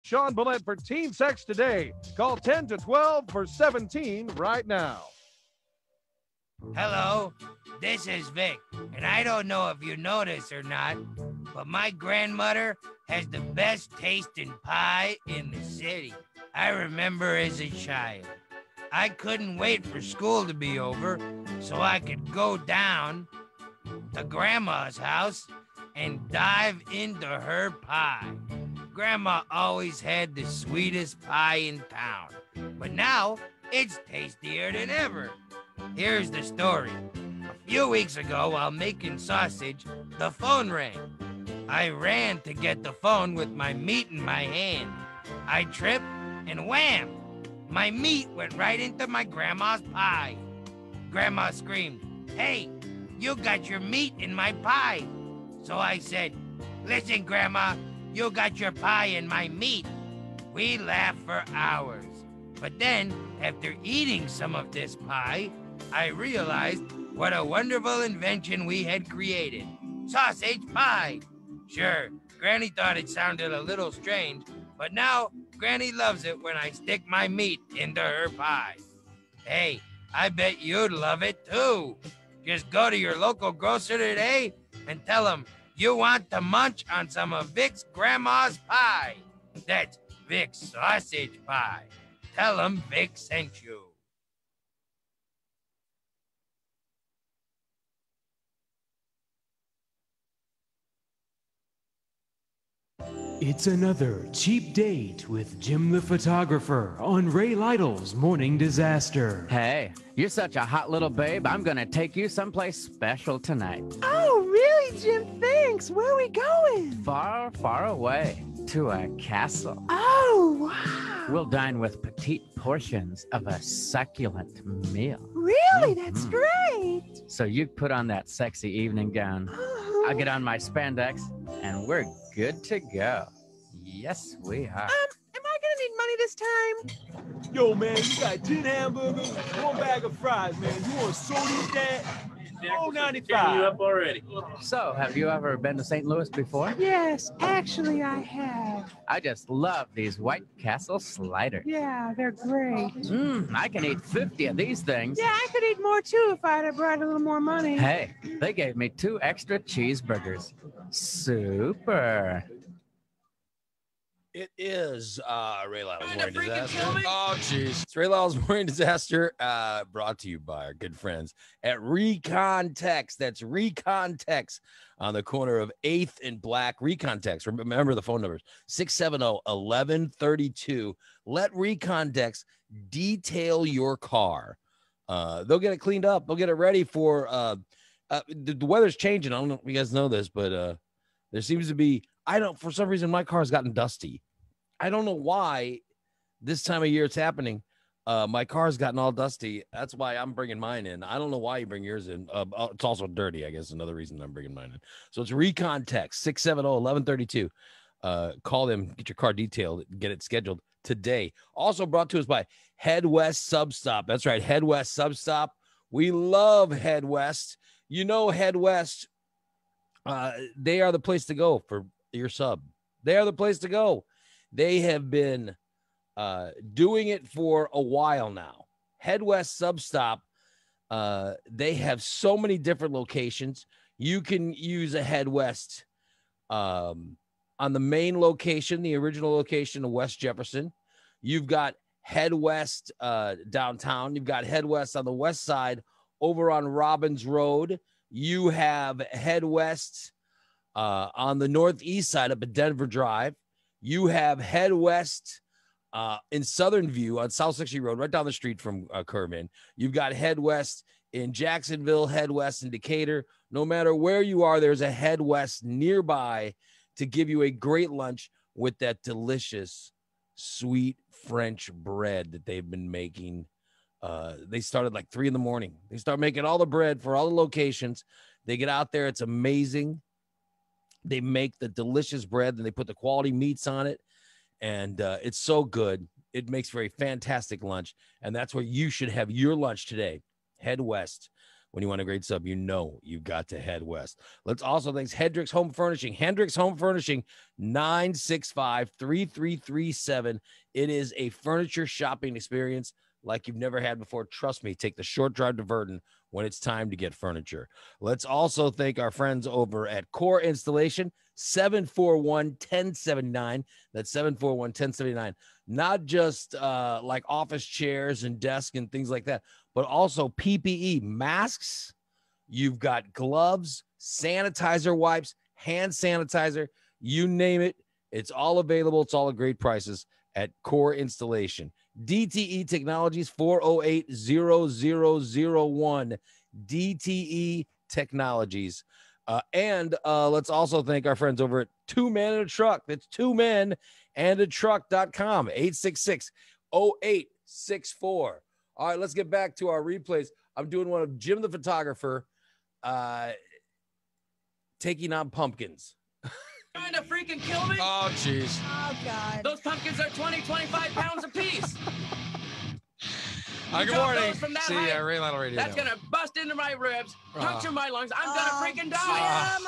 Sean Bullet for Teen Sex Today. Call 10 to 12 for 17 right now. Hello, this is Vic, and I don't know if you know this or not, but my grandmother has the best tasting pie in the city. I remember as a child, I couldn't wait for school to be over so I could go down to Grandma's house and dive into her pie. Grandma always had the sweetest pie in town, but now it's tastier than ever. Here's the story. A few weeks ago, while making sausage, the phone rang. I ran to get the phone with my meat in my hand. I tripped, and wham! My meat went right into my grandma's pie. Grandma screamed, "Hey, you got your meat in my pie." So I said, "Listen, Grandma, you got your pie in my meat." We laughed for hours. But then, after eating some of this pie, I realized what a wonderful invention we had created. Sausage pie. Sure, Granny thought it sounded a little strange, but now Granny loves it when I stick my meat into her pie. Hey, I bet you'd love it too. Just go to your local grocer today and tell them you want to munch on some of Vic's grandma's pie. That's Vic's sausage pie. Tell them Vic sent you. It's another cheap date with Jim the photographer on Ray Lytle's Morning Disaster. Hey, you're such a hot little babe. I'm gonna take you someplace special tonight. Oh, really, Jim? Thanks. Where are we going? Far, far away to a castle. Oh, wow. We'll dine with petite portions of a succulent meal. Really? That's great. So you put on that sexy evening gown. I'll get on my spandex, and we're good to go. Yes, we are. Am I gonna need money this time? Yo, man, you got 10 hamburgers, 1 bag of fries, man. You want to soda that? $4.95. You up already? So, have you ever been to St. Louis before? Yes, actually I have. I just love these White Castle sliders. Yeah, they're great. I can eat 50 of these things. Yeah, I could eat more too if I'd have brought a little more money. Hey, they gave me 2 extra cheeseburgers. Super. It is Ray Lyle's Morning Disaster. Oh, jeez. It's Ray Lyle's Morning Disaster, brought to you by our good friends at Recon Tex. That's Recon Tex on the corner of 8th and Black. Recon Tex. Remember the phone numbers, 670-1132. Let Recon Tex detail your car. They'll get it cleaned up. They'll get it ready for the weather's changing. I don't know if you guys know this, but there seems to be, for some reason, my car's gotten dusty. I don't know why this time of year it's happening. My car's gotten all dusty. That's why I'm bringing mine in. I don't know why you bring yours in. It's also dirty, I guess, another reason I'm bringing mine in. So it's Recon Tex, 670-1132. Call them, get your car detailed, get it scheduled today. Also brought to us by Head West Substop. That's right, Head West Substop. We love Head West. You know Head West, they are the place to go for your sub. They are the place to go. They have been doing it for a while now. Head West Substop, they have so many different locations. You can use a Head West on the main location, the original location of West Jefferson. You've got Head West downtown. You've got Head West on the west side over on Robbins Road. You have Head West on the northeast side up at Denver Drive. You have Head West in Southern View on South 60 Road, right down the street from Kerman. You've got Head West in Jacksonville, Head West in Decatur. No matter where you are, there's a Head West nearby to give you a great lunch with that delicious, sweet French bread that they've been making. They started like 3 a.m. They start making all the bread for all the locations. They get out there. It's amazing. They make the delicious bread and they put the quality meats on it. And it's so good. It makes for a fantastic lunch. And that's where you should have your lunch today. Head West. When you want a great sub, you know you've got to head west. Let's also thank Hendricks Home Furnishing. Hendricks Home Furnishing, 965-3337. It is a furniture shopping experience like you've never had before. Trust me, take the short drive to Verdon when it's time to get furniture. Let's also thank our friends over at Core Installation, 741-1079. That's 741-1079. Not just like office chairs and desks and things like that, but also PPE, masks. You've got gloves, sanitizer wipes, hand sanitizer, you name it. It's all available. It's all at great prices at Core Installation. DTE Technologies, 408-0001. DTE Technologies. And let's also thank our friends over at Two Men and a Truck. That's twomenandatruck.com, 866-0864. All right, let's get back to our replays. I'm doing one of Jim the Photographer taking on pumpkins. Trying to freaking kill me? Oh, jeez. Oh, God. Those pumpkins are 25 pounds apiece. Good drop morning. those from that See, height, Ray Little Radio. That's going to bust into my ribs, puncture my lungs. I'm going to freaking die. Jim.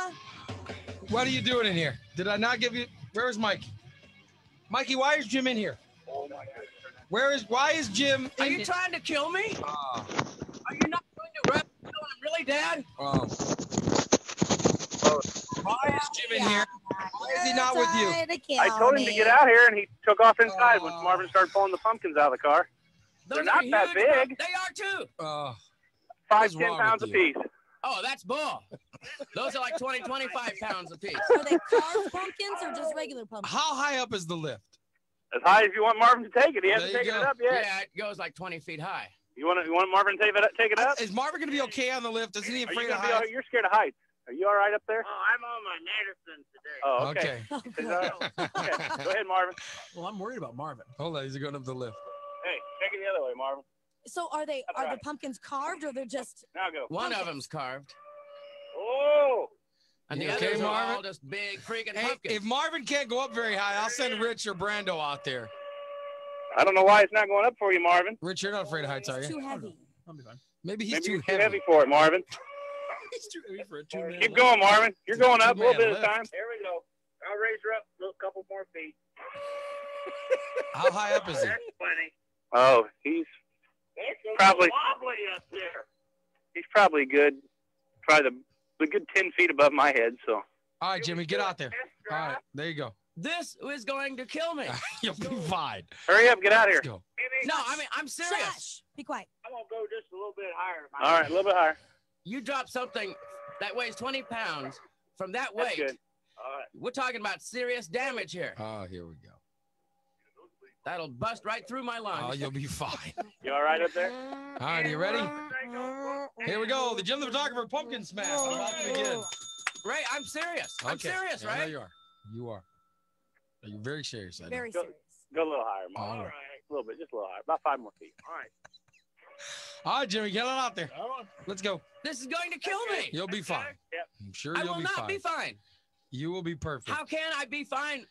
What are you doing in here? Did I not give you? Where is Mikey? Mikey, why is Jim in here? Oh my goodness. Why is Jim? Are you trying to kill me? Are you not going to rep until I'm really dead? Why is Jim in here? Why is he not with you? I told him to get out here, and he took off inside when Marvin started pulling the pumpkins out of the car. They're not that big. They are too. 5-10 pounds apiece. Oh, that's bull. Those are like 25 pounds apiece. Are they carved pumpkins or just regular pumpkins? How high up is the lift? As high as you want Marvin to take it. He hasn't There you taken go. it up yet. Yeah, it goes like 20 feet high. You want Marvin to take it up? Is Marvin going to be okay on the lift? Isn't he Are afraid you of gonna heights? you're scared of heights. Are you all right up there? Oh, I'm on my medicine today. Oh, okay. Oh, Is God. that- okay. Go ahead, Marvin. Well, I'm worried about Marvin. Hold on, he's going up the lift. Hey, take it the other way, Marvin. So are the pumpkins carved or they're just? Now go. One of them's carved. Oh. And the You okay, others are Marvin? all just big freaking Hey, pumpkins. if Marvin can't go up very high, I'll send Rich or Brando out there. I don't know why it's not going up for you, Marvin. Rich, you're not afraid of heights, are It's you? too heavy. I'll be fine. Maybe he's Maybe too you're heavy. too heavy for it, Marvin. He's too heavy for a two-man. Keep going, Marvin. You're going up a little bit Two-man at a time. lift. Here we go. I'll raise her up a couple more feet. How high up is he? That's funny. Oh, he's It's Probably. wobbly up there. he's probably good. Probably the good 10 feet above my head. So All right, Jimmy, get out there. All right, there you go. This is going to kill me. You'll be fine. hurry up, get out of here. Let's go. No, I mean, I'm serious. Shush. Be quiet. I'm gonna go just a little bit higher. All right, a little bit higher. You drop something that weighs 20 pounds from that That's weight. good. All right. We're talking about serious damage here. Oh, here we go. That'll bust right through my Oh, lungs. you'll be fine. You all right up there? All right, are you ready? Here we go. The Jim the Photographer Pumpkin Smash. is about to begin. Ray, I'm serious. I'm Okay. serious, Yeah, right? you are. You are. Are you very serious? I know. Very Go- serious. Go a little higher, Marvin. All All right. right. A little bit, just a little higher. About 5 more feet. All right. All right, Jimmy, get on out there. Let's go. This is going to kill me. You'll be fine. Yep. I'm sure I you'll will be not fine. be fine. You will be perfect. How can I be fine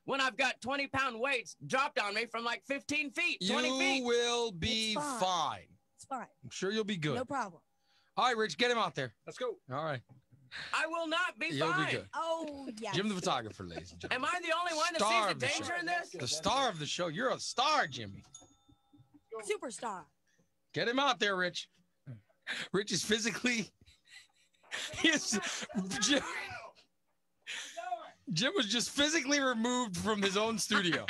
when I've got 20-pound weights dropped on me from like 15 feet, 20 You feet? will be It's fine. fine. It's fine. I'm sure you'll be good. No problem. All right, Rich, get him out there. Let's go. All right. I will not be You'll fine. be good. Oh, yeah. Jim the Photographer, ladies and gentlemen. Am I the only one that Star sees of the the danger show. in this? The star of the show. You're a star, Jimmy. Superstar. Get him out there, Rich. Rich is physically. Jim, Jim was just physically removed from his own studio.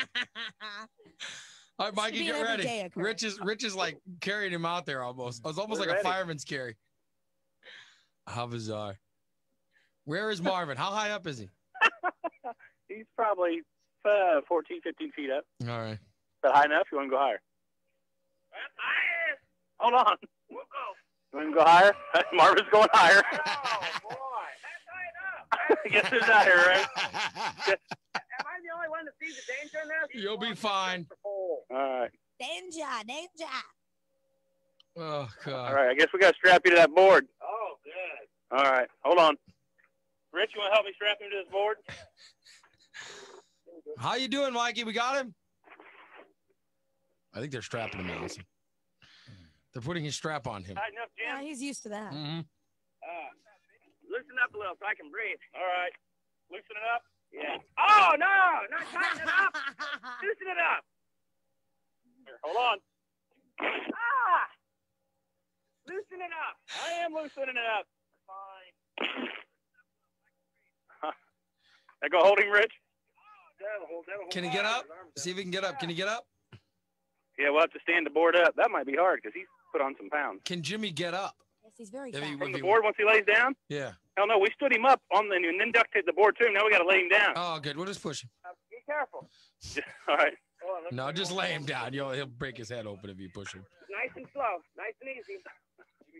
All right, Mikey, be get an ready. everyday occurrence. Rich is like carrying him out there almost. It was almost We're like ready. a fireman's carry. How bizarre. Where is Marvin? How high up is he? He's probably 14, 15 feet up. All right. Is that high enough? You want to go higher? Hold on. We'll go. You want to go higher? Marvin's going higher. Oh boy, that's high enough. Guess who's out here, right? Am I the only one that sees the danger in this? You'll be fine. All right. Danger, danger. Oh, God. All right. I guess we got to strap you to that board. Oh, good. All right. Hold on. Rich, you want to help me strap him to this board? How you doing, Mikey? We got him? I think they're strapping him, Allison. They're putting his strap on him. Tighten up, Jim. Yeah, he's used to that. Mm-hmm. Loosen up a little so I can breathe. All right. Loosen it up. Yeah. Oh, no. Not tighten it up. Loosen it up. Here, hold on. Loosen it up. I am loosening it up. Fine. I go hold him, Rich. Can he get up? See if he can get up. Can he get up? Yeah, we'll have to stand the board up. That might be hard because he's put on some pounds. Can Jimmy get up? Yes, he's very If he- fat. From the board once he lays down? Yeah. Hell no, we stood him up on the and then duct taped the board too. Now we got to lay him down. Oh, good. We'll just push him. Be careful. All right. No, just lay him down. He'll break his head open if you push him. Nice and slow. Nice and easy.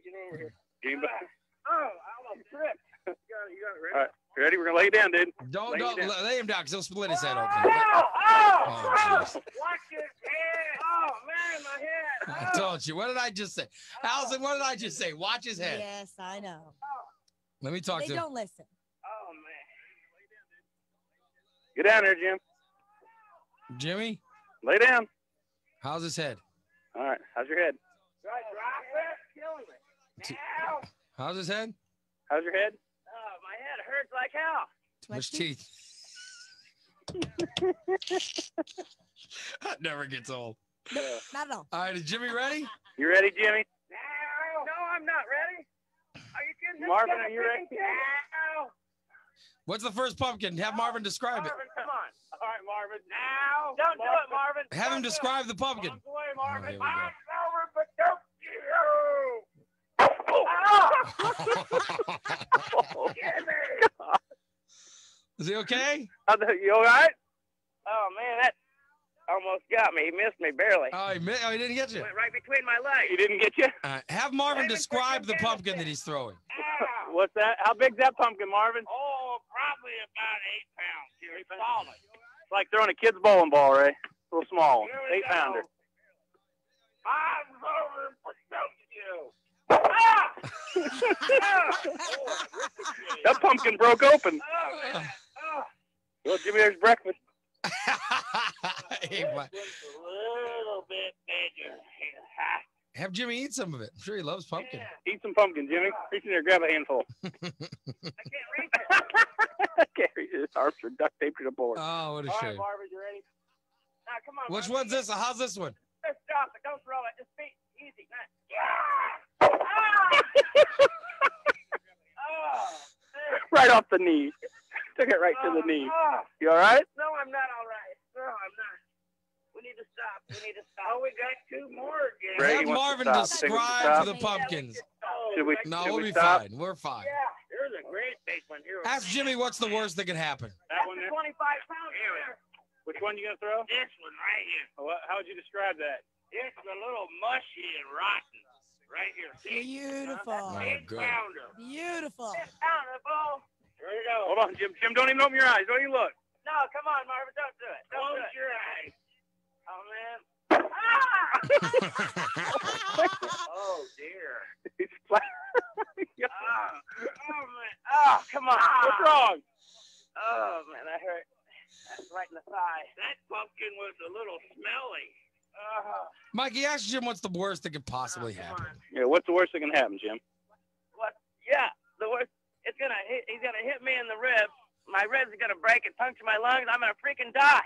Get over here. Get him back. Oh, I almost tripped. You got it ready? All right. You ready? We're going to lay you down, dude. Don't down. lay him down because he'll split his head open. Oh, jeez. watch his head. Oh, man, my head. I told you. What did I just say? Allison, what did I just say? Watch his head. Yes, I know. Let me talk They to him. don't listen. Oh, man. Get down there, Jim. Jimmy, Lay down. how's his head? All right. How's your head? Drop it. Killing me. Now. How's his head? How's your head? Oh, my head hurts like hell. Which teeth? That never gets old. Not at all. All right, is Jimmy ready? You ready, Jimmy? No, I'm not ready. Are you kidding me? Marvin, are you ready? Now. What's the first pumpkin? Have Marvin describe it. Marvin, come on. All right, Marvin. Now. Don't do it, Marvin. Have him describe the pumpkin. Walk away, Marvin. here we go. I'm over, but don't you. Is he okay? You all right? Oh, man, that almost got me. He missed me barely. Oh, he didn't get you. Went right between my legs. He didn't get you? All right, have Marvin describe the pumpkin that he's throwing. What's that? How big's that pumpkin, Marvin? Oh, probably about 8 pounds. Here, solid. It's like throwing a kid's bowling ball, Ray. A little small. 8-pounder. I'm over for you. That pumpkin broke open. Well, Jimmy, there's breakfast. Hey, A little bit bigger. have Jimmy eat some of it. I'm sure he loves pumpkin. Yeah. Eat some pumpkin, Jimmy. Reach in there, grab a handful. I can't reach it. I can't reach it. His arms are duct taped to the board. Oh, what a All shame. right, Marvin, you ready? Now, come on. Which Marvin. one's this? How's this one? Just drop it. Don't throw it. Just be easy. Now. Right off the knee. Took it right to the knee. You all right? No, I'm not all right. No, I'm not. We need to stop. Oh, we got 2 more again. Have Marvin describe the pumpkins. Should we? No, should we'll we be stop? fine. We're fine. Yeah, there's a great big one here. Ask Jimmy what's the worst that can happen. That one there? 25 pounds here. Which one you gonna throw? This one right here. How would you describe that? It's a little mushy and rotten. Right here. Beautiful. Oh, good. Beautiful. 6-pounder, bull. Here you go. Hold on, Jim. Jim, don't even open your eyes. Don't even look. No, come on, Marvin. Don't do it. Close your eyes. Oh, man. Oh, dear. He's flat. Oh, man. Oh, come on. What's wrong? Oh, man, that hurt. That's right in the thigh. That pumpkin was a little smelly. Mikey, ask Jim what's the worst that could possibly happen. Yeah, what's the worst that can happen, Jim? What? Yeah, the worst. He's gonna hit me in the ribs. My ribs are gonna break and puncture my lungs. I'm gonna freaking die.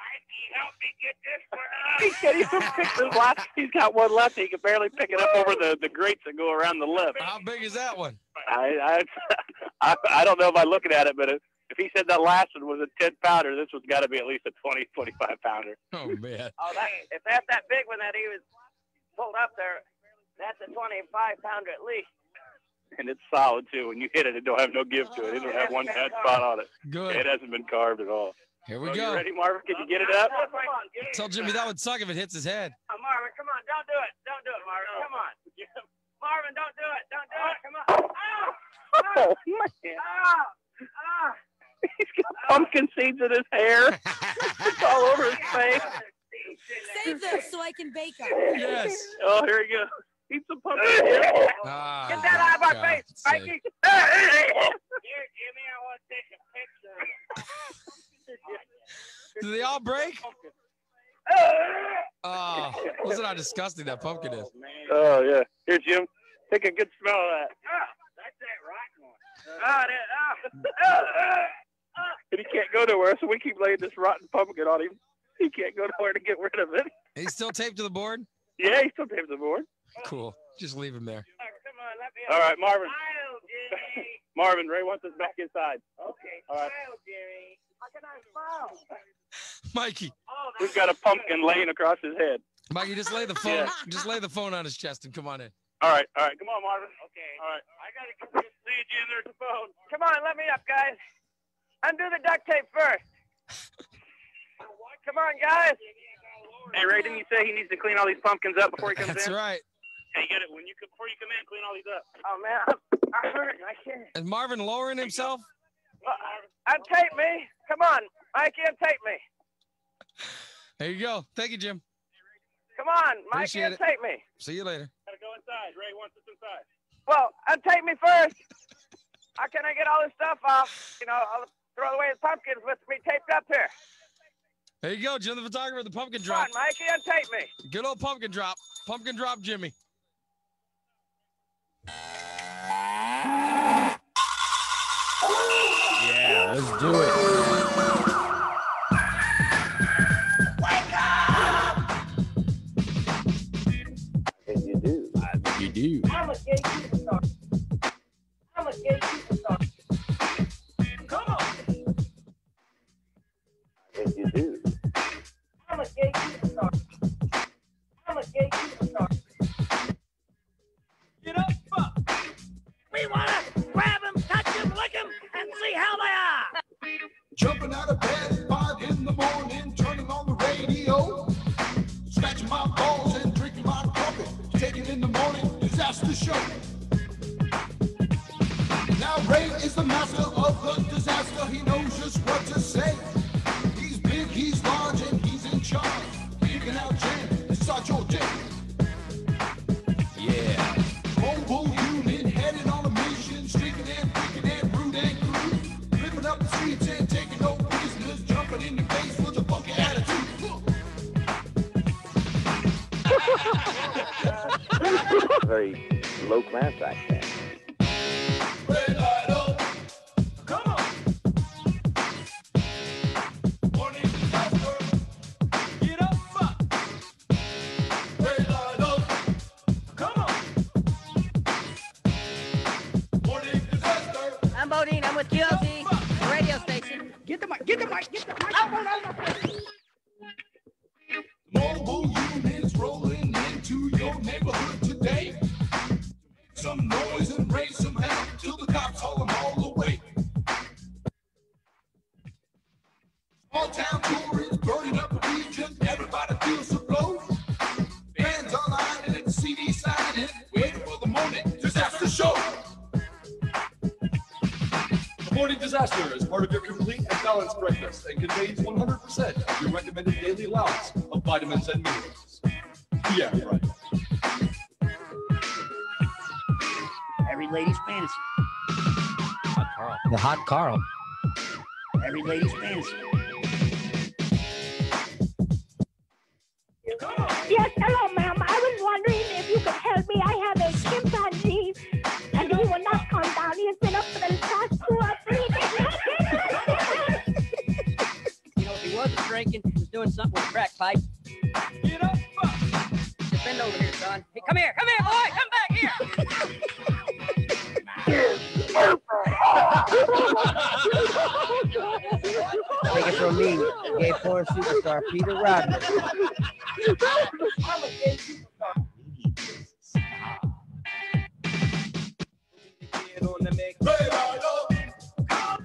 Help me get this one up. He can't even pick this left. He's got one left. He can barely pick it up over the grates that go around the lip. How big is that one? I don't know by looking at it, but if he said that last one was a 10-pounder, this one's got to be at least a 20, 25-pounder. Oh, man. Oh, if that's that big one that he was pulled up there, that's a 25-pounder at least. And it's solid, too. When you hit it, it don't have no give to it. It don't have one bad spot on it. Good. It hasn't been carved at all. Here we So go. You ready, Marvin? Can you get it up? Tell Jimmy that would suck if it hits his head. Oh, Marvin, come on. Don't do it. Don't do it, Marvin. Come on. Marvin, don't do it. Don't do it. Come on. Oh, man. He's got pumpkin seeds in his hair. It's all over his face. Save those so I can bake them. Yes. Oh, here you go. Eat some pumpkin. Get that out of my face, Mikey. Here, Jimmy, I want to take a picture. Do they all break? Oh, listen how disgusting that pumpkin is. Man. Oh, yeah. Here, Jim. Take a good smell of that. That's that rotten one. And he can't go nowhere, so we keep laying this rotten pumpkin on him. He can't go nowhere to get rid of it. He's still taped to the board? Yeah, he's still taped to the board. Cool. Just leave him there. Come on, let me. All right, Marvin. Marvin, Ray wants us back inside. Okay. All right. Jimmy. How can I smile? Mikey. We've got a pumpkin laying across his head. Mikey, just lay the phone. Just lay the phone on his chest and come on in. All right. Come on, Marvin. Okay. All right. I got to see you in there at the phone. Come on, let me up, guys. Undo the duct tape first. Come on, guys. Hey, Ray, didn't you say he needs to clean all these pumpkins up before he comes in? That's right. Hey, get it. Before you come in, clean all these up. Oh, man. I'm hurting. I can't. Is Marvin lowering himself? Untape me. Come on, Mikey, untape me. There you go. Thank you, Jim. Come on, Mikey, Appreciate it. untape me. See you later. Gotta go inside. Ray wants us inside. Well, untape me first. How can I get all this stuff off? You know, I'll throw away the pumpkins with me taped up here. There you go, Jim the photographer, the pumpkin Come drop. on, Mikey, untape me. Good old pumpkin drop. Pumpkin drop, Jimmy. Yeah, let's do it. Wake up! You do. I think you do. I'm a gay superstar. I'm a gay superstar. Come on. I think you do. I'm a gay superstar. I'm a gay superstar. Get up! We want to grab him, touch him, lick him, and see how they are. Jumping out of bed at 5 in the morning, turning on the radio, scratching my balls and drinking my coffee, taking in the morning disaster show. Now Ray is the master of the disaster. He knows just what to say. He's big, he's large, and he's in charge. Picking out Jim, it's such your Jim. Yeah. Mobile unit headed on a mission, streaking and freaking and rude and crude, ripping up the streets and taking no prisoners, jumping in the face with a funky attitude. Very low class accent. Red light up. Come on. Morning disaster. Get up. Red light up. Come on. Morning disaster. I'm Bodine. I'm with QLT, the radio station. Get the mic. Get the mic. Get the mic. Mobile units rolling into your neighborhood today. Some noise and raise some hell till the cops haul them all away. Small town tour is burning up the region. Everybody feels the blow. Bands are lining at the CD signing, waiting for the morning disaster show. The Morning Disaster is part of your complete and balanced breakfast and contains 100% of your recommended daily allowance of vitamins and minerals. Yeah, right. Every lady's fantasy. Hot Carl. The Hot Carl. Every lady's fantasy. Yes, hello, ma'am. I was wondering if you could help me. I have a chimpanzee, and he will not come down. He has been up for the past 2 or 3 days. You know, if he wasn't drinking, he was doing something with a crack pipe. Get up. Just bend over here, son. Hey, come here, boy. Come back here. Take it from me, gay porn superstar Peter Rodman. I'm a gay superstar. Kid on the make. Red light up.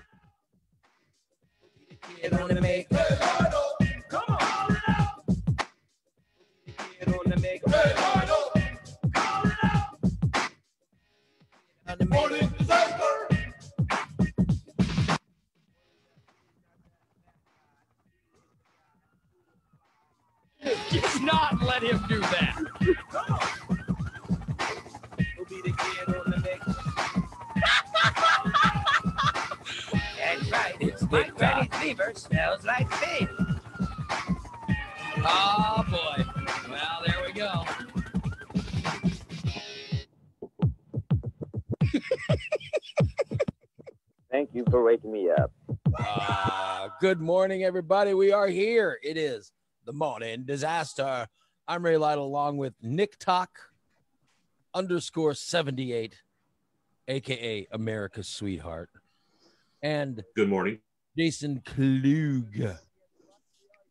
Kid on the make. Red light up. Come on. Call it out. Kid on the make. Red light up. Call it out. On the morning disaster. Do not let him do that. Come on. We'll be the kid on the make. That's right. It's Mike Granny's fever smells like baby. Oh, boy. Well, there we go. for waking me up. Good morning, everybody. We are here. It is the Morning Disaster. I'm Ray Lytle along with Nick Talk _78, aka America's Sweetheart. And good morning, Jason Klug.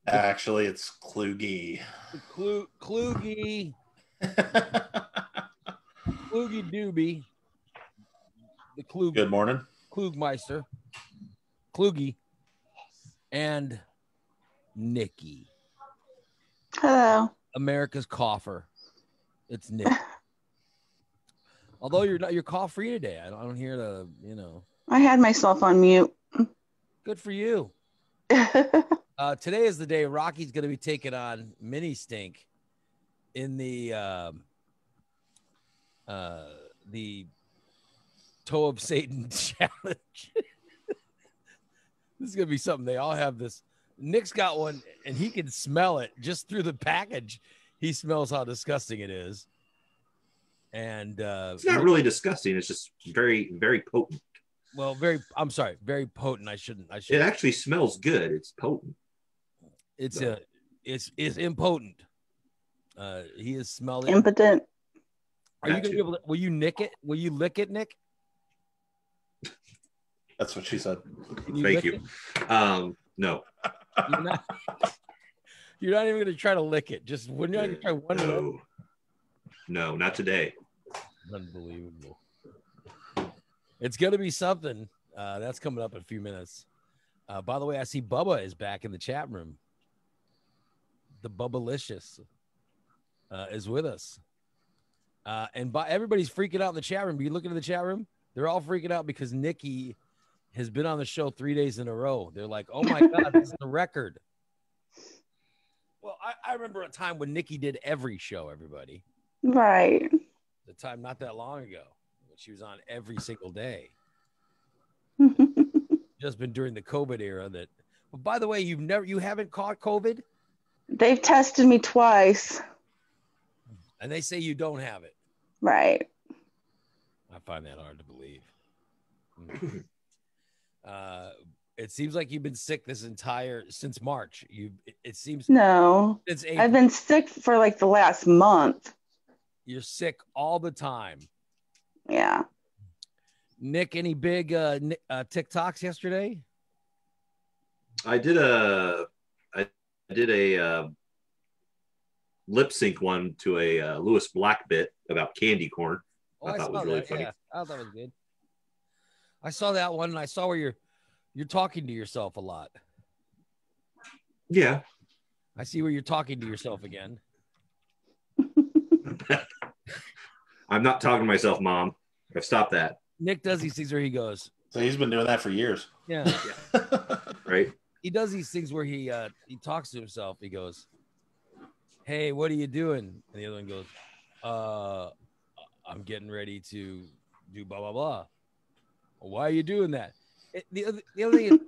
Actually, it's Klugy. Klugy. Klugy Doobie. The Klug. Good morning. Klugmeister. Klugy. And Nikki. Hello. America's cougher. It's Nick. Although you're cough free today. I don't hear the, I had myself on mute. Good for you. Today is the day Rocky's going to be taking on Mini Stink in the Toe of Satan challenge. This is going to be something. They all have this. Nick's got one, and he can smell it just through the package. He smells how disgusting it is. And it's not really disgusting. It's just very, very potent. Well, very potent. I shouldn't. It actually smells good. It's potent. It's impotent. He is smelling impotent. Are you gonna be able to? Will you nick it? Will you lick it, Nick? That's what she said. Thank you. No. You're not even gonna try to lick it. Just when you're gonna try one. No, not today. Unbelievable. It's gonna be something. That's coming up in a few minutes. By the way, I see Bubba is back in the chat room. The Bubbalicious is with us. And everybody's freaking out in the chat room. Are you looking at the chat room? They're all freaking out because Nikki has been on the show 3 days in a row. They're like, oh my God, this is a record. Well, I remember a time when Nikki did every show, everybody. Right. The time not that long ago when she was on every single day. Just been during the COVID era that. But by the way, you haven't caught COVID? They've tested me twice. And they say you don't have it. Right. I find that hard to believe. It seems like you've been sick since March. It seems no. I've been sick for like the last month. You're sick all the time. Yeah. Nick, any big TikToks yesterday? I did a lip sync one to a Lewis Black bit about candy corn. I thought it was really funny. Yeah, I thought it was good. I saw that one, and I saw where you're talking to yourself a lot. Yeah. I see where you're talking to yourself again. I'm not talking to myself, Mom. I've stopped that. Nick does these things where he goes. So he's been doing that for years. Yeah. Right. He does these things where he talks to himself. He goes, "Hey, what are you doing?" And the other one goes, "I'm getting ready to do blah blah blah." Well, why are you doing that? The other thing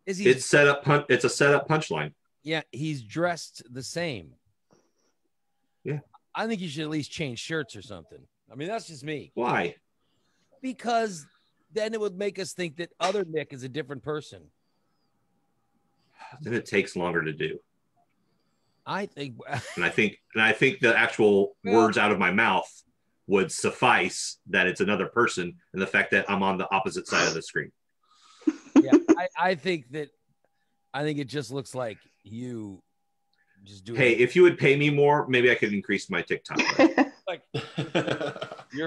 is it's set up. It's a setup punchline. Yeah, he's dressed the same. Yeah. I think you should at least change shirts or something. I mean, that's just me. Why? Because then it would make us think that other Nick is a different person. Then it takes longer to do. I think, and I think the actual words out of my mouth would suffice that it's another person, and the fact that I'm on the opposite side of the screen. Yeah, I think it just looks like you just do. Hey, if you would pay me more, maybe I could increase my TikTok. Like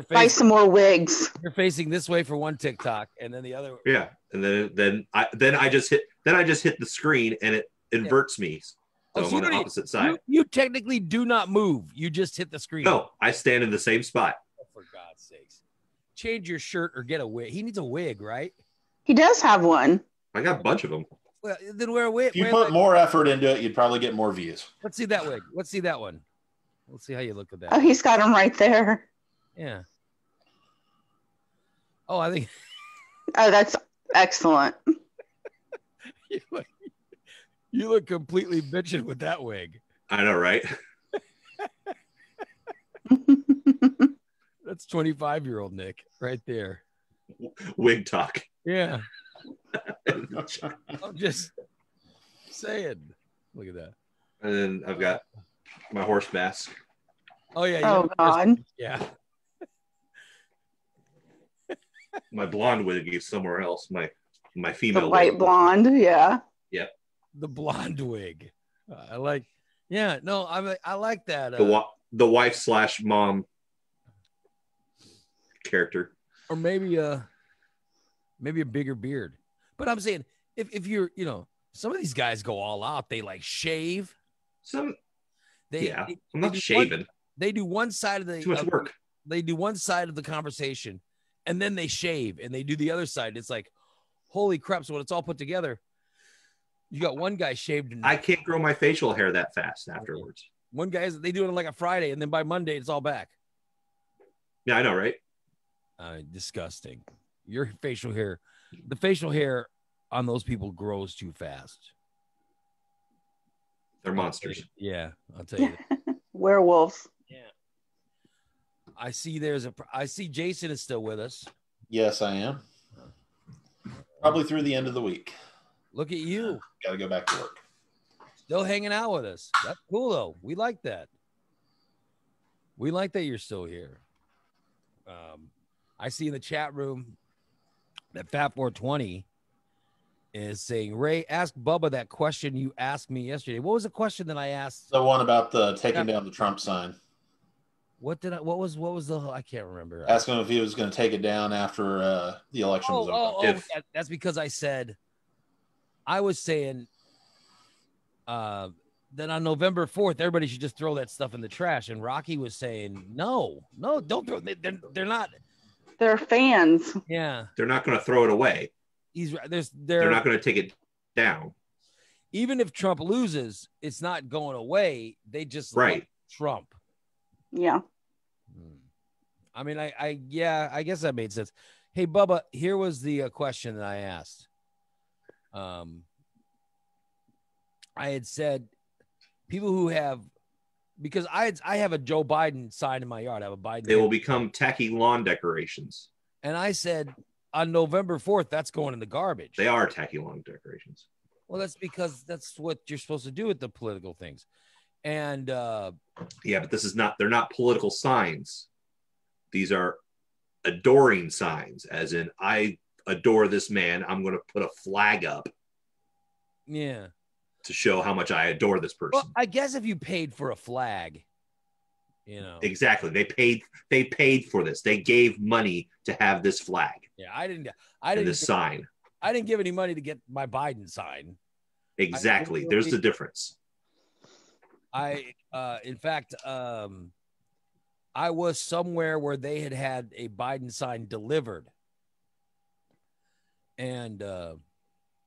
buy some more wigs. You're facing this way for one TikTok, and then the other. Yeah, and then I just hit the screen, and it inverts me. So I'm on the opposite side. You technically do not move. You just hit the screen. No, I stand in the same spot. Oh, for God's sakes. Change your shirt or get a wig. He needs a wig, right? He does have one. I got a bunch of them. Well, then wear a wig. If you put more effort into it, you'd probably get more views. Let's see that wig. Let's see that one. Let's see how you look at that. Oh, he's got him right there. Yeah. Oh, I think. Oh, that's excellent. You look completely bitching with that wig. I know, right? That's 25-year-old Nick right there. Wig talk. Yeah. I'm just saying. Look at that. And then I've got my horse mask. Oh yeah. Oh God. Yeah. My blonde wig is somewhere else. My The female white wig. blonde. Yeah. Yep. The blonde wig. I like. Yeah. No. I like that. The wife / mom character. Or maybe a bigger beard. But I'm saying if you're, some of these guys go all out. They like shave. I'm not shaving. They do one side of the Too much work. They do one side of the conversation, and then they shave, and they do the other side. It's like, holy crap! So when it's all put together, you got one guy shaved. I can't grow my facial hair that fast afterwards. One guy they do it on like a Friday, and then by Monday it's all back. Yeah, I know, right? Disgusting. Your facial hair, the facial hair on those people grows too fast. They're monsters. Yeah, I'll tell you. Werewolves. Yeah. I see Jason is still with us. Yes, I am. Probably through the end of the week. Look at you. Got to go back to work. Still hanging out with us. That's cool though. We like that. We like that you're still here. I see in the chat room that Fat420 is saying, Ray, ask Bubba that question you asked me yesterday. What was the question that I asked? The one about the taking down the Trump sign. What was the, I can't remember. Ask him if he was going to take it down after the election was over. That's because I was saying that on November 4th, everybody should just throw that stuff in the trash. And Rocky was saying, no, don't throw it. They're not. They're fans. Yeah. They're not going to throw it away. They're not going to take it down. Even if Trump loses, it's not going away. They just right. Like Trump. Yeah. I mean, I guess that made sense. Hey, Bubba, here was the question that I asked. I had said people who have, because I have a Joe Biden sign in my yard. I have a Biden. They will become tacky lawn decorations. And I said on November 4th, that's going in the garbage. They are tacky lawn decorations. Well, that's because that's what you're supposed to do with the political things. And yeah, but they're not political signs. These are adoring signs, as in, I adore this man. I'm going to put a flag up. Yeah. To show how much I adore this person. Well, I guess if you paid for a flag, Exactly. They paid for this. They gave money to have this flag. Yeah, I didn't this sign. I didn't give any money to get my Biden sign. Exactly. There's the difference. In fact, I was somewhere where they had a Biden sign delivered. And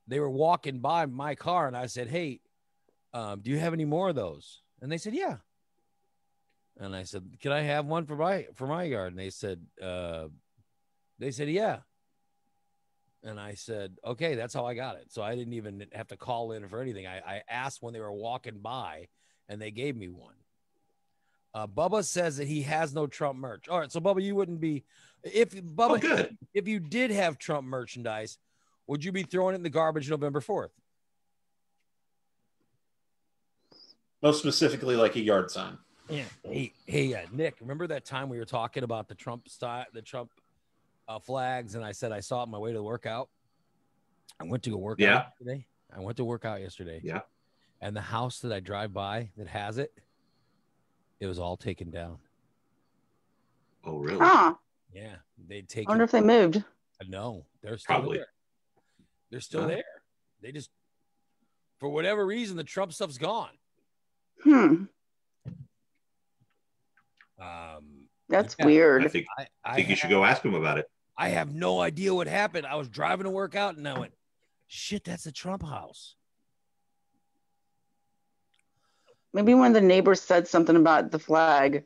they were walking by my car, and I said, hey, do you have any more of those? And they said, yeah. And I said, can I have one for my yard? And they said, yeah. And I said, okay, that's how I got it. So I didn't even have to call in for anything. I asked when they were walking by, and they gave me one. Bubba says that he has no Trump merch. All right, so Bubba, you wouldn't be if you did have Trump merchandise, would you be throwing it in the garbage November 4th? Most specifically, like a yard sign. Yeah. Hey, Nick, remember that time we were talking about the Trump flags, and I said I saw it on my way to the workout? I went to go work out yesterday. I went to work out yesterday. Yeah. And the house that I drive by that has it, it was all taken down. Oh, really? Huh. Yeah. They'd take I wonder if they moved. No, they're still there. They're still there. They just, for whatever reason, the Trump stuff's gone. That's weird. I think you should go ask him about it. I have no idea what happened. I was driving to work out, and I went, shit, that's the Trump house. Maybe one of the neighbors said something about the flag.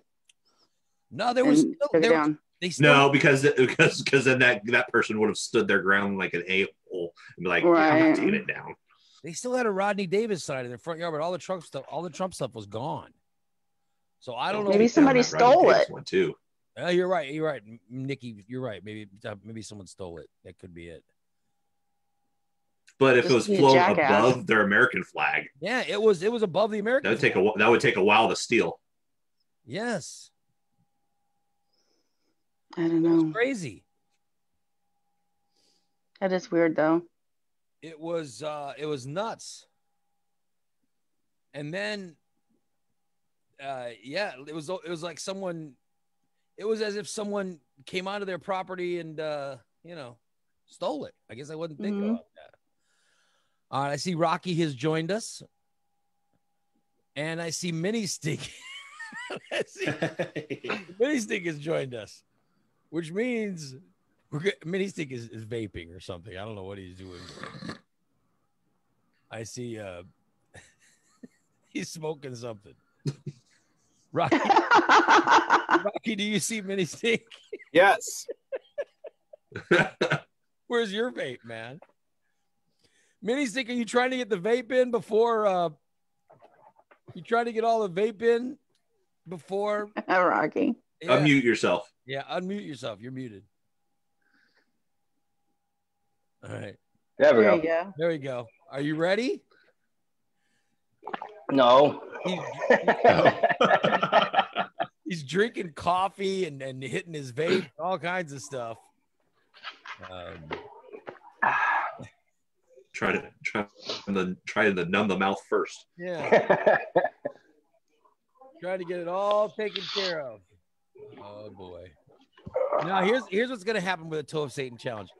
No, there was no, because then that person would have stood their ground like an a-hole and be like, yeah, I'm not taking it down. They still had a Rodney Davis sign in their front yard, but all the Trump stuff was gone. So I don't know. Maybe somebody stole it. One too. You're right. You're right, Nikki. You're right. Maybe someone stole it. That could be it. But if Just it was be a flown jackass. above their American flag, Yeah, it was above the American. that would take a while to steal. Yes. I don't know. Crazy. That is weird though. It was nuts. And then it was like someone, it was as if someone came onto their property and stole it. I guess I wasn't thinking about that. All right, I see Rocky has joined us. And I see Mini Stink. Mini Stink has joined us, which means Mini Stink is vaping or something. I don't know what he's doing. I see he's smoking something. Rocky, do you see Mini Stink? Yes. Where's your vape, man? Mini Stink, are you trying to get the vape in before you trying to get all the vape in before Rocky? Yeah. Unmute yourself. Yeah, unmute yourself. You're muted. All right. There we There go. you go. There we go. Are you ready? No. He's drinking coffee and hitting his vape, all kinds of stuff. Try to numb the mouth first. Yeah. Trying to get it all taken care of. Oh boy. Now here's what's gonna happen with the Toe of Satan challenge.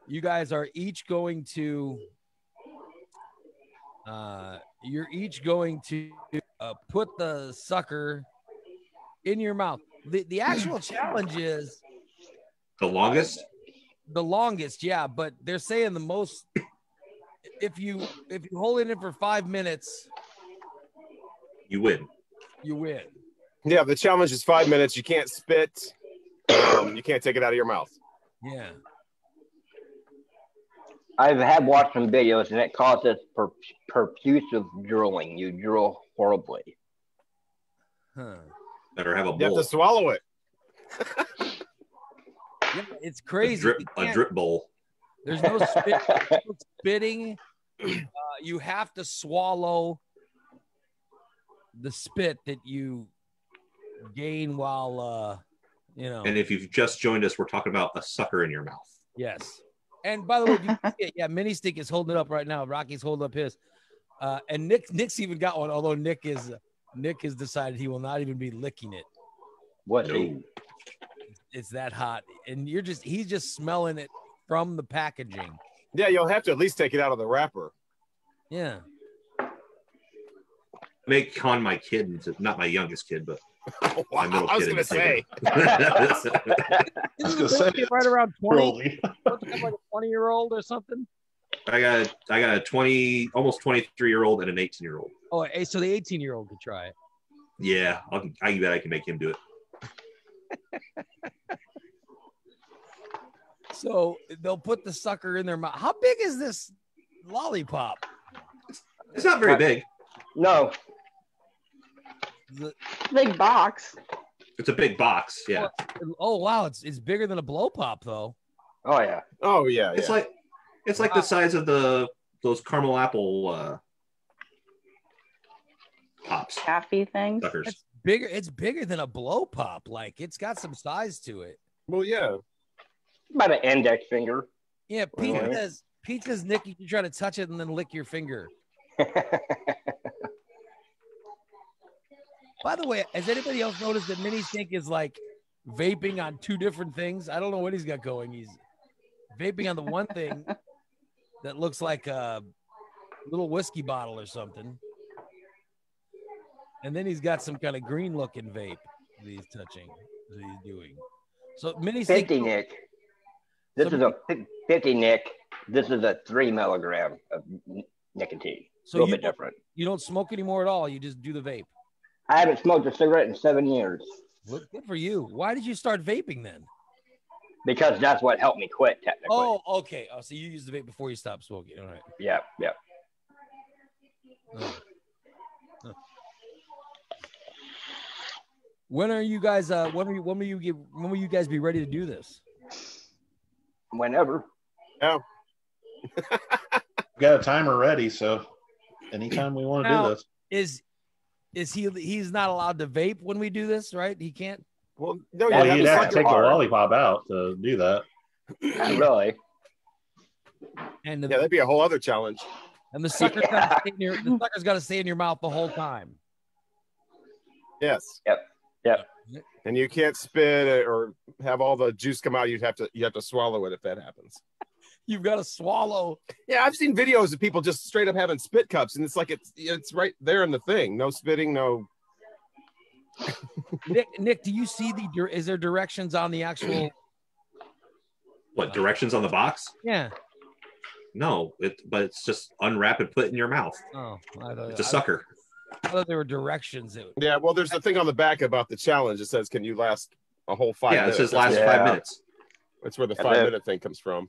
You guys are each going to put the sucker in your mouth. The actual challenge is The longest? the longest, yeah, but they're saying the most if you hold it in for 5 minutes, You win. you win. Yeah, the challenge is 5 minutes. You can't spit. You can't take it out of your mouth. Yeah. I have watched some videos, and it causes perfusive drooling. You drool horribly. Huh. Better have a You have bowl. to swallow it. Yeah, it's crazy. You A can't- drip bowl. There's no spitting. You have to swallow the spit that you gain while, And if you've just joined us, we're talking about a sucker in your mouth. Yes. And by the way, you can see it, yeah, Mini Stick is holding it up right now. Rocky's holding up his. And Nick's even got one, although Nick has decided he will not even be licking it. What? No. It's that hot. And he's just smelling it from the packaging. Yeah, you'll have to at least take it out of the wrapper. Yeah. Make con my kid into, not my youngest kid, but my middle I was kid. gonna into say. taking it. Right around 20. Early. Like a 20-year-old or something. I got a 20, almost 23-year-old and an 18-year-old. Oh, so the 18-year-old could try it. Yeah, I bet I can make him do it. So they'll put the sucker in their mouth. How big is this lollipop? It's not very big. No. Big box. It's a big box. Yeah. Oh wow, it's bigger than a blow pop though. Oh yeah. Oh yeah. It's yeah. like the size of those caramel apple pops. Taffy things. Suckers. It's bigger. It's bigger than a blow pop. Like it's got some size to it. Well, yeah. About an index finger. Yeah, Pete Really? says, Nick, you can try to touch it and then lick your finger. By the way, has anybody else noticed that Mini Stink is like vaping on two different things? I don't know what he's got going. He's vaping on the one thing that looks like a little whiskey bottle or something. And then he's got some kind of green looking vape that he's touching, that he's doing. So Mini Stink. 50, Nick. This is a 50, Nick. This is a 3 milligram of nicotine. So a little you bit different. You don't smoke anymore at all. You just do the vape. I haven't smoked a cigarette in 7 years Good for you. Why did you start vaping then? because that's what helped me quit, technically. Oh, okay. Oh, so you used the vape before you stopped smoking. All right. Yeah, yeah. Oh. Huh. When are you guys? When will you guys be ready to do this? Whenever. Yeah. got a timer ready, so anytime we want to do Now, this. Is he's not allowed to vape when we do this, right? He can't. Well, no, Well, you you'd have to take the hard. lollipop out to do that. Not really. And Yeah, that'd be a whole other challenge. And the sucker's got to stay in your stay in your mouth the whole time. Yes. Yep. And you can't spit it or have all the juice come out. You have to swallow it if that happens. You've got to swallow. Yeah, I've seen videos of people just straight up having spit cups, and it's like it's right there in the thing. No spitting, no. Nick, do you see is there directions on the actual? What, directions on the box? Yeah. No, but it's just unwrap and put it in your mouth. Oh, It's a sucker. I thought there were directions. Yeah, well, there's a thing on the back about the challenge. It says, "Can you last a whole 5 minutes?" Yeah, it says last 5 minutes. That's where the 5 minute thing comes from.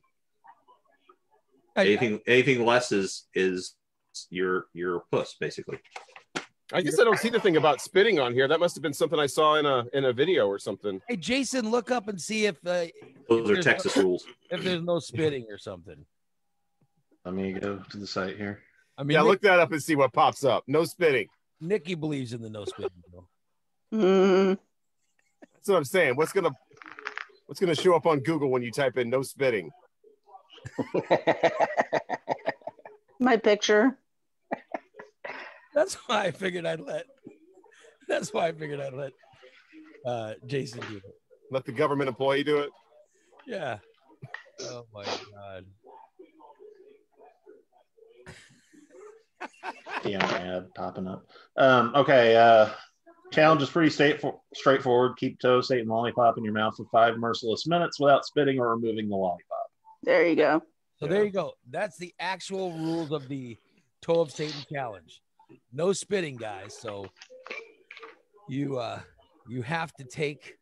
Anything less is your puss, basically. I guess I don't see the thing about spitting on here. That must have been something I saw in a video or something. Hey, Jason, look up and see if Those if are there's Texas rules. If there's no spitting or something. Let me go to the site here. I mean, Yeah, look that up and see what pops up. No spitting. Nikki believes in the no spitting. That's what I'm saying. What's gonna show up on Google when you type in no spitting? My picture. That's why I figured I'd let. Jason do it. Let the government employee do it. Yeah. Oh my God. Yeah, ad popping up. Okay. Challenge is pretty straightforward. Keep toe, Satan lollipop in your mouth for 5 merciless minutes without spitting or removing the lollipop. There you go. So there you go. That's the actual rules of the Toe of Satan challenge. No spitting, guys. So you have to take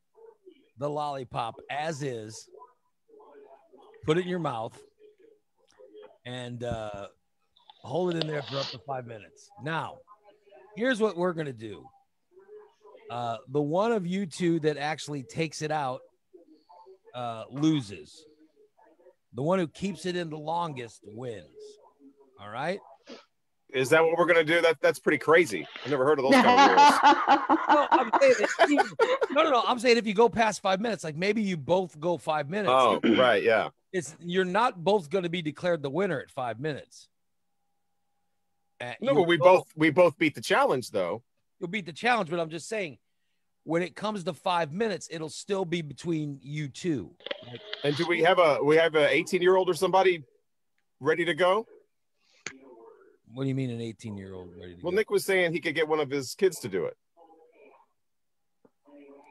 the lollipop as is, put it in your mouth, and hold it in there for up to 5 minutes. Now, here's what we're gonna do. The one of you two that actually takes it out loses. The one who keeps it in the longest wins. All right. Is that what we're gonna do? That's pretty crazy. I've never heard of those kind of rules. No, I'm saying no. I'm saying if you go past 5 minutes, like maybe you both go 5 minutes. Oh, right, yeah. You're not both going to be declared the winner at 5 minutes. No, but we both beat the challenge though. You'll beat the challenge, but I'm just saying, when it comes to 5 minutes, it'll still be between you two. Like, And do we have a 18-year-old or somebody ready to go? what do you mean an 18-year-old ready to Well, go? Nick was saying he could get one of his kids to do it.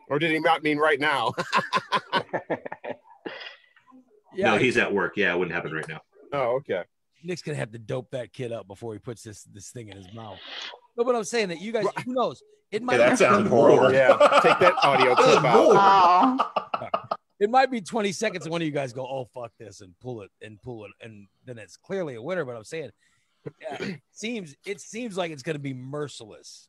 Or did he not mean right now? No, he's at work. Yeah, it wouldn't happen right now. Oh, okay. Nick's gonna have to dope that kid up before he puts this thing in his mouth. No, but I'm saying that you guys, who knows? It might. that sounded horrible. Yeah, take that audio clip out. It might be 20 seconds, and one of you guys go, "Oh fuck this," and pull it, and then it's clearly a winner. But I'm saying, it seems like it's gonna be merciless.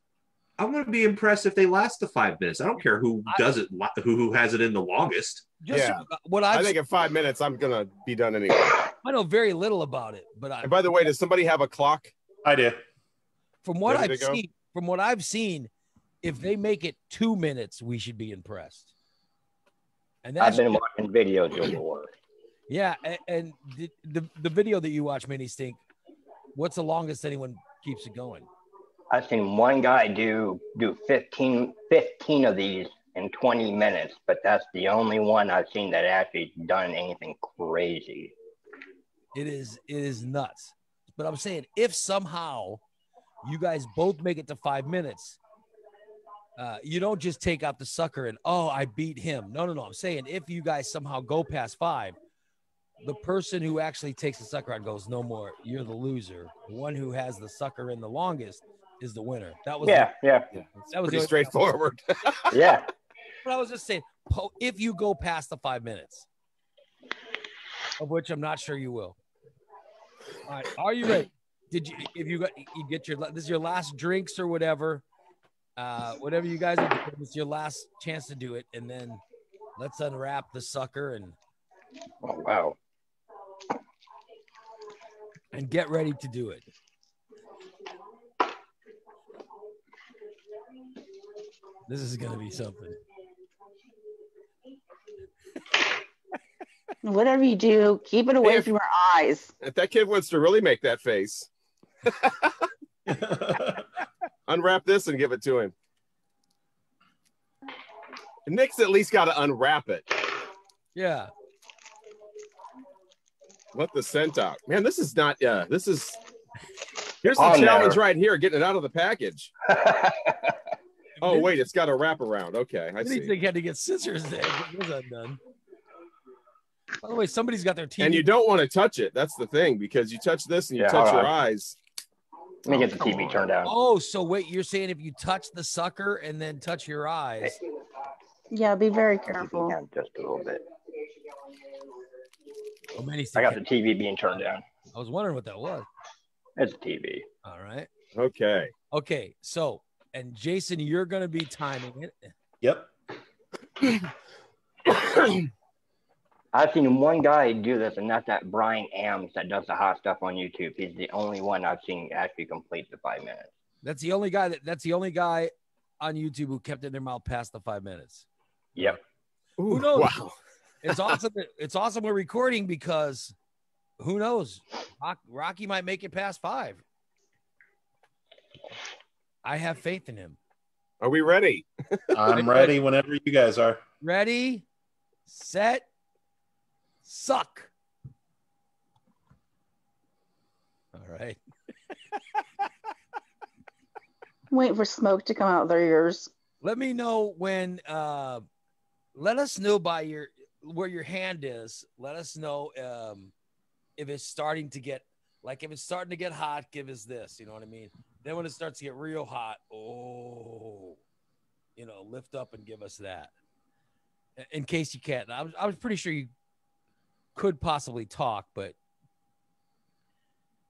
I'm going to be impressed if they last the 5 minutes. I don't care who does it, who has it in the longest. I think in 5 minutes I'm gonna be done anyway. I know very little about it, but And by the way, does somebody have a clock? I do. From what Ready to go? I've seen, if they make it 2 minutes, we should be impressed. And I've that's been watching videos before. yeah. And the video that you watch, Mini Stink, what's the longest anyone keeps it going? I've seen one guy do 15 of these in 20 minutes, but that's the only one I've seen that actually done anything crazy. It is nuts. But I'm saying, if somehow you guys both make it to 5 minutes, you don't just take out the sucker and, oh, I beat him. No. I'm saying if you guys somehow go past 5, the person who actually takes the sucker out goes, no more, you're the loser. The one who has the sucker in the longest is the winner. That was Yeah. That was Pretty straightforward. Yeah. But I was just saying, if you go past the 5 minutes, of which I'm not sure you will. All right, are you ready? You get your, this is your last drinks or whatever, whatever you guys are doing, it's your last chance to do it, and then let's unwrap the sucker and. Oh wow. and get ready to do it. This is going to be something. Whatever you do, keep it away from your eyes. If that kid wants to really make that face, unwrap this and give it to him. Nick's at least got to unwrap it. Yeah. Let the scent out. Man, this is not, this is, here's the On challenge there. right here, getting it out of the package. Oh, wait, it's got a wrap around. Okay, I see. They had to get scissors there. Get this undone. By the way, somebody's got their TV. And you don't want to touch it. That's the thing, because you touch this and you Yeah, touch hold your on. eyes. Let me get the TV turned down. Oh, so wait, you're saying if you touch the sucker and then touch your eyes. Yeah, be very careful. Just a little bit. Oh, many I got the TV being turned down. I was wondering what that was. It's a TV. All right. Okay. Okay. So, and Jason, you're going to be timing it. Yep. I've seen one guy do this, and that's that Brian Ames that does the hot stuff on YouTube. He's the only one I've seen actually complete the 5 minutes. That's the only guy that's the only guy on YouTube who kept it in their mouth past the 5 minutes. Yep. Who knows? Wow. It's awesome. It's awesome we're recording because who knows? Rocky might make it past 5. I have faith in him. Are we ready? I'm ready whenever you guys are. Ready, set, suck. All right. Wait for smoke to come out of their ears. Let me know when. Let us know by where your hand is. Let us know if it's starting to get if it's starting to get hot. Give us this. You know what I mean? Then when it starts to get real hot, lift up and give us that. In case you can't, I was pretty sure you could possibly talk, but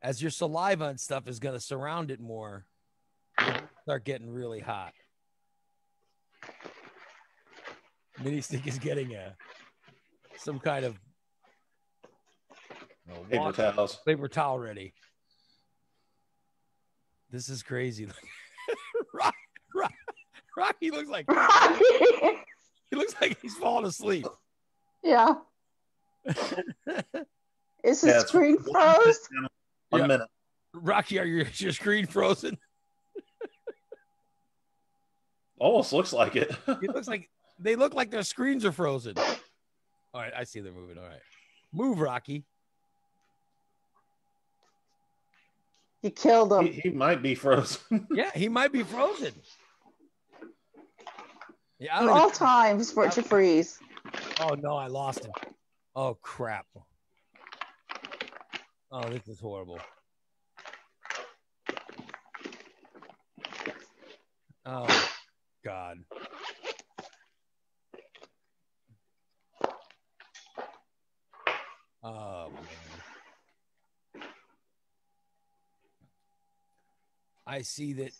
as your saliva and stuff is going to surround it more, it'll start getting really hot. Mini Stick is getting some kind of paper towel ready. This is crazy. Rocky looks like he looks like he's falling asleep. Yeah. Is his screen froze? 1 minute. Rocky, is your screen frozen? Almost looks like it. They look like their screens are frozen. All right, I see they're moving. All right. Move, Rocky. You killed him. He might be frozen. Yeah, he might be frozen. Yeah, At all times for it to freeze. Oh no, I lost him. Oh crap. Oh, this is horrible. Oh God. Oh man. I see that.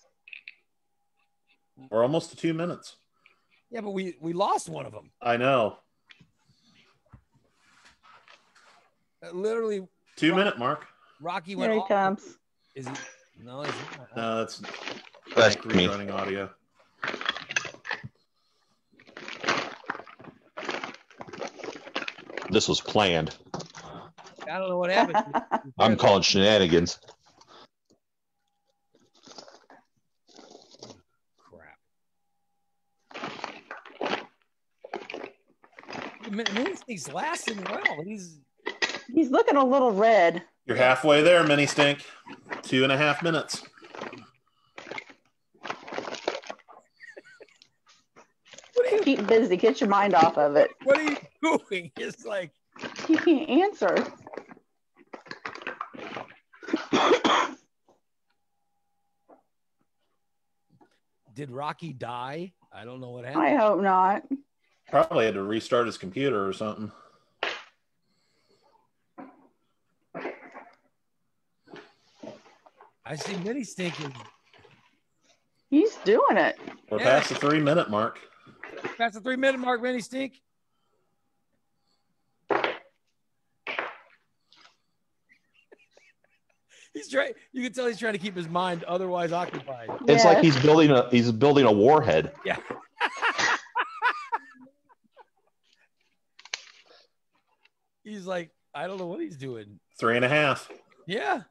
We're almost to 2 minutes. Yeah, but we lost one of them. I know. Literally 2 minute mark. Rocky went Here he off. comes. Is he? No, he's not. No, that's me. running audio. This was planned. I don't know what happened. I'm calling shenanigans. He's lasting well. He's looking a little red. You're halfway there, Mini Stink. 2.5 minutes. Keep busy. Get your mind off of it. What are you doing? It's like he can't answer. Did Rocky die? I don't know what happened. I hope not. Probably had to restart his computer or something. I see Mini Stink is. He's doing it. We're past the 3 minute mark. Past the 3 minute mark, Mini Stink. He's trying. You can tell he's trying to keep his mind otherwise occupied. It's like he's building a warhead. Yeah. He's like, I don't know what he's doing. 3.5. Yeah.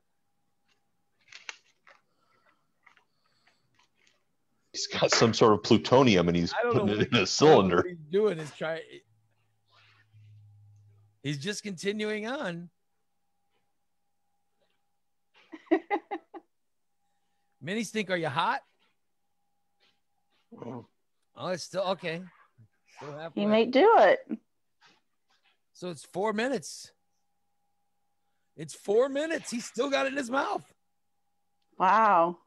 He's got some sort of plutonium and he's I don't know putting what it in a cylinder. What he's doing is try. He's just continuing on. Mini Stink, are you hot? Oh, it's still okay. Still halfway. He may do it. So it's 4 minutes. It's 4 minutes. He's still got it in his mouth. Wow.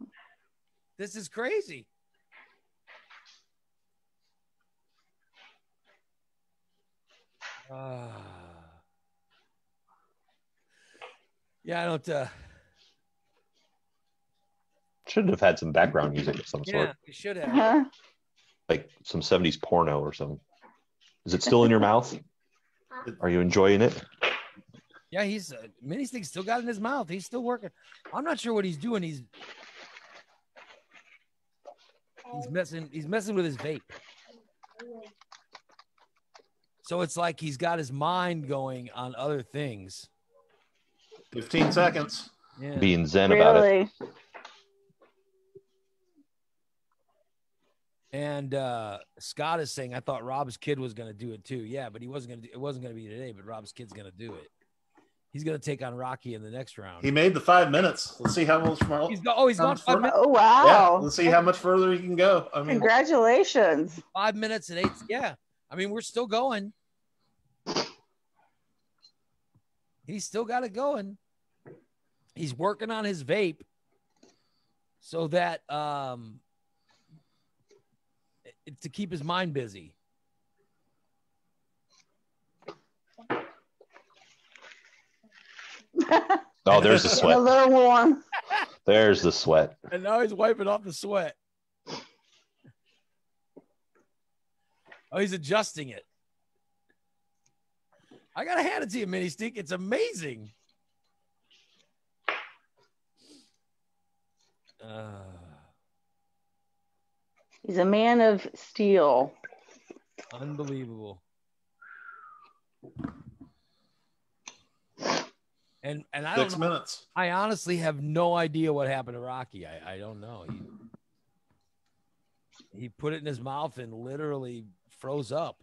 This is crazy. Yeah, I don't. Should have had some background music of some Yeah, sort, we should have. like some 70s porno or something. Is it still in your mouth? Are you enjoying it? Yeah, he's Mini Stink's still got it in his mouth. He's still working. I'm not sure what he's doing. He's messing. He's messing with his vape. So it's like he's got his mind going on other things. 15 seconds. Yeah. Being zen about it. And Scott is saying, I thought Rob's kid was going to do it too. Yeah, but he wasn't going to. It wasn't going to be today. But Rob's kid's going to do it. He's going to take on Rocky in the next round. He made the 5 minutes. Let's see how much more. He's gone 5 minutes. Oh, wow. Yeah, let's see how much further he can go. I mean, Congratulations. 5 minutes and 8. Yeah. I mean, we're still going. He's still got it going. He's working on his vape so that to keep his mind busy. Oh, there's the A sweat. little warm. There's the sweat. And now he's wiping off the sweat. Oh, he's adjusting it. I got to hand it to you, Mini Stink. It's amazing. He's a man of steel. Unbelievable. And I don't 6 know, minutes. I honestly have no idea what happened to Rocky. I don't know. He put it in his mouth and literally froze up.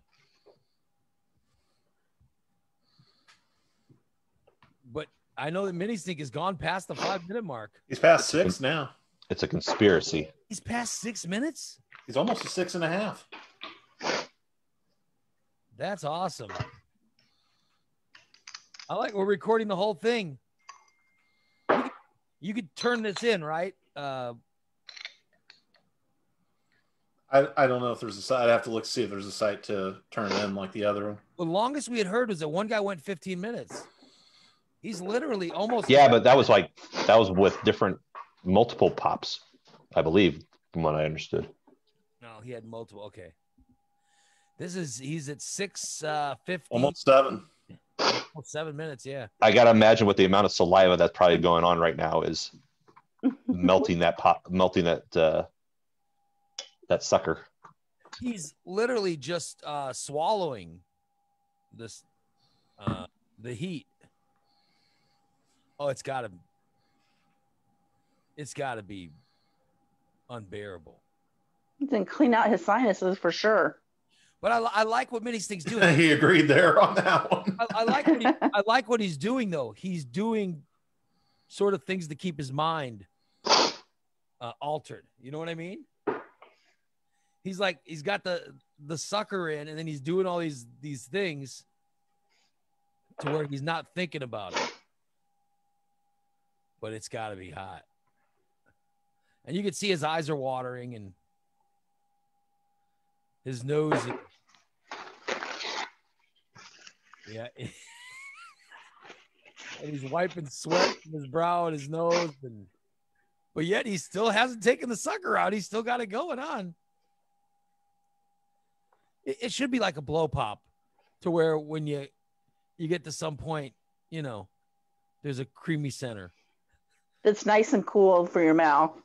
But I know that Mini Stink has gone past the 5 minute mark. He's past 6 now. It's a conspiracy. He's past 6 minutes? He's almost to 6.5. That's awesome. I like we're recording the whole thing. You could turn this in, right? I don't know if there's a site. I'd have to look see if there's a site to turn in like the other one. The longest we had heard was that one guy went 15 minutes. He's literally almost. Yeah, but that was with different multiple pops, I believe, from what I understood. No, he had multiple. Okay. He's at 6:50. Almost 7. Almost 7 minutes, yeah. I gotta imagine with the amount of saliva that's probably going on right now is melting that sucker. He's literally just swallowing this the heat. Oh, it's gotta be unbearable. He can clean out his sinuses for sure. But I like what Mini Stink's doing. He agreed there on that one. I like what he's doing though. He's doing sort of things to keep his mind altered. You know what I mean? He's got the sucker in, and then he's doing all these things to where he's not thinking about it. But it's got to be hot. And you can see his eyes are watering and his nose. Yeah. And he's wiping sweat from his brow and his nose. But yet he still hasn't taken the sucker out. He's still got it going on. It should be like a blow pop to where when you get to some point, there's a creamy center. That's nice and cool for your mouth.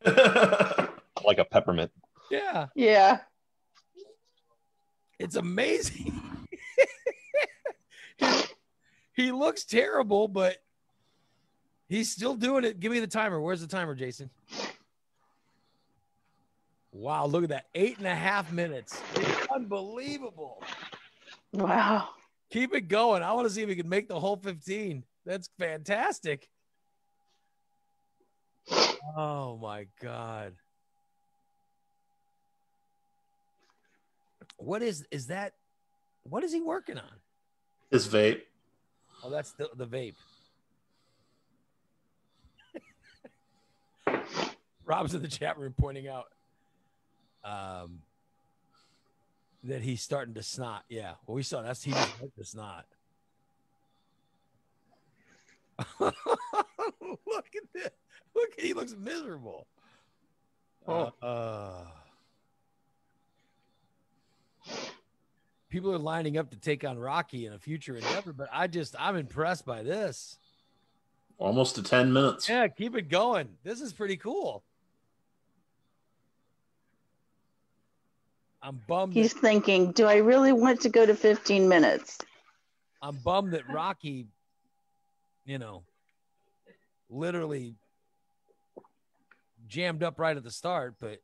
Like a peppermint. Yeah. Yeah. It's amazing. He looks terrible, but he's still doing it. Give me the timer. Where's the timer, Jason? Wow, look at that. 8.5 minutes. It's unbelievable. Wow. Keep it going. I want to see if he can make the whole 15. That's fantastic. Oh my God. What is that? What is he working on? His vape. Oh, that's the vape. Rob's in the chat room pointing out that he's starting to snot. Yeah. Well, we saw that's he just like the snot. Look at this. Look, he looks miserable. People are lining up to take on Rocky in a future endeavor, but I'm impressed by this. Almost to 10 minutes. Yeah, keep it going. This is pretty cool. I'm bummed. He's thinking, do I really want to go to 15 minutes? I'm bummed that Rocky, literally jammed up right at the start, but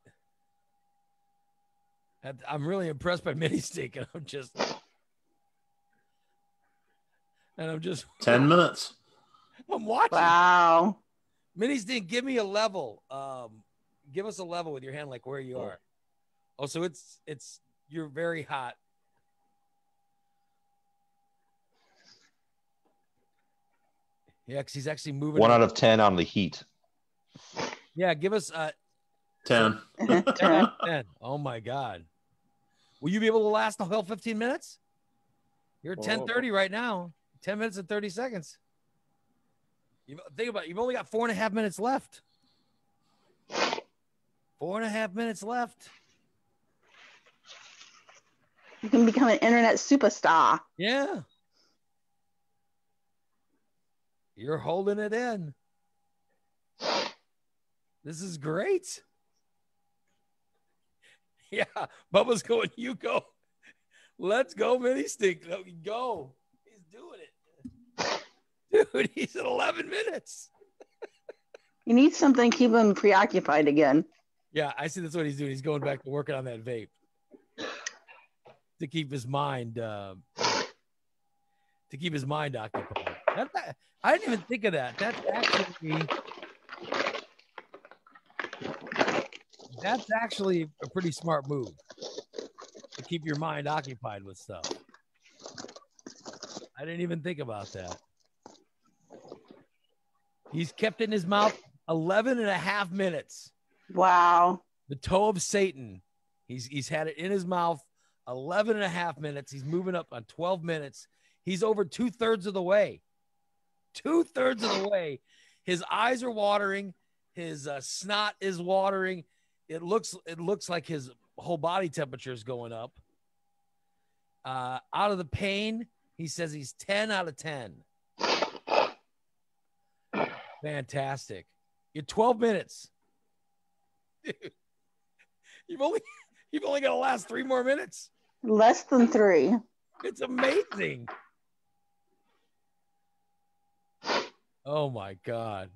I'm really impressed by Mini Stink, and I'm just 10 minutes. I'm watching. Wow. Mini Stink, give me a level. Give us a level with your hand, like where you are. Oh, so you're very hot. Yeah, because he's actually moving. 1 out of 10 on the heat. Yeah, give us 10. 10. Oh my God. Will you be able to last the whole 15 minutes? You're at 10:30 right now. 10 minutes and 30 seconds. Think about it. You've only got 4.5 minutes left. 4.5 minutes left. You can become an internet superstar. Yeah. You're holding it in. This is great. Yeah. Bubba's going, you go. Let's go, Mini Stink. Go. He's doing it. Dude, he's at 11 minutes. You need something to keep him preoccupied again. Yeah, I see that's what he's doing. He's going back to working on that vape to keep his mind occupied. I didn't even think of that. That's actually a pretty smart move to keep your mind occupied with stuff. I didn't even think about that. He's kept it in his mouth 11.5 minutes. Wow. The toe of Satan. He's had it in his mouth 11.5 minutes. He's moving up on 12 minutes. He's over 2/3 of the way. 2/3 of the way. His eyes are watering. His snot is watering. It looks like his whole body temperature is going up. Out of the pain, he says he's 10 out of 10. Fantastic. You're 12 minutes. Dude, you've only got to last 3 more minutes. Less than 3. It's amazing. Oh my God.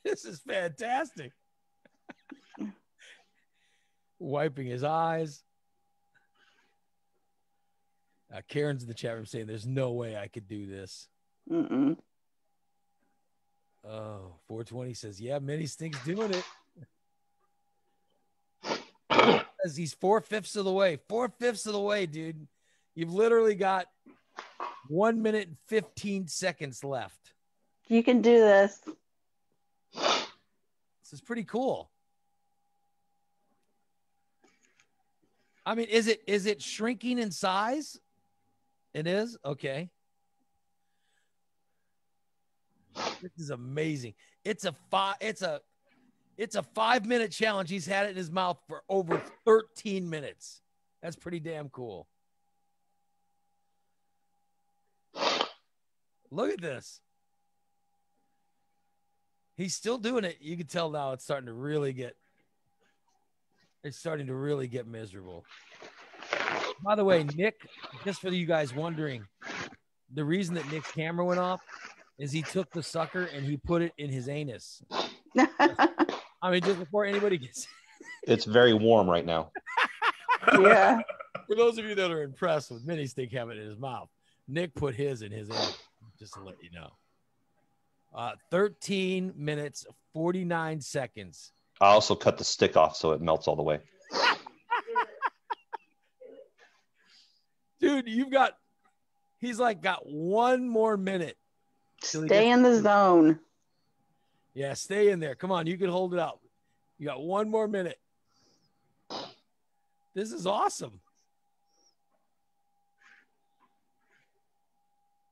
This is fantastic. Wiping his eyes. Karen's in the chat room saying there's no way I could do this. Mm-mm. Oh, 420 says, yeah, Mini Stink's doing it. Says he's 4/5 of the way. 4/5 of the way, dude. You've literally got 1 minute and 15 seconds left. You can do this. This is pretty cool. I mean, is it shrinking in size? It is? Okay. This is amazing. It's a 5-minute challenge. He's had it in his mouth for over 13 minutes. That's pretty damn cool. Look at this. He's still doing it. You can tell now it's starting to really get miserable. By the way, Nick, just for you guys wondering, the reason that Nick's camera went off is he took the sucker and he put it in his anus. I mean, just before anybody gets It's very warm right now. Yeah. For those of you that are impressed with Mini Stink having it in his mouth, Nick put his in his anus, just to let you know. 13 minutes, 49 seconds. I also cut the stick off so it melts all the way. Dude, he's like got one more minute. Stay in the zone. Yeah, stay in there. Come on, you can hold it out. You got one more minute. This is awesome.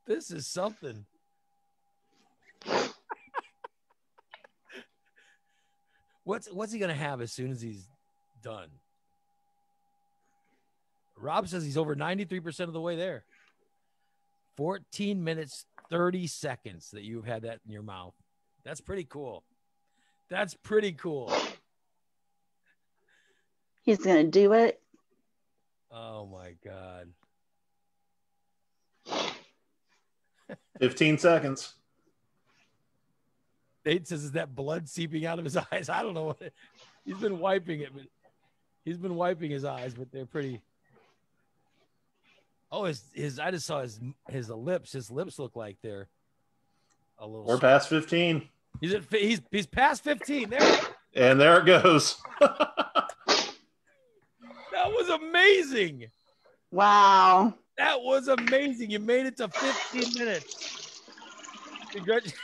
This is something. What's he gonna have as soon as he's done? Rob says he's over 93% of the way there. 14 minutes, 30 seconds that you've had that in your mouth. That's pretty cool. That's pretty cool. He's going to do it. Oh, my God. 15 seconds. Nate says, is that blood seeping out of his eyes? I don't know what he's been wiping it, but he's been wiping his eyes, but they're pretty. Oh, his I just saw his lips. His lips look like they're a little. We're past 15. He's past 15. There. And there it goes. That was amazing. Wow. That was amazing. You made it to 15 minutes. Congratulations.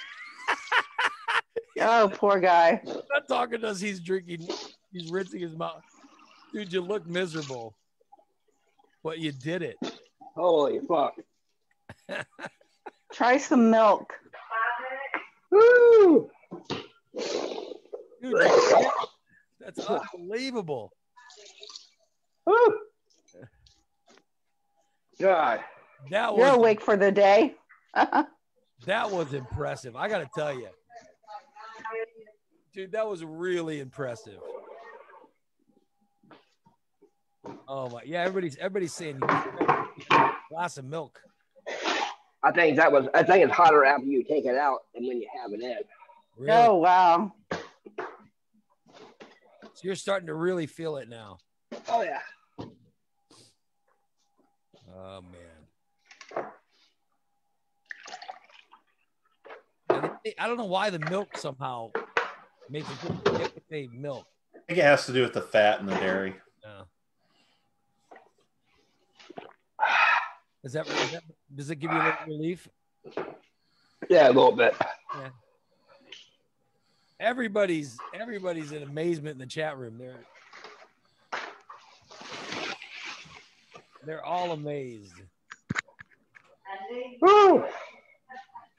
Oh, poor guy. He's not talking to us. He's drinking. He's rinsing his mouth. Dude, you look miserable. But you did it. Holy fuck. Try some milk. Woo! Dude, that's unbelievable. Woo! God. You're awake for the day. That was impressive. I got to tell you. Dude, that was really impressive. Oh my, yeah, everybody's saying you need a glass of milk. I think it's hotter after you take it out than when you have it in. Really? Oh, wow. So you're starting to really feel it now. Oh yeah. Oh man. I don't know why the milk somehow makes it say milk. I think it has to do with the fat in the dairy. Yeah. Does it give you a little relief? Yeah, a little bit. Yeah. Everybody's in amazement in the chat room. They're all amazed. Woo!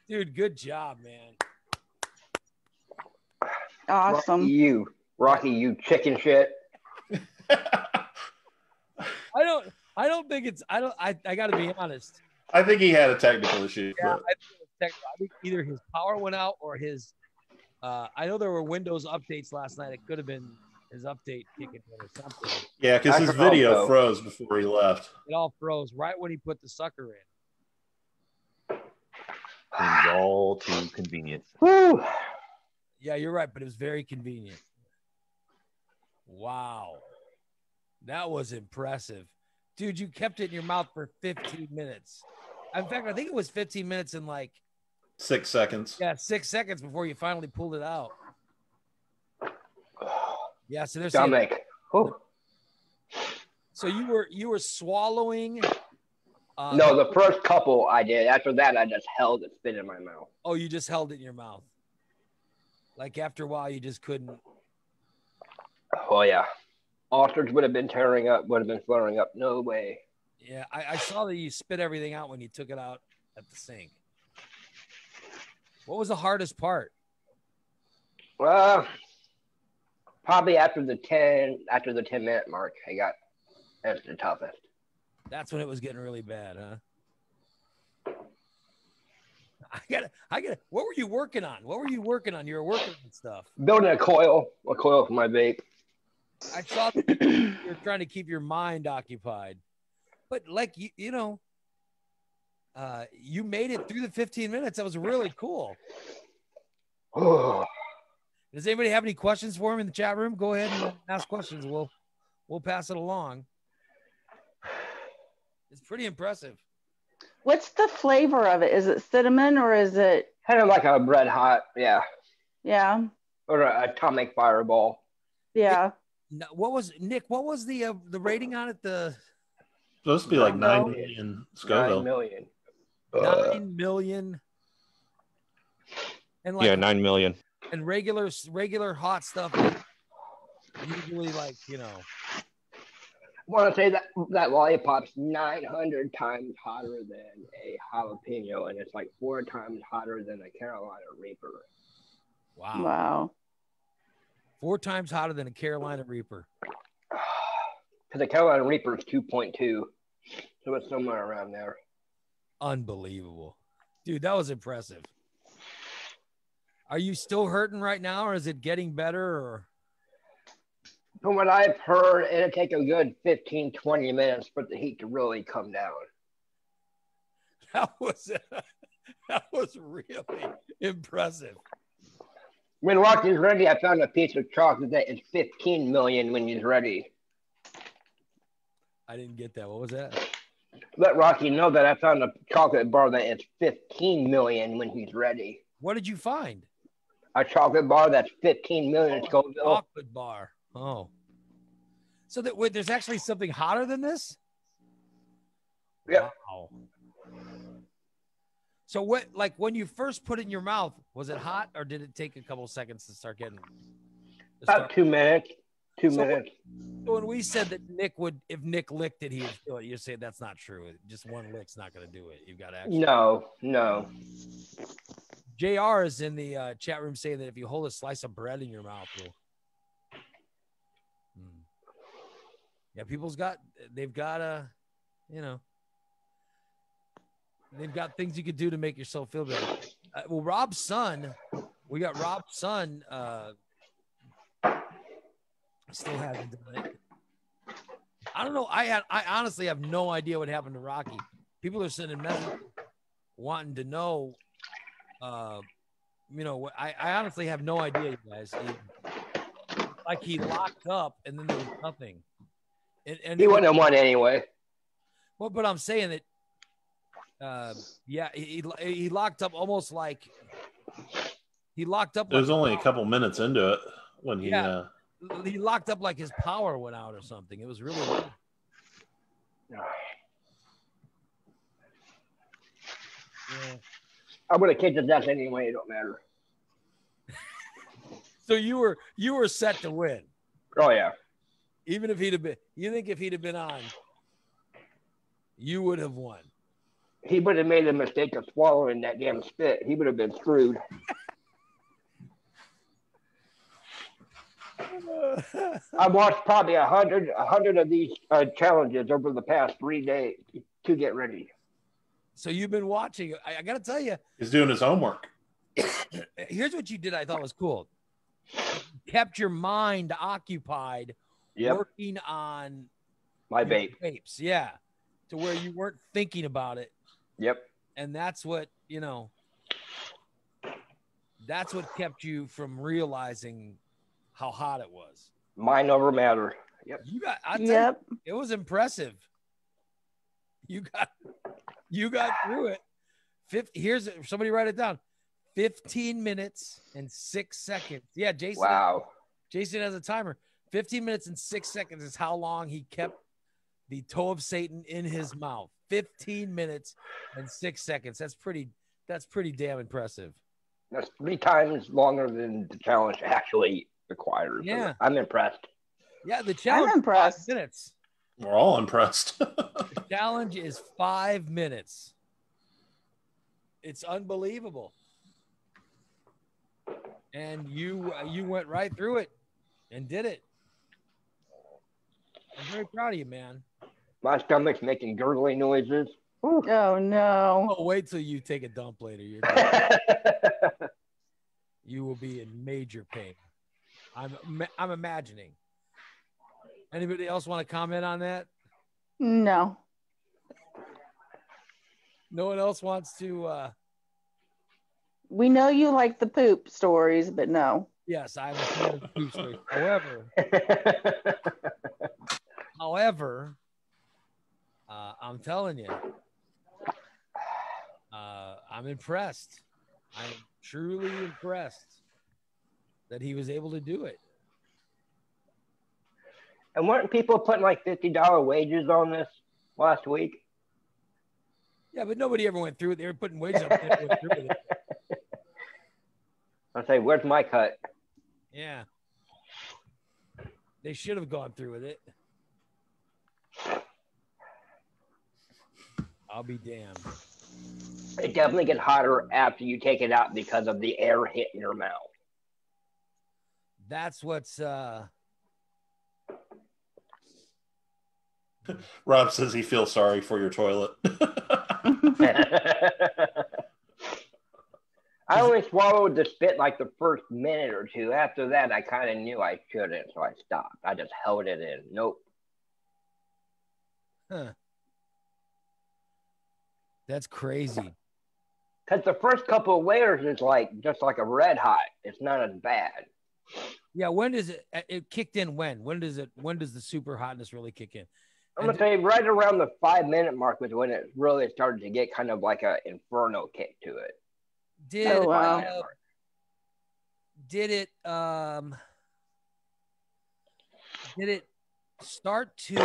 Dude, good job, man. Awesome. Rocky, you chicken shit. I don't think it's. I got to be honest. I think he had a technical issue. Yeah, I think either his power went out or his. I know there were Windows updates last night. It could have been his update kicking in or something. Yeah, because his video froze before he left. It all froze right when he put the sucker in. It's all too convenient. Woo! Yeah, you're right, but it was very convenient. Wow. That was impressive. Dude, you kept it in your mouth for 15 minutes. In fact, I think it was 15 minutes and like 6 seconds. Yeah, 6 seconds before you finally pulled it out. Yeah, so there's stomach. So you were swallowing. No, the first couple I did. After that, I just held it, spit in my mouth. Oh, you just held it in your mouth. Like after a while, you just couldn't. Oh yeah, ulcers would have been tearing up, would have been flaring up. No way. Yeah, I saw that you spit everything out when you took it out at the sink. What was the hardest part? Probably after the 10-minute mark, that's the toughest. That's when it was getting really bad, huh? I gotta. What were you working on? What were you working on? You were working on stuff. Building a coil for my vape. I saw that you're trying to keep your mind occupied, but like you know, you made it through the 15 minutes. That was really cool. Does anybody have any questions for him in the chat room? Go ahead and ask questions. We'll pass it along. It's pretty impressive. What's the flavor of it? Is it cinnamon or is it kind of like a red hot? Yeah. Yeah. Or an atomic fireball. Yeah. What was Nick? What was the rating on it? The supposed to be like 9 million Scoville. 9 million. 9 million. And like 9 million. And regular hot stuff. Usually, like I want to say that lollipop's 900 times hotter than a jalapeno, and it's like 4 times hotter than a Carolina Reaper. Wow. Wow. 4 times hotter than a Carolina Reaper. Because the Carolina Reaper is 2.2, so it's somewhere around there. Unbelievable. Dude, that was impressive. Are you still hurting right now, or is it getting better? Or from what I've heard, it'll take a good 15, 20 minutes for the heat to really come down. That was really impressive. When Rocky's ready, I found a piece of chocolate that is 15 million when he's ready. I didn't get that. What was that? Let Rocky know that I found a chocolate bar that is 15 million when he's ready. What did you find? A chocolate bar that's 15 million Scoville. Chocolate bar. Oh. So wait, there's actually something hotter than this? Yeah. Wow. So what, like when you first put it in your mouth, was it hot or did it take a couple seconds to start getting? About 2 minutes. 2 minutes. So when we said that Nick would, if Nick licked it, he would feel it. You say that's not true. Just one lick's not going to do it. You've got to actually. No. JR is in the chat room saying that if you hold a slice of bread in your mouth, yeah, they've got things you could do to make yourself feel better. Well, Rob's son, we got Rob's son, still hasn't done it. I don't know. I honestly have no idea what happened to Rocky. People are sending messages wanting to know. I honestly have no idea, you guys. He locked up and then there was nothing. And he wouldn't have won anyway. Well, but I'm saying that, he locked up almost like he locked up. It was only a couple minutes into it when he. He locked up like his power went out or something. It was really weird. Yeah. I would have kicked his ass anyway. It don't matter. So you were set to win. Oh yeah. Even if he'd have been, you think if he'd have been on, you would have won. He would have made a mistake of swallowing that damn spit. He would have been screwed. I watched probably 100 of these challenges over the past 3 days to get ready. So you've been watching. I got to tell you. He's doing his homework. Here's what you did I thought was cool. You kept your mind occupied working on my vapes. Yeah. To where you weren't thinking about it. Yep. And that's what, that's what kept you from realizing how hot it was. Mind over matter. Yep. It was impressive. You got through it. Here's somebody write it down. 15 minutes and 6 seconds. Yeah, Jason. Wow. Jason has a timer. 15 minutes and 6 seconds is how long he kept the toe of Satan in his mouth. 15 minutes and 6 seconds. That's pretty damn impressive. That's 3 times longer than the challenge actually requires. Yeah. I'm impressed. Yeah, the challenge. I'm impressed. 5 minutes. We're all impressed. The challenge is 5 minutes. It's unbelievable. And you went right through it and did it. I'm very proud of you, man. My stomach's making gurgling noises. Oh no. Oh, wait till you take a dump later. You will be in major pain. I'm imagining. Anybody else want to comment on that? No. No one else wants to. We know you like the poop stories, but no. Yes, I'm a fan of the poop stories. However, I'm telling you, I'm impressed. I'm truly impressed that he was able to do it. And weren't people putting like $50 wages on this last week? Yeah, but nobody ever went through it. They were putting wages on it. Never went through with it. I say, where's my cut? Yeah. They should have gone through with it. I'll be damned. It definitely gets hotter after you take it out because of the air hitting your mouth. That's what's Rob says he feels sorry for your toilet. I only swallowed the spit like the first minute or two. After that, I kind of knew I shouldn't, so I stopped. I just held it in. Nope. Huh. That's crazy. Because the first couple of layers is like just like a red hot. It's not as bad. Yeah, when does it kicked in? When does the super hotness really kick in? I'm gonna say right around the 5-minute mark was when it really started to get kind of like a inferno kick to it. Did it start to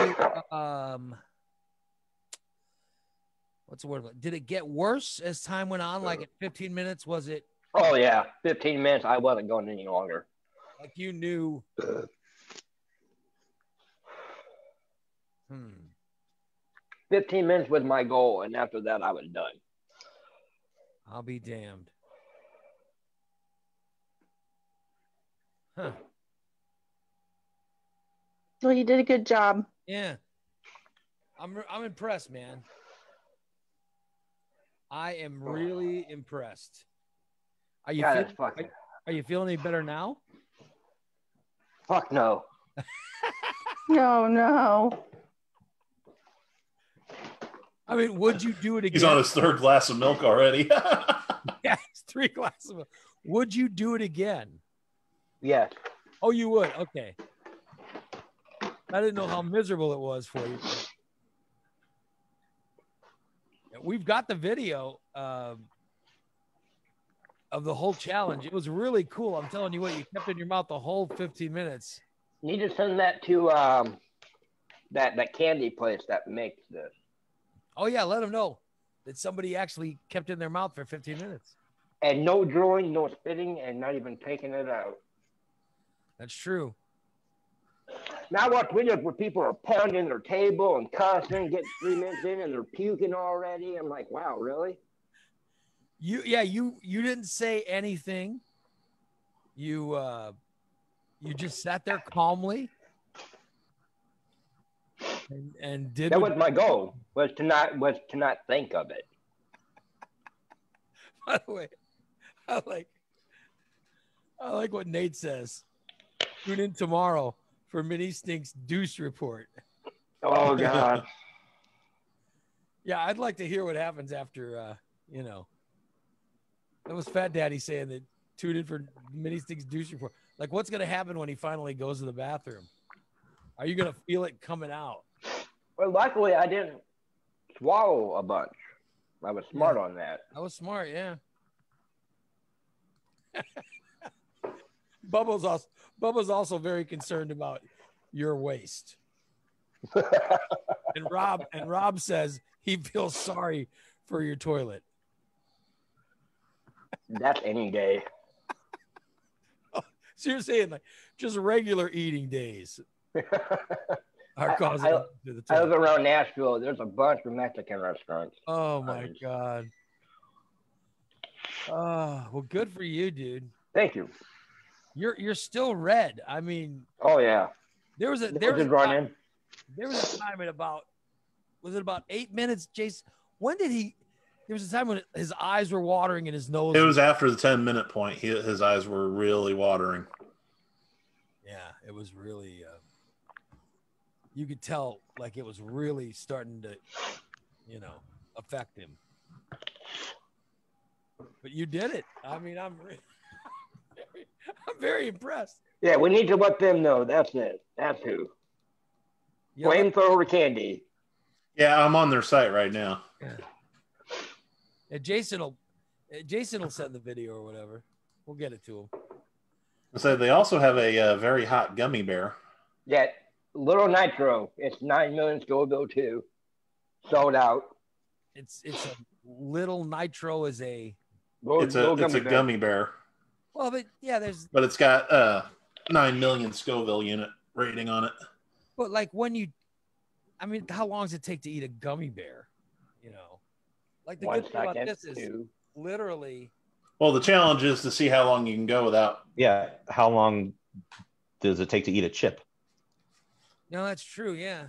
what's the word? Did it get worse as time went on? Like at 15 minutes, was it? Oh yeah, 15 minutes. I wasn't going any longer. Like you knew. 15 minutes was my goal, and after that, I was done. I'll be damned. Huh. Well, you did a good job. Yeah. I'm impressed, man. I am really impressed. Are you feeling any better now? Fuck no. No. I mean, would you do it again? He's on his third glass of milk already. Yeah, it's 3 glasses of milk. Would you do it again? Yes. Oh, you would? Okay. I didn't know how miserable it was for you. We've got the video of the whole challenge. It was really cool. I'm telling you what, you kept in your mouth the whole 15 minutes. You need to send that to that candy place that makes this. Oh, yeah, let them know that somebody actually kept in their mouth for 15 minutes. And no drawing, no spitting, and not even taking it out. That's true. Now I watch videos where people are pounding their table and cussing, get 3 minutes in, and they're puking already. I'm like, wow, really? You didn't say anything. You just sat there calmly and did. That was my goal. Was to not think of it. By the way, I like what Nate says. Tune in tomorrow for Mini Stink's Deuce Report. Oh God. Yeah, I'd like to hear what happens after. That was Fat Daddy saying that tune in for Mini Stink's Deuce Report. Like, what's going to happen when he finally goes to the bathroom? Are you going to feel it coming out? Well, luckily I didn't swallow a bunch. I was smart on that. I was smart, yeah. Bubba's also very concerned about your waist. and Rob says he feels sorry for your toilet. That's any day. So you're saying like just regular eating days are causing to the I live around Nashville. There's a bunch of Mexican restaurants. Oh my God. Oh, well, good for you, dude. Thank you. You're still red. I mean, oh yeah. There was a time at about, was it about 8 minutes, Jason? When did he? There was a time when his eyes were watering and his nose. It was after the 10-minute point. His eyes were really watering. Yeah, it was really. You could tell, like, it was really starting to, affect him. But you did it. I mean, I'm very impressed. Yeah, we need to let them know. That's it. That's who. Flamethrower Candy. Yeah, I'm on their site right now. Yeah, Jason will send the video or whatever. We'll get it to him. So they also have a very hot gummy bear. Yeah, Little Nitro. It's 9 million Scoville too. Sold out. It's a Little Nitro is a. It's a gummy bear. Well, but yeah, But it's got 9 million Scoville unit rating on it. But like how long does it take to eat a gummy bear? Like the 1 good thing about second, this is 2. literally. Well, the challenge is to see how long you can go without. Yeah, how long does it take to eat a chip? No, that's true. Yeah.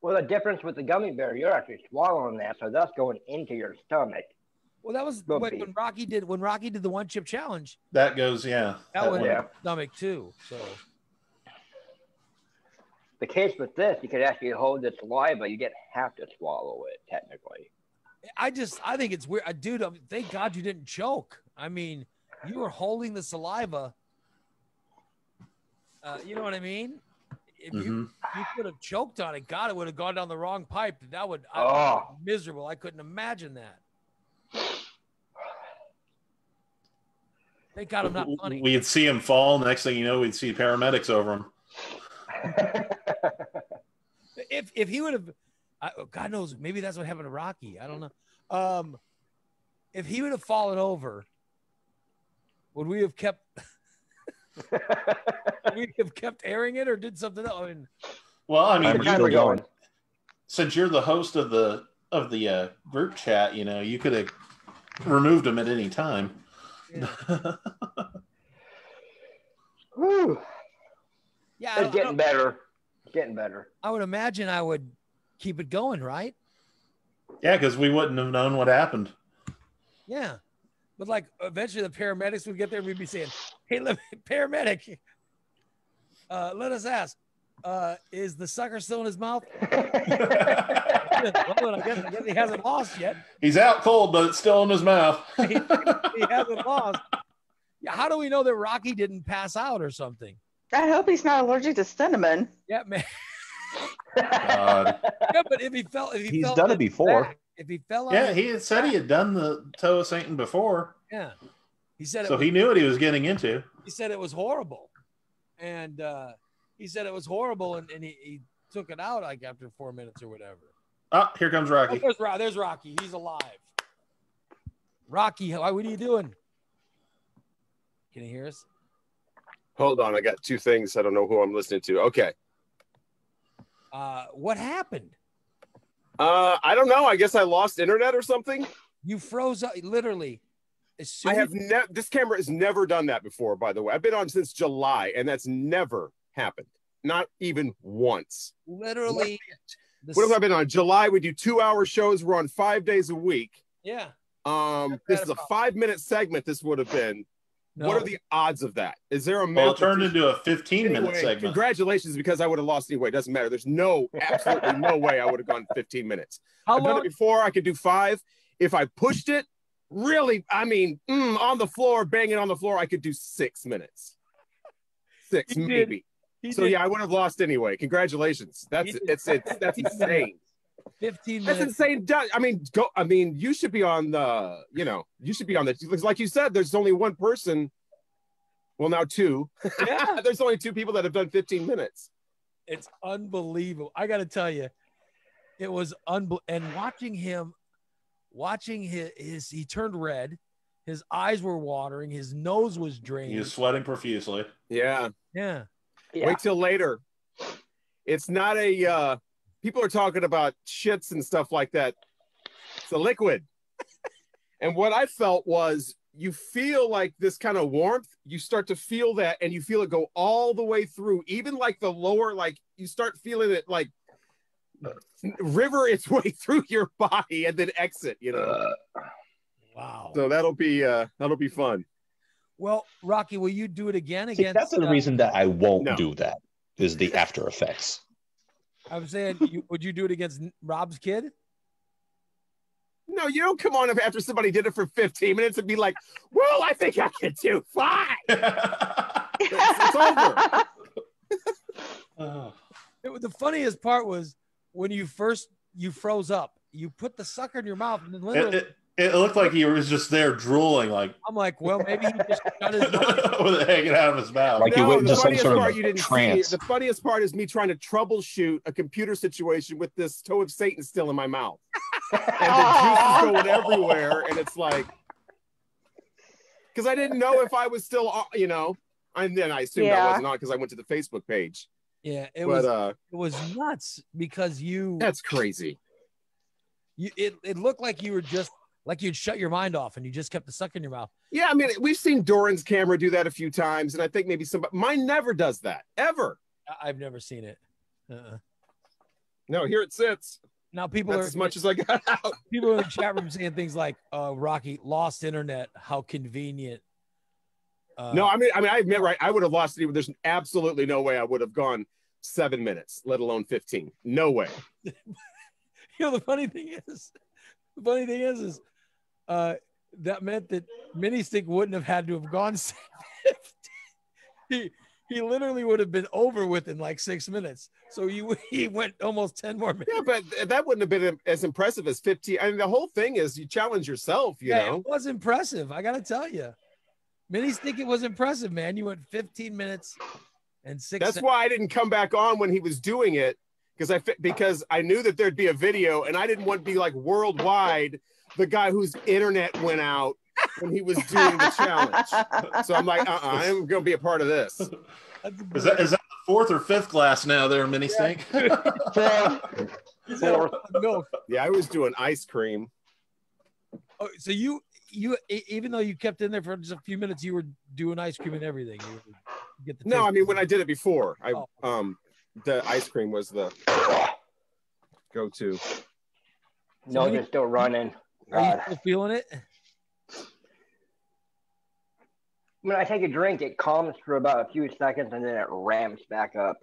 Well, the difference with the gummy bear, you're actually swallowing that, so that's going into your stomach. Well, that was when Rocky did the 1 chip challenge. That goes, yeah. That went in the stomach too. So. The case with this, you could actually hold the saliva. You didn't have to swallow it, technically. I think it's weird. Dude, thank God you didn't choke. I mean, you were holding the saliva. You know what I mean? If you could have choked on it, God, it would have gone down the wrong pipe. That would be miserable. I couldn't imagine that. Thank God I'm not funny. We'd see him fall. Next thing you know, we'd see paramedics over him. If he would have, God knows, maybe that's what happened to Rocky. I don't know. If he would have fallen over, would we have kept? we have kept airing it or did something else? I mean, well, I mean, still going. Since you're the host of the group chat, you could have removed him at any time. Yeah. Whew. Yeah, it's getting better. Getting better. I would imagine I would keep it going, right? Yeah, because we wouldn't have known what happened. Yeah, but like eventually the paramedics would get there and we'd be saying, "Hey, paramedic, let us ask, is the sucker still in his mouth?" Well, I guess he hasn't lost yet. He's out cold, but it's still in his mouth. he hasn't lost. Yeah, how do we know that Rocky didn't pass out or something? I hope he's not allergic to cinnamon. Yeah, man. God. Yeah, but if he fell, He's done it before. If he fell, yeah, he had said he had done the toe of Satan before. Yeah, he said. So he knew what he was getting into. He said it was horrible, and he said it was horrible, and he took it out like after 4 minutes or whatever. Oh, here comes Rocky. Oh, there's Rocky. He's alive. Rocky, what are you doing? Can you hear us? Hold on, I got 2 things. I don't know who I'm listening to. Okay. What happened? I don't know. I guess I lost internet or something. You froze up, literally. I have this camera has never done that before, by the way. I've been on since July, and that's never happened. Not even once. Literally. What have I been on? July, we do 2-hour shows. We're on 5 days a week. Yeah. This is a 5-minute segment. This would have been. No. What are the odds of that? Is there a Well, it turned into a 15-minute segment. Congratulations, because I would have lost anyway. It doesn't matter. There's absolutely no way I would have gone 15 minutes. I've done it before. I could do 5. If I pushed it, really, I mean, on the floor, banging on the floor, I could do 6 minutes. 6, maybe. So yeah, I would have lost anyway. Congratulations. That's insane. 15 minutes. That's insane. I mean, you should be on the, you should be on the, like you said, there's only one person. Well, now 2. Yeah. There's only 2 people that have done 15 minutes. It's unbelievable. I got to tell you, it was unbelievable. And watching his, he turned red. His eyes were watering. His nose was drained. He was sweating profusely. Yeah. Yeah. Wait till later. It's not a, people are talking about shits and stuff like that. It's a liquid. And what I felt was you feel like this kind of warmth. You start to feel that, and you feel it go all the way through, even like the lower, like you start feeling it like river its way through your body and then exit. Wow. So that'll be fun. Well, Rocky, will you do it again? See, that's the reason that I won't do that is the after effects. I was saying, would you do it against Rob's kid? No, you don't come on after somebody did it for 15 minutes and be like, well, I think I can do 5. it's over. The funniest part was when you froze up. You put the sucker in your mouth and then literally... It looked like he was just there drooling. I'm like, well, maybe he just shut his mouth. with it hanging out of his mouth. Like he went into some sort of trance. The funniest part is me trying to troubleshoot a computer situation with this toe of Satan still in my mouth. And the juice is going everywhere. And it's like, because I didn't know if I was still, and then I assumed I wasn't on because I went to the Facebook page. Yeah, it was nuts because That's crazy. It looked like you were just like you'd shut your mind off and you just kept the suck in your mouth. Yeah, I mean, we've seen Doran's camera do that a few times, and I think maybe mine never does that ever. I've never seen it. No, here it sits. Now people That's are as much as I got out. People in the chat room saying things like, "Rocky lost internet. How convenient." No, I mean, I admit, right? I would have lost it. There's absolutely no way I would have gone 7 minutes, let alone 15. No way. The funny thing is, that meant that Mini Stink wouldn't have had to have gone 50. He literally would have been over within like 6 minutes. So he went almost 10 more minutes. Yeah, but that wouldn't have been as impressive as 15. I mean, the whole thing is you challenge yourself, you know. It was impressive. I got to tell you. Mini Stink, it was impressive, man. You went 15 minutes and 6 That's why I didn't come back on when he was doing it. Because I knew that there'd be a video and I didn't want to be like worldwide the guy whose internet went out when he was doing the challenge. So I'm like, I'm going to be a part of this. Is that the 4th or 5th glass now there, Mini Stink? Fourth. Yeah, I was doing ice cream. Oh, so you even though you kept in there for just a few minutes, you were doing ice cream and everything. I mean, when I did it before, the ice cream was the go-to. No, they're still running. Are you still feeling it? When I take a drink, it calms for about a few seconds and then it ramps back up.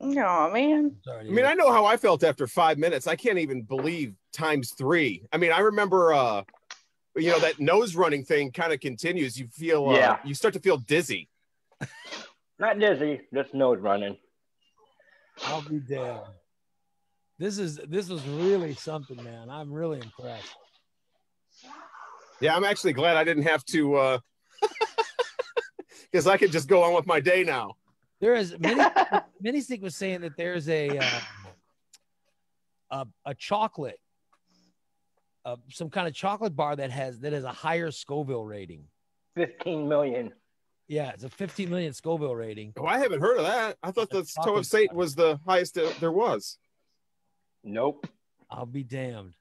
No, man. I mean, I know how I felt after 5 minutes. I can't even believe ×3. I mean, I remember, that nose running thing kind of continues. You feel, you start to feel dizzy. Not dizzy, just nose running. I'll be damned. This was really something, man. I'm really impressed. Yeah, I'm actually glad I didn't have to, because I could just go on with my day now. There is Mini Stink was saying that there's a chocolate, some kind of chocolate bar that has a higher Scoville rating. 15 million. Yeah, it's a 15 million Scoville rating. Oh, I haven't heard of that. I thought the toe of Satan was the highest there was. Nope. I'll be damned.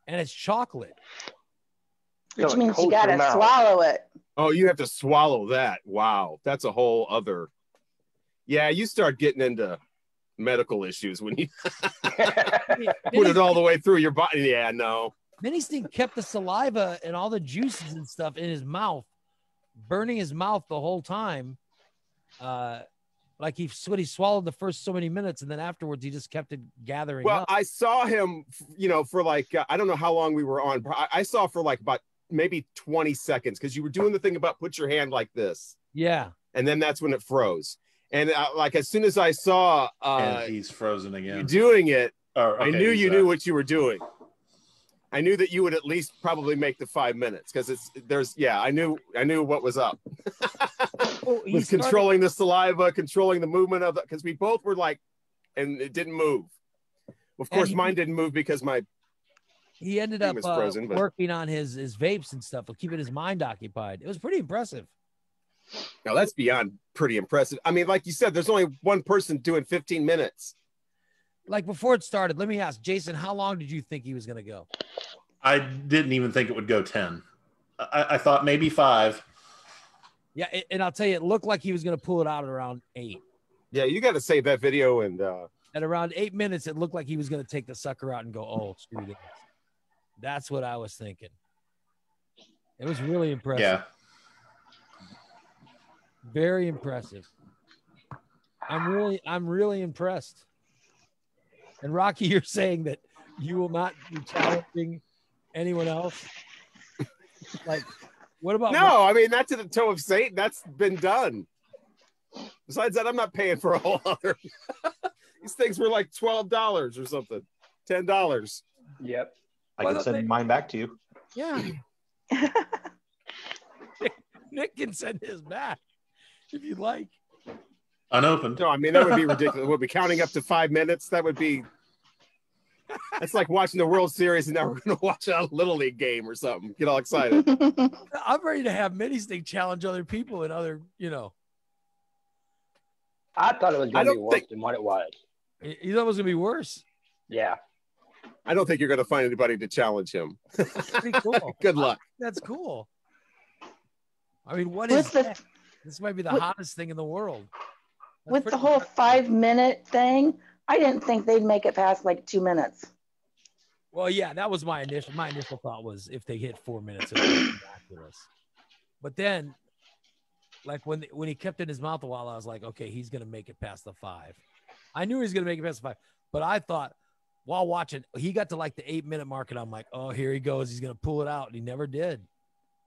And it's chocolate. Which means you gotta swallow it. Oh, you have to swallow that. Wow. That's a whole other. Yeah, you start getting into medical issues when you put it all the way through your body. Yeah, no. Mini Stink kept the saliva and all the juices and stuff in his mouth, burning his mouth the whole time. Like he swallowed the first so many minutes, and then afterwards he just kept it gathering up. I saw him, for like, I don't know how long we were on. I saw for like about maybe 20 seconds because you were doing the thing about put your hand like this. Yeah. And then that's when it froze. And like as soon as I saw and he's frozen again. You doing it, okay, I knew you knew what you were doing. I knew that you would at least probably make the 5 minutes because I knew what was up. Was controlling the saliva, controlling the movement of it, because we both were like, and it didn't move. Of course, mine didn't move because he ended up frozen, working on his vapes and stuff, keeping his mind occupied. It was pretty impressive. Now that's beyond pretty impressive. I mean, like you said, there's only one person doing 15 minutes. Like before it started, let me ask Jason, how long did you think he was going to go? I didn't even think it would go 10. I thought maybe 5. Yeah, and I'll tell you, it looked like he was going to pull it out at around 8. Yeah, you got to save that video and At around 8 minutes, it looked like he was going to take the sucker out and go, "Oh, screw this." That's what I was thinking. It was really impressive. Yeah. Very impressive. I'm really impressed. And Rocky, you're saying that you will not be challenging anyone else? Like, what about? No, I mean, that's to the toe of Satan. That's been done. Besides that, I'm not paying for a whole other. These things were like $12 or something, $10. Yep. I can send mine back to you. Yeah. Nick can send his back if you'd like. Unopened. No, I mean, that would be ridiculous. We'll be counting up to 5 minutes. That would be. That's like watching the World Series and now we're going to watch a Little League game or something. Get all excited. I'm ready to have Mini Stick challenge other people and other, I thought it was going to be worse than what it was. You thought it was going to be worse? Yeah. I don't think you're going to find anybody to challenge him. Pretty cool. Good luck. That's cool. I mean, what is that? This might be the hottest thing in the world. With the whole 5 minute thing, I didn't think they'd make it past like 2 minutes. Well, yeah, that was my initial thought was if they hit 4 minutes, it would be miraculous. But then, like when he kept it in his mouth a while, I was like, okay, he's gonna make it past the 5. I knew he was gonna make it past the 5, but I thought while watching, he got to like the 8 minute mark, and I'm like, oh, here he goes, he's gonna pull it out, and he never did.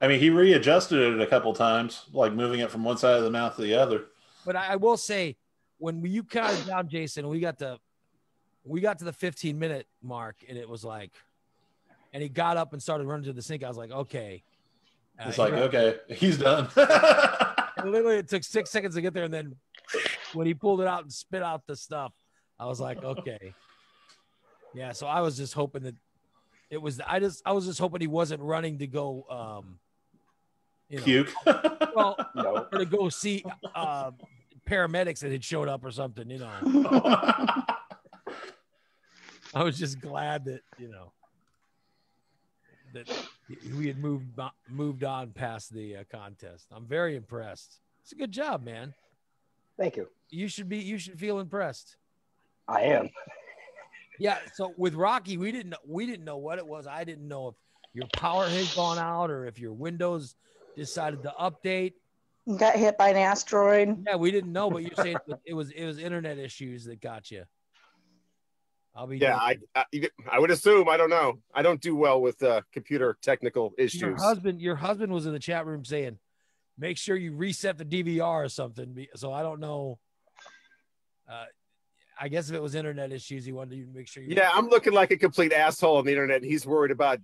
I mean, he readjusted it a couple times, like moving it from one side of the mouth to the other. But I will say, when you counted down, Jason, we got to the 15 minute mark, and it was like, and he got up and started running to the sink. I was like, okay. It's like, okay, he's done. And literally, it took 6 seconds to get there, and then when he pulled it out and spit out the stuff, I was like, okay. Yeah, so I was just hoping that it was. I was just hoping he wasn't running to go. Puke. Well, or to go see paramedics that had showed up or something. I was just glad that that we had moved on past the contest. I'm very impressed. It's a good job, man. Thank you. You should feel impressed. I am. Yeah. So with Rocky, we didn't know what it was. I didn't know if your power had gone out or if your Windows decided to update. Got hit by an asteroid. Yeah, we didn't know, but you're saying it was internet issues that got you. I would assume. I don't know. I don't do well with computer technical issues. Your husband was in the chat room saying, make sure you reset the DVR or something. So I don't know. I guess if it was internet issues, he wanted you to make sure. I'm looking like a complete asshole on the internet. And he's worried about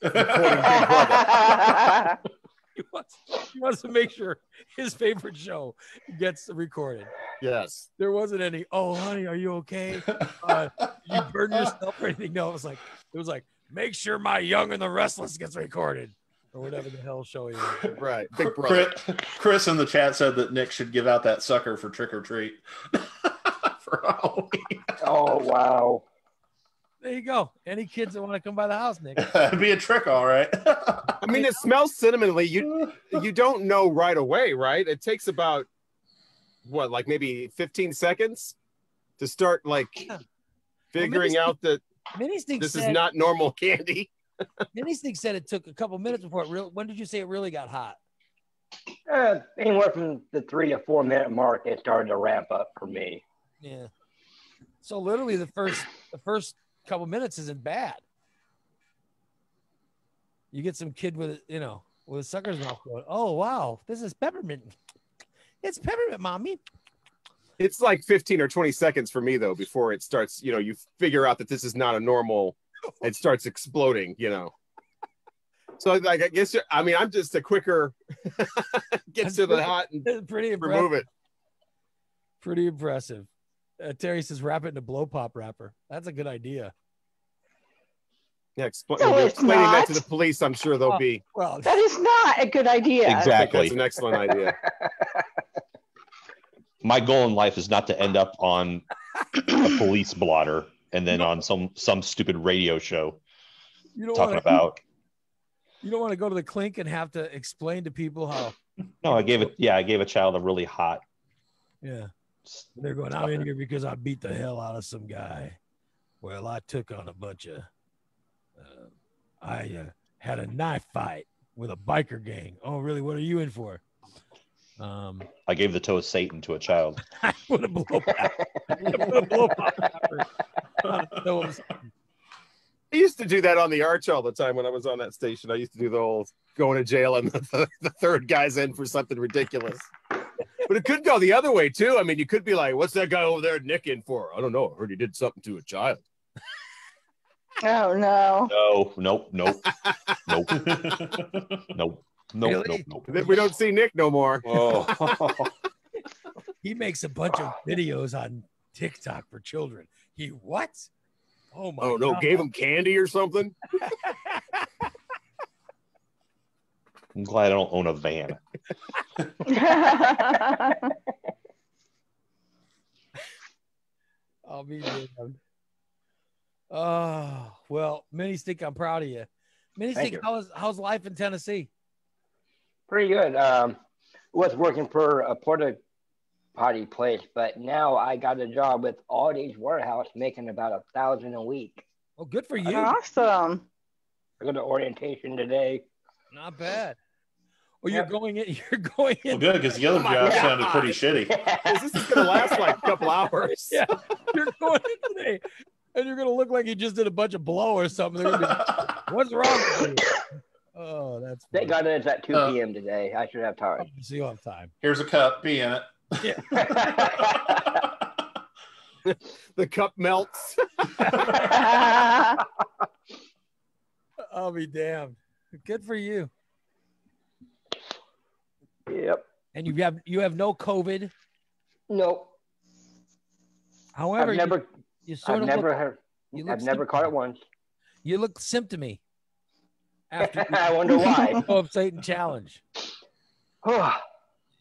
recording Big Brother. He wants to make sure his favorite show gets recorded. Yes. There wasn't any, oh, honey, are you okay? You burned yourself or anything? No, it was like, make sure my Young and the Restless gets recorded or whatever the hell show he is. Right. Big Brother. Chris in the chat said that Nick should give out that sucker for trick or treat. For Halloween. Oh, wow. There you go. Any kids that want to come by the house, Nick? It'd be a trick, all right. I mean, it smells cinnamony. You don't know right away, right? It takes about what, like maybe 15 seconds to start figuring out that this is not normal candy. Mini-Stick said it took a couple minutes before it really. When did you say it really got hot? Anywhere from the 3 to 4 minute mark, it started to ramp up for me. Yeah. So literally, the first couple minutes isn't bad. You get some kid with a sucker's mouth going, oh wow, this is peppermint. It's peppermint, mommy. It's like 15 or 20 seconds for me though before it starts. You figure out that this is not a normal. It starts exploding. So I guess I'm just a quicker get to the hot and remove it. Pretty impressive. Terry says wrap it in a blow pop wrapper. That's a good idea. Yeah, explaining that to the police, I'm sure they'll be. Well, that is not a good idea. Exactly. That's an excellent idea. My goal in life is not to end up on a police blotter and then on some stupid radio show talking about. You don't want to go to the clink and have to explain to people how. No, I gave a child a really hot They're going, I'm in here because I beat the hell out of some guy. Well, I took on a bunch of, I had a knife fight with a biker gang. Oh, really? What are you in for? I gave the toe of Satan to a child. I put a blow I used to do that on the Arch all the time when I was on that station. I used to do the whole going to jail and the third guy's in for something ridiculous. But it could go the other way too. I mean, you could be like, what's that guy over there Nick in for? I don't know. I heard he did something to a child. Oh, no. No, nope. Really? We don't see Nick no more. Oh. He makes a bunch of videos on TikTok for children. What? Oh, my no. God. Gave him candy or something? I'm glad I don't own a van. I'll be damned. Oh, well, Mini Stick, I'm proud of you. Mini Thank Stick, you. how's life in Tennessee? Pretty good. Was working for a porta potty place, but now I got a job with Aldi's warehouse, making about $1,000 a week. Oh, good for you. Awesome. I go to orientation today. Not bad. Well, you're going in. You're going in. Well, good, because the other job sounded pretty shitty. This is going to last like a couple hours. Yeah, you're going in today, and you're going to look like you just did a bunch of blow or something. They're gonna be, what's wrong with you? Oh, that's. They got it at 2 p.m. today. I should have time. So you have time. Here's a cup. Be in it. The cup melts. I'll be damned. Good for you. Yep. And you have no COVID. Nope. However, I've never I've never caught it once. You look symptomy. After I wonder why. Of Satan challenge.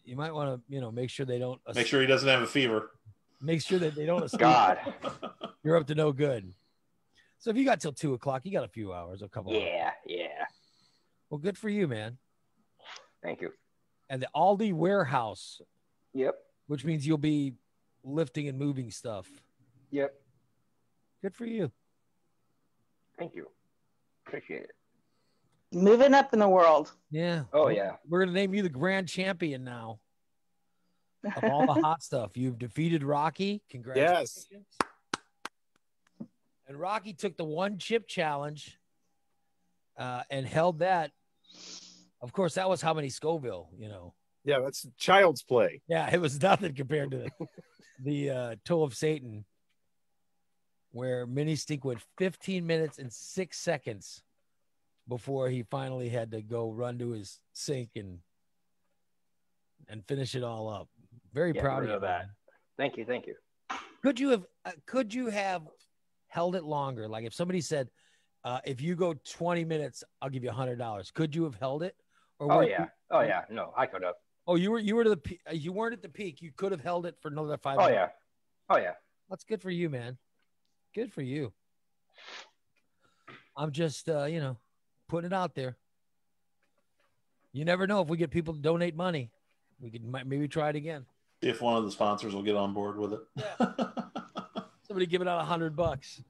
You might want to, make sure they don't. Make sure he doesn't have a fever. Make sure that they don't escape. God. You're up to no good. So if you got till 2 o'clock, you got a few hours, a couple. Yeah, hours. yeah. Well, good for you, man. Thank you. And the Aldi warehouse. Yep. Which means you'll be lifting and moving stuff. Yep. Good for you. Thank you. Appreciate it. Moving up in the world. Yeah. Oh, yeah. We're going to name you the grand champion now of all the hot stuff. You've defeated Rocky. Congratulations. Yes. And Rocky took the one chip challenge and held that. Of course, that was how many Scoville, Yeah, that's child's play. Yeah, it was nothing compared to the Toe of Satan, where Mini Stink went 15 minutes and 6 seconds before he finally had to go run to his sink and finish it all up. Very proud of you. That. Thank you. Thank you. Could you have held it longer? Like if somebody said, if you go 20 minutes, I'll give you $100. Could you have held it? Or Oh yeah. No, I could have. Oh, you were you weren't at the peak. You could have held it for another 5 Oh minutes. yeah. Oh yeah. That's good for you, man. Good for you. I'm just putting it out there. You never know if we get people to donate money. We could maybe try it again. See if one of the sponsors will get on board with it. Somebody give it out $100.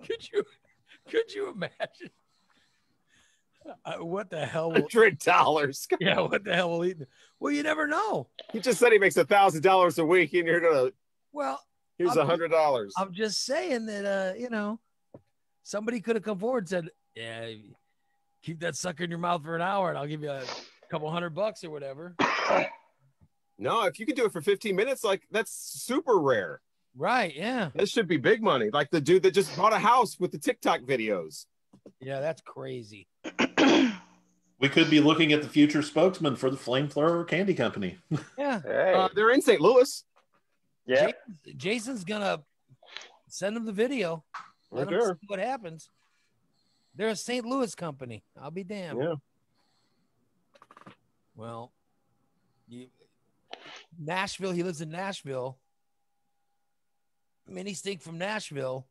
Could you imagine? What the hell? $100. Yeah, what the hell will he? Well, you never know. He just said he makes $1,000 a week, and you're gonna. Well, here's $100. I'm just saying that somebody could have come forward and said, "Yeah, keep that sucker in your mouth for an hour, and I'll give you a couple $100 or whatever." No, if you could do it for 15 minutes, like that's super rare. Right? Yeah. This should be big money. Like the dude that just bought a house with the TikTok videos. Yeah, that's crazy. We could be looking at the future spokesman for the Flamethrower Candy Company. Yeah. They're in St. Louis. Yeah. Jason's gonna send them the video. Let them see what happens. They're a St. Louis company. I'll be damned. Yeah. Well, Nashville. He lives in Nashville. Mini Stink from Nashville,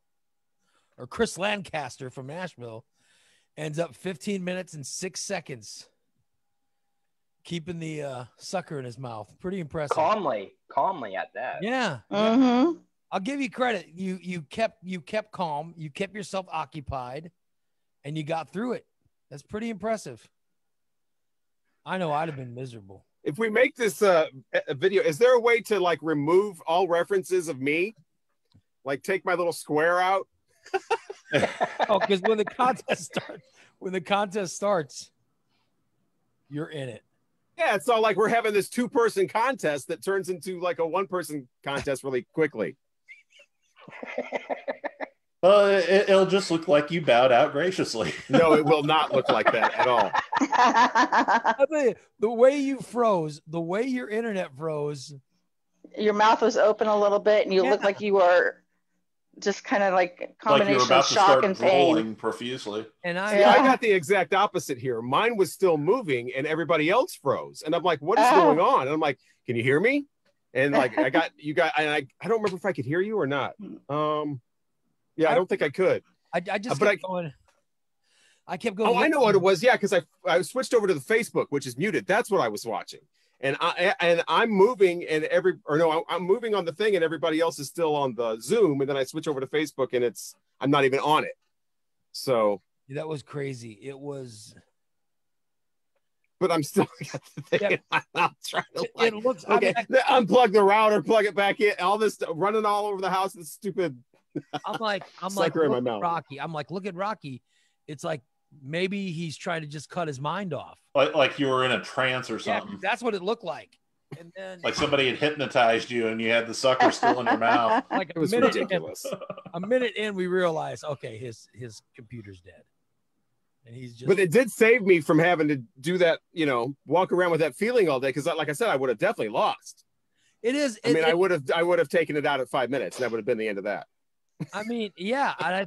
or Chris Lancaster from Nashville, ends up 15 minutes and 6 seconds keeping the sucker in his mouth. Pretty impressive. Calmly at that. Yeah. Mm-hmm. I'll give you credit. You kept calm. You kept yourself occupied, and you got through it. That's pretty impressive. I know I'd have been miserable. If we make this a video, is there a way to like remove all references of me? Like take my little square out? Oh, because when the contest starts, you're in it. Yeah, it's all like we're having this 2-person contest that turns into like a 1-person contest really quickly. Well, it'll just look like you bowed out graciously. No, it will not look like that at all. I tell you, the way you froze, the way your internet froze. Your mouth was open a little bit, and you looked like you were just kind of like a combination like you were about of to shock start and pain. drooling profusely. And I got the exact opposite here. Mine was still moving, and everybody else froze. And I'm like, "What is going on?" And I'm like, "Can you hear me?" And like, I don't remember if I could hear you or not. Yeah, I don't think I could. I just kept going. I kept going. Oh, I know what it was. Yeah, because I switched over to the Facebook, which is muted. That's what I was watching. And I'm moving, and I'm moving on the thing, and everybody else is still on the Zoom. And then I switch over to Facebook, and I'm not even on it. So that was crazy. It was. But I'm still got the thing in my mouth trying to it looks. Okay, unplug the router, plug it back in. All this running all over the house. This stupid. I'm like, look at Rocky. I'm like, look at Rocky. It's like maybe he's trying to just cut his mind off. Like you were in a trance or something. Yeah, that's what it looked like. And then like somebody had hypnotized you and you had the sucker still in your mouth. Like it was ridiculous. A minute in, we realized, okay, his computer's dead. And he's just. But it did save me from having to do that, walk around with that feeling all day. Because like I said, I would have definitely lost. It is. I would have taken it out at 5 minutes. And that would have been the end of that. I mean, yeah. And I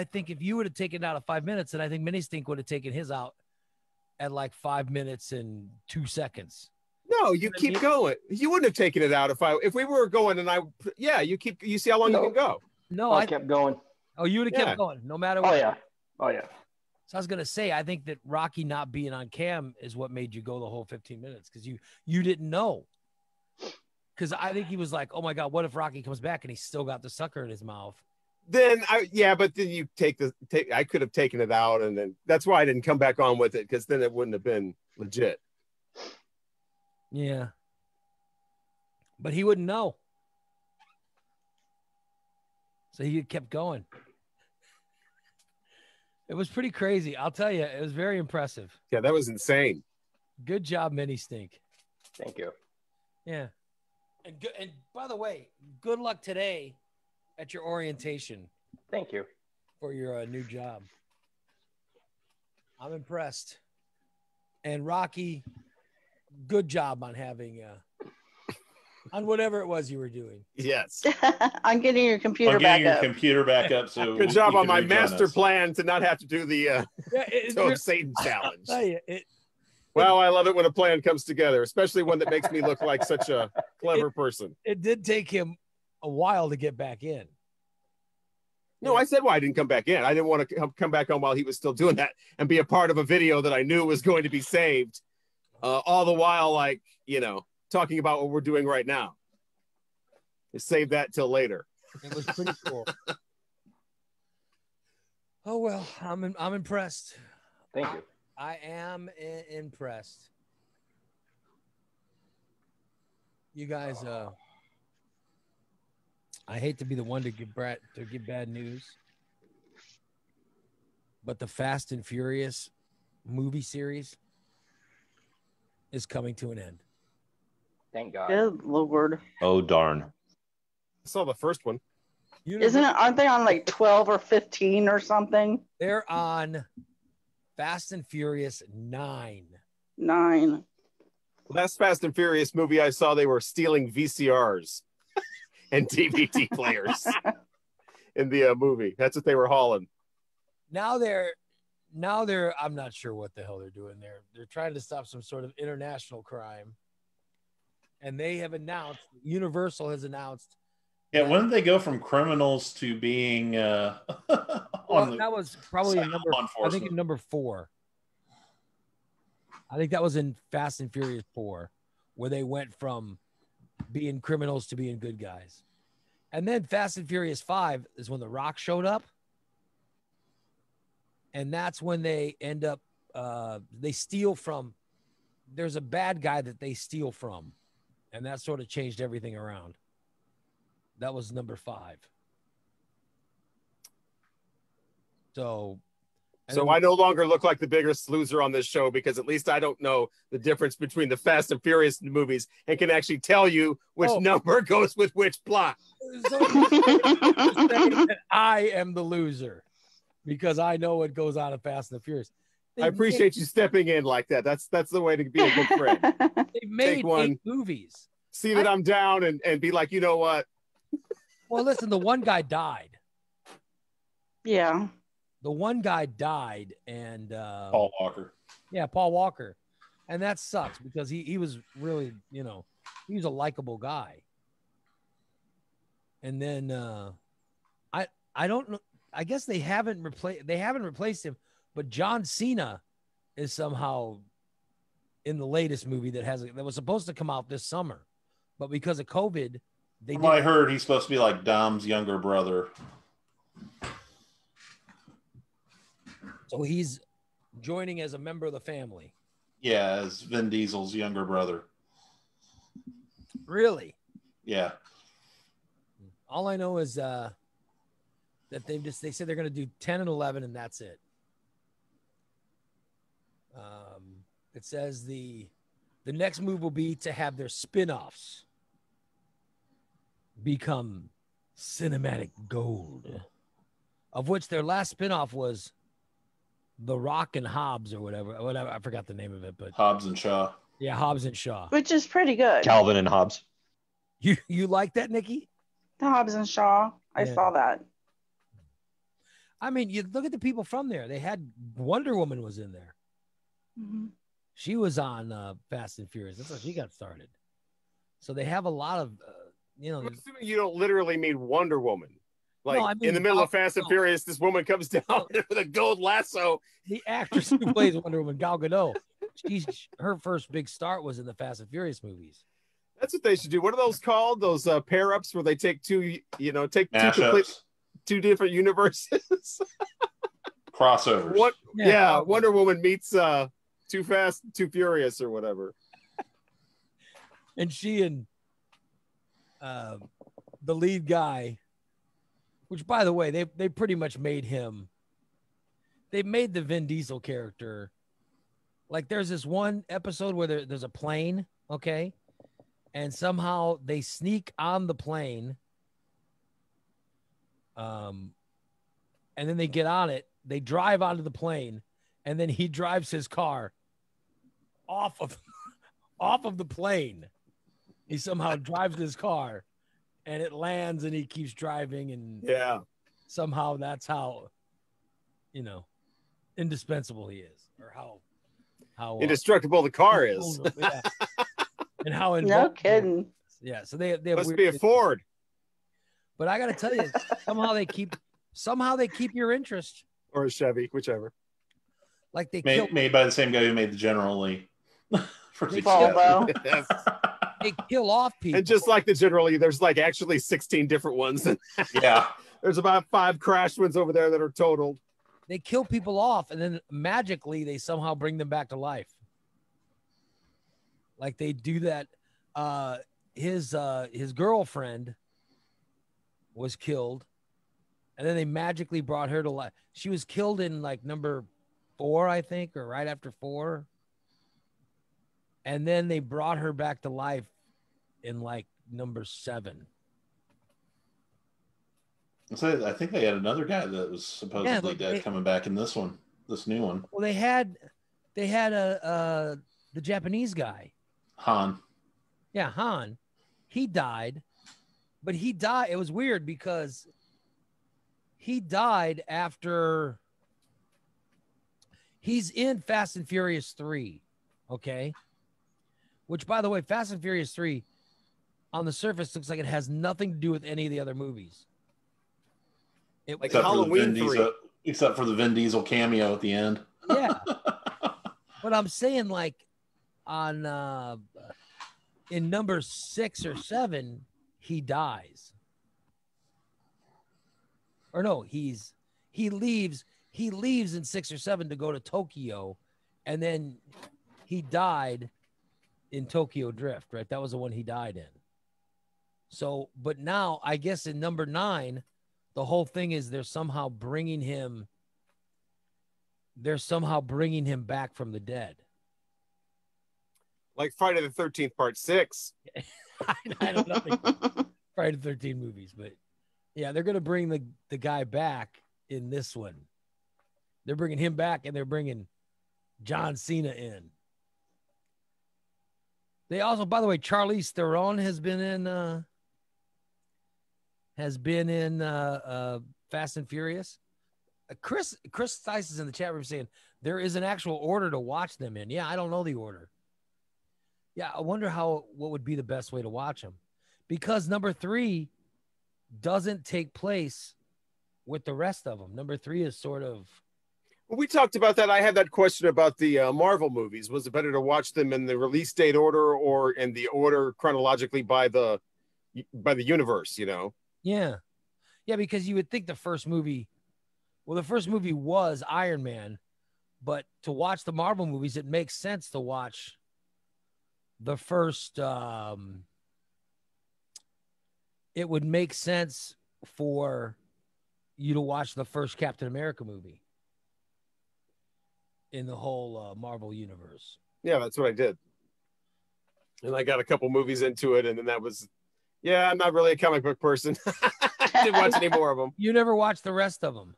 think if you would have taken it out of 5 minutes, then I think Mini Stink would have taken his out at like 5 minutes and 2 seconds. No, you keep going. You wouldn't have taken it out if we were going you see how long you can go. No, I kept going. Oh, you would have kept going no matter what. Oh yeah. So I was gonna say, I think that Rocky not being on cam is what made you go the whole 15 minutes because you didn't know. Because I think he was like, oh my God, what if Rocky comes back and he's still got the sucker in his mouth? Then but then you I could have taken it out, and then that's why I didn't come back on with it, because then it wouldn't have been legit. Yeah. But he wouldn't know. So he kept going. It was pretty crazy. I'll tell you, it was very impressive. Yeah, that was insane. Good job, Mini Stink. Thank you. Yeah. And by the way, good luck today at your orientation. Thank you. For your new job. I'm impressed. And Rocky, good job on having on whatever it was you were doing. Yes. I'm getting your computer back up. So good job on my master plan to not have to do the Toe of Satan challenge. Well, I love it when a plan comes together, especially one that makes me look like such a clever person. It did take him a while to get back in. No, I said why I didn't come back in. I didn't want to come back on while he was still doing that and be a part of a video that I knew was going to be saved. All the while, talking about what we're doing right now. Just save that till later. It was pretty cool. Oh, well, I'm impressed. Thank you. I am impressed. You guys, I hate to be the one to give bad news, but the Fast and Furious movie series is coming to an end. Thank God. Good Lord. Oh, darn. I saw the first one. Aren't they on like 12 or 15 or something? They're on Fast and Furious 9. 9. Last Fast and Furious movie I saw, they were stealing VCRs and DVD players in the movie. That's what they were hauling. Now they're I'm not sure what the hell they're doing there. They're trying to stop some sort of international crime. And they have announced, Universal has announced. Yeah, when did they go from criminals to being that was probably a number 4. I think that was in Fast and Furious 4, where they went from being criminals to being good guys. And then Fast and Furious 5 is when The Rock showed up. And that's when they end up, they steal from, there's a bad guy that they steal from. And that sort of changed everything around. That was number 5. So I no longer look like the biggest loser on this show because at least I don't know the difference between the Fast and Furious movies and can actually tell you which number goes with which plot. So I am the loser because I know what goes on in Fast and the Furious. I appreciate you stepping in like that. That's the way to be a good friend. They've made 8 movies. See that I'm down and be like, you know what? Well, listen, the one guy died. Yeah. The one guy died, and Paul Walker. Yeah, Paul Walker, and that sucks because he was really, he was a likable guy. And then I don't know. I guess they haven't replaced him, but John Cena is somehow in the latest movie that was supposed to come out this summer, but because of COVID, I heard he's supposed to be like Dom's younger brother. So he's joining as a member of the family. Yeah, as Vin Diesel's younger brother. Really? Yeah. All I know is that they said they're going to do 10 and 11, and that's it. It says the next move will be to have their spin-offs become cinematic gold, of which their last spin-off was The Rock and Hobbs or whatever. I forgot the name of it, but Hobbs and Shaw. Yeah, Hobbs and Shaw. Which is pretty good. Calvin and Hobbs. You like that, Nikki? The Hobbs and Shaw. I saw that. I mean, you look at the people from there. They had Wonder Woman was in there. Mm-hmm. She was on Fast and Furious. That's how she got started. So they have a lot of, I'm assuming you don't literally mean Wonder Woman. Like No, I mean in the middle of Fast and Furious, this woman comes down with a gold lasso. The actress who plays Wonder Woman, Gal Gadot, her first big start was in the Fast and Furious movies. That's what they should do. What are those called? Those pair ups where they take two different universes. Crossovers. Wonder Woman meets Too Fast, Too Furious, or whatever. And she and the lead guy, which by the way, they pretty much made him. They made the Vin Diesel character. Like there's this one episode where there's a plane, okay? And somehow they sneak on the plane. And then they get on it. They drive onto the plane, and then he drives his car off of the plane. He somehow drives his car, and it lands, and he keeps driving, and somehow that's how, indispensable he is, or how indestructible the car is, and how no kidding. Yeah, so they must be a Ford. But I got to tell you, somehow they keep your interest. Or a Chevy, whichever. Like they made by the same guy who made the General Lee. They kill off people. And just like the General Lee, there's like actually 16 different ones. Yeah. There's about 5 crashed ones over there that are totaled. They kill people off, and then magically they somehow bring them back to life. Like they do that. His girlfriend was killed, and then they magically brought her to life. She was killed in like number 4, I think, or right after 4. And then they brought her back to life in like number 7. So I think they had another guy that was supposedly dead coming back in this new one. Well, they had the Japanese guy, Han. Yeah, Han. He died, but he died. It was weird because he died after he's in Fast and Furious 3. Okay. Which, by the way, Fast and Furious 3 on the surface looks like it has nothing to do with any of the other movies. Like Halloween 3. Except for the Vin Diesel cameo at the end. Yeah. But I'm saying, like, on in number 6 or 7, he dies. Or no, he leaves in 6 or 7 to go to Tokyo, and then he died in Tokyo Drift, right? That was the one he died in. So, but now I guess in number 9, the whole thing is they're somehow bringing him back from the dead. Like Friday the 13th, part 6. I don't know. Friday the 13th movies, but yeah, they're going to bring the guy back in this one. They're bringing him back, and they're bringing John Cena in. They also, by the way, Charlize Theron has been in Fast and Furious. Chris Stice is in the chat room saying there is an actual order to watch them in. Yeah, I don't know the order. Yeah, I wonder what would be the best way to watch them, because number 3 doesn't take place with the rest of them. Number 3 is sort of. Well, we talked about that. I had that question about the Marvel movies. Was it better to watch them in the release date order or in the order chronologically by the universe? You know. Yeah, because you would think the first movie was Iron Man, but to watch the Marvel movies, it makes sense to watch the first. It would make sense for you to watch the first Captain America movie in the whole Marvel universe. Yeah, that's what I did. And I got a couple movies into it, and then that was, I'm not really a comic book person. I didn't watch any more of them. You never watched the rest of them.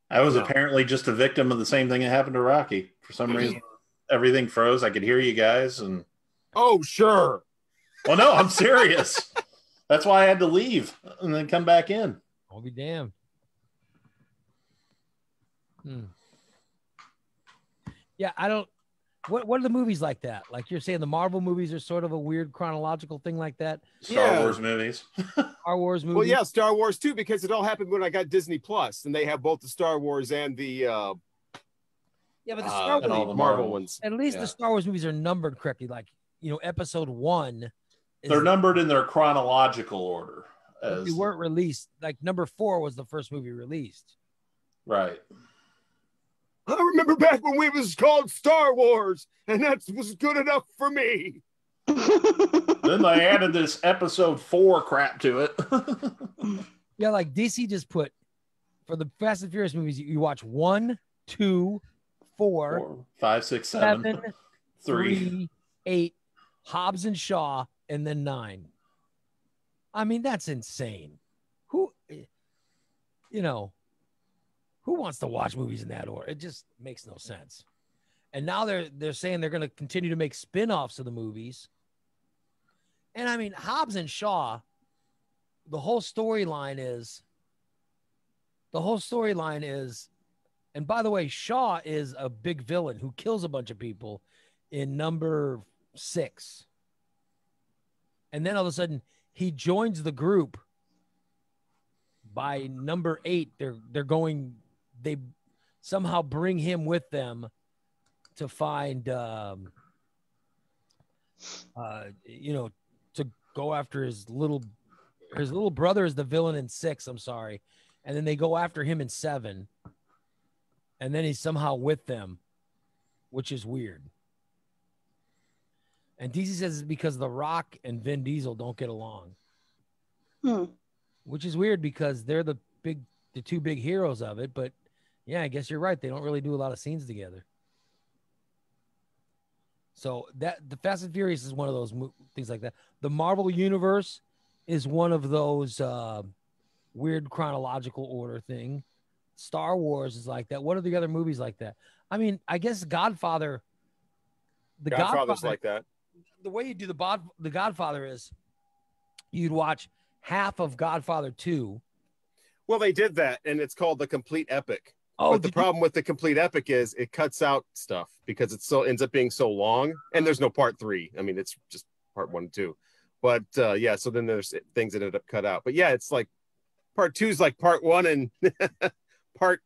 I was apparently just a victim of the same thing that happened to Rocky. For some reason, everything froze. I could hear you guys, and oh, sure. Well, no, I'm serious. That's why I had to leave and then come back in. I'll be damned. Yeah, I don't. What are the movies like that? Like you're saying, the Marvel movies are sort of a weird chronological thing like that. Star Wars movies. Star Wars movies. Well, yeah, Star Wars too, because it all happened when I got Disney Plus, and they have both the Star Wars and the but the Star Wars, all the Marvel ones. At least the Star Wars movies are numbered correctly. Like Episode 1. They're numbered in their chronological order. They weren't released. Like number 4 was the first movie released. Right. I remember back when we was called Star Wars, and that was good enough for me. Then they added this Episode 4 crap to it. Yeah, like DC just put, for the Fast and Furious movies, you watch 1, 2, 4, 5, 6, 7, 3, 8, Hobbs and Shaw, and then 9. I mean, that's insane. Who wants to watch movies in that order? It just makes no sense. And now they're saying they're going to continue to make spin-offs of the movies. And I mean, Hobbs and Shaw, the whole storyline is, and by the way, Shaw is a big villain who kills a bunch of people in number 6. And then all of a sudden he joins the group by number 8. They somehow bring him with them to find, to go after his little brother is the villain in 6. I'm sorry. And then they go after him in 7. And then he's somehow with them, which is weird. And DC says it's because The Rock and Vin Diesel don't get along. Which is weird because they're the two big heroes of it. But yeah, I guess you're right. They don't really do a lot of scenes together. So the Fast and Furious is one of those things like that. The Marvel Universe is one of those weird chronological order thing. Star Wars is like that. What are the other movies like that? I mean, I guess Godfather's like that. The way you do the Godfather is you'd watch half of Godfather 2. Well, they did that, and it's called the complete epic. Oh, but the problem with the complete epic is it cuts out stuff because it ends up being so long, and there's no part 3. I mean, it's just part 1 and 2. But so then there's things that end up cut out. But yeah, it's like part 2 is like part 1 and part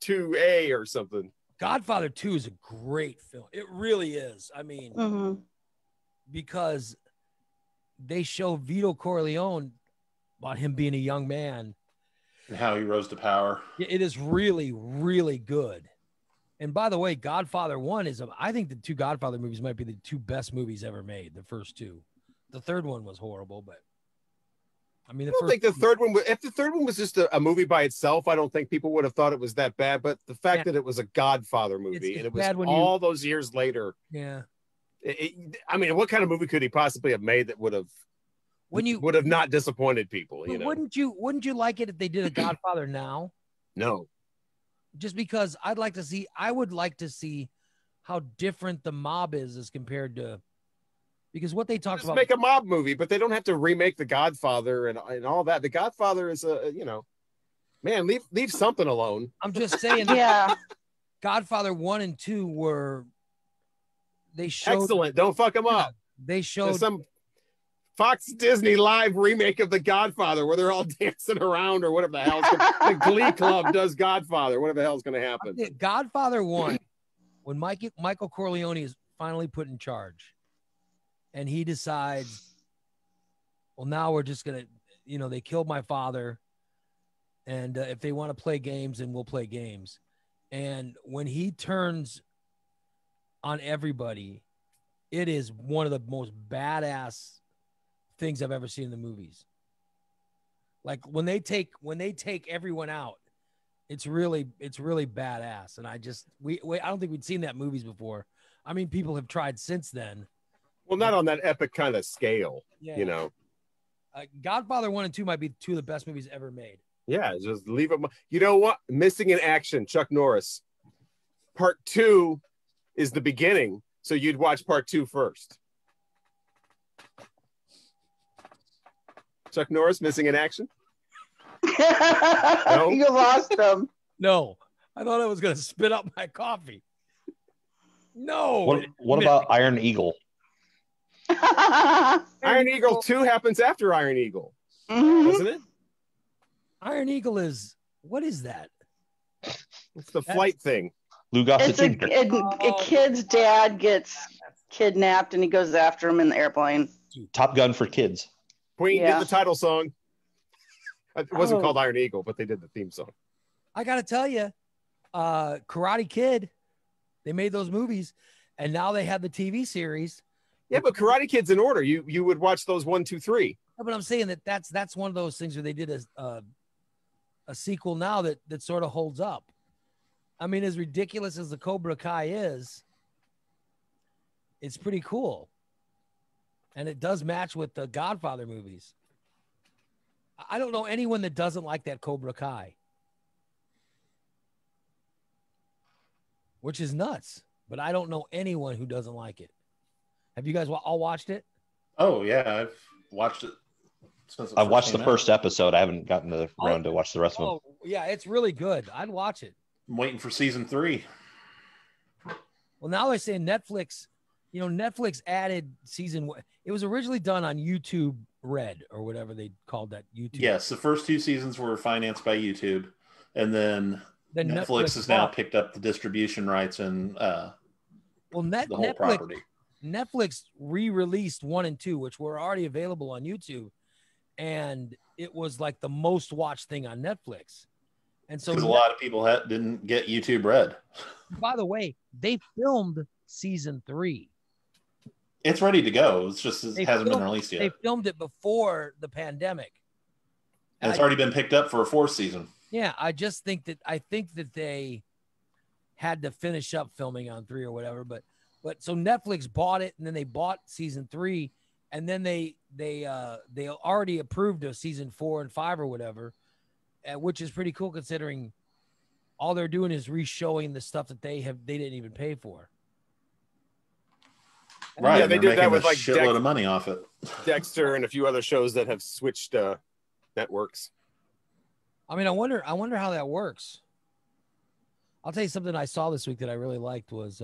2A or something. Godfather 2 is a great film. It really is. I mean, because they show Vito Corleone about him being a young man. And how he rose to power. It is really, really good. And by the way, Godfather 1 is, I think the two Godfather movies might be the two best movies ever made, the first two. The third one was horrible, but I mean, I don't think the third one, if the third one was just a movie by itself, I don't think people would have thought it was that bad. But the fact that it was a Godfather movie and it was all those years later. Yeah. I mean, what kind of movie could he possibly have made that would have not disappointed people? You know, wouldn't you like it if they did a Godfather now? No. Just because I would like to see how different the mob is as compared to, because what they talked about. Make a mob movie, but they don't have to remake The Godfather and all that. The Godfather is man, leave something alone. I'm just saying. Yeah. Godfather 1 and 2 were, they showed. Excellent. Don't fuck them up. They showed There's some Fox Disney Live remake of The Godfather where they're all dancing around or whatever the hell's the Glee Club does Godfather. Whatever the hell's going to happen. Godfather 1, when Michael Corleone is finally put in charge, and he decides, well, now we're just going to, they killed my father. And if they want to play games, then we'll play games. And when he turns on everybody, it is one of the most badass things I've ever seen in the movies. Like when they take everyone out, it's really badass. And I don't think we'd seen that in movies before. I mean, people have tried since then. Well, not on that epic kind of scale, Godfather 1 and 2 might be two of the best movies ever made. Yeah, just leave it. You know what? Missing in Action, Chuck Norris. Part 2 is the beginning, so you'd watch part 2 first. Chuck Norris, Missing in Action? No? You lost them. No, I thought I was going to spit up my coffee. No. What about Iron Eagle? Iron Eagle 2 happens after Iron Eagle, doesn't it? Iron Eagle is, what is that? It's the flight thing. It's a kid's dad gets kidnapped and he goes after him in the airplane. Top Gun for kids. Queen did the title song. It wasn't called Iron Eagle, but they did the theme song. I got to tell you, Karate Kid, they made those movies, and now they have the TV series. Yeah, but Karate Kid's in order. You would watch those 1, 2, 3. No, but I'm saying that's one of those things where they did a sequel now that sort of holds up. I mean, as ridiculous as the Cobra Kai is, it's pretty cool. And it does match with the Godfather movies. I don't know anyone that doesn't like that Cobra Kai, which is nuts, but I don't know anyone who doesn't like it. Have you guys all watched it? Oh, yeah. I've watched it. I've watched the first episode. I haven't gotten around to watch the rest of them. Oh, yeah, it's really good. I'd watch it. I'm waiting for season 3. Well, now they're saying Netflix, Netflix added season 1. It was originally done on YouTube Red or whatever they called that YouTube. Yes, the first 2 seasons were financed by YouTube. And then Netflix has now picked up the distribution rights and the whole property. Netflix re-released 1 and 2, which were already available on YouTube. And it was like the most watched thing on Netflix. And so because a lot of people didn't get YouTube Red. By the way, they filmed season 3. It's ready to go. It's just hasn't been released yet. They filmed it before the pandemic. And it's already been picked up for a 4th season. Yeah, I think that they had to finish up filming on 3 or whatever, but so Netflix bought it, and then they bought season 3, and then they already approved of season 4 and 5 or whatever, which is pretty cool considering all they're doing is re-showing the stuff that they didn't even pay for. Right, yeah, they did that with like shitload of money off it. Dexter and a few other shows that have switched networks. I mean, I wonder how that works. I'll tell you something I saw this week that I really liked was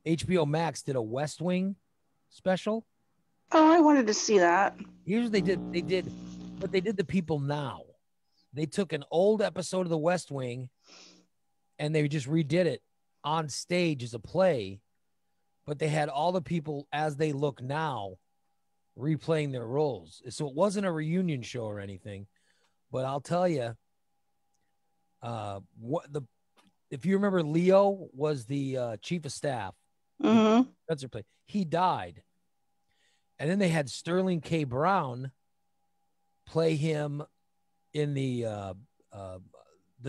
HBO Max did a West Wing special. Oh, I wanted to see that. Here's what they did. They did The People Now. They took an old episode of The West Wing and they just redid it on stage as a play, but they had all the people as they look now replaying their roles. So it wasn't a reunion show or anything, but I'll tell you, if you remember, Leo was the chief of staff. Mm-hmm. That's their play. He died, and then they had Sterling K. Brown play him in the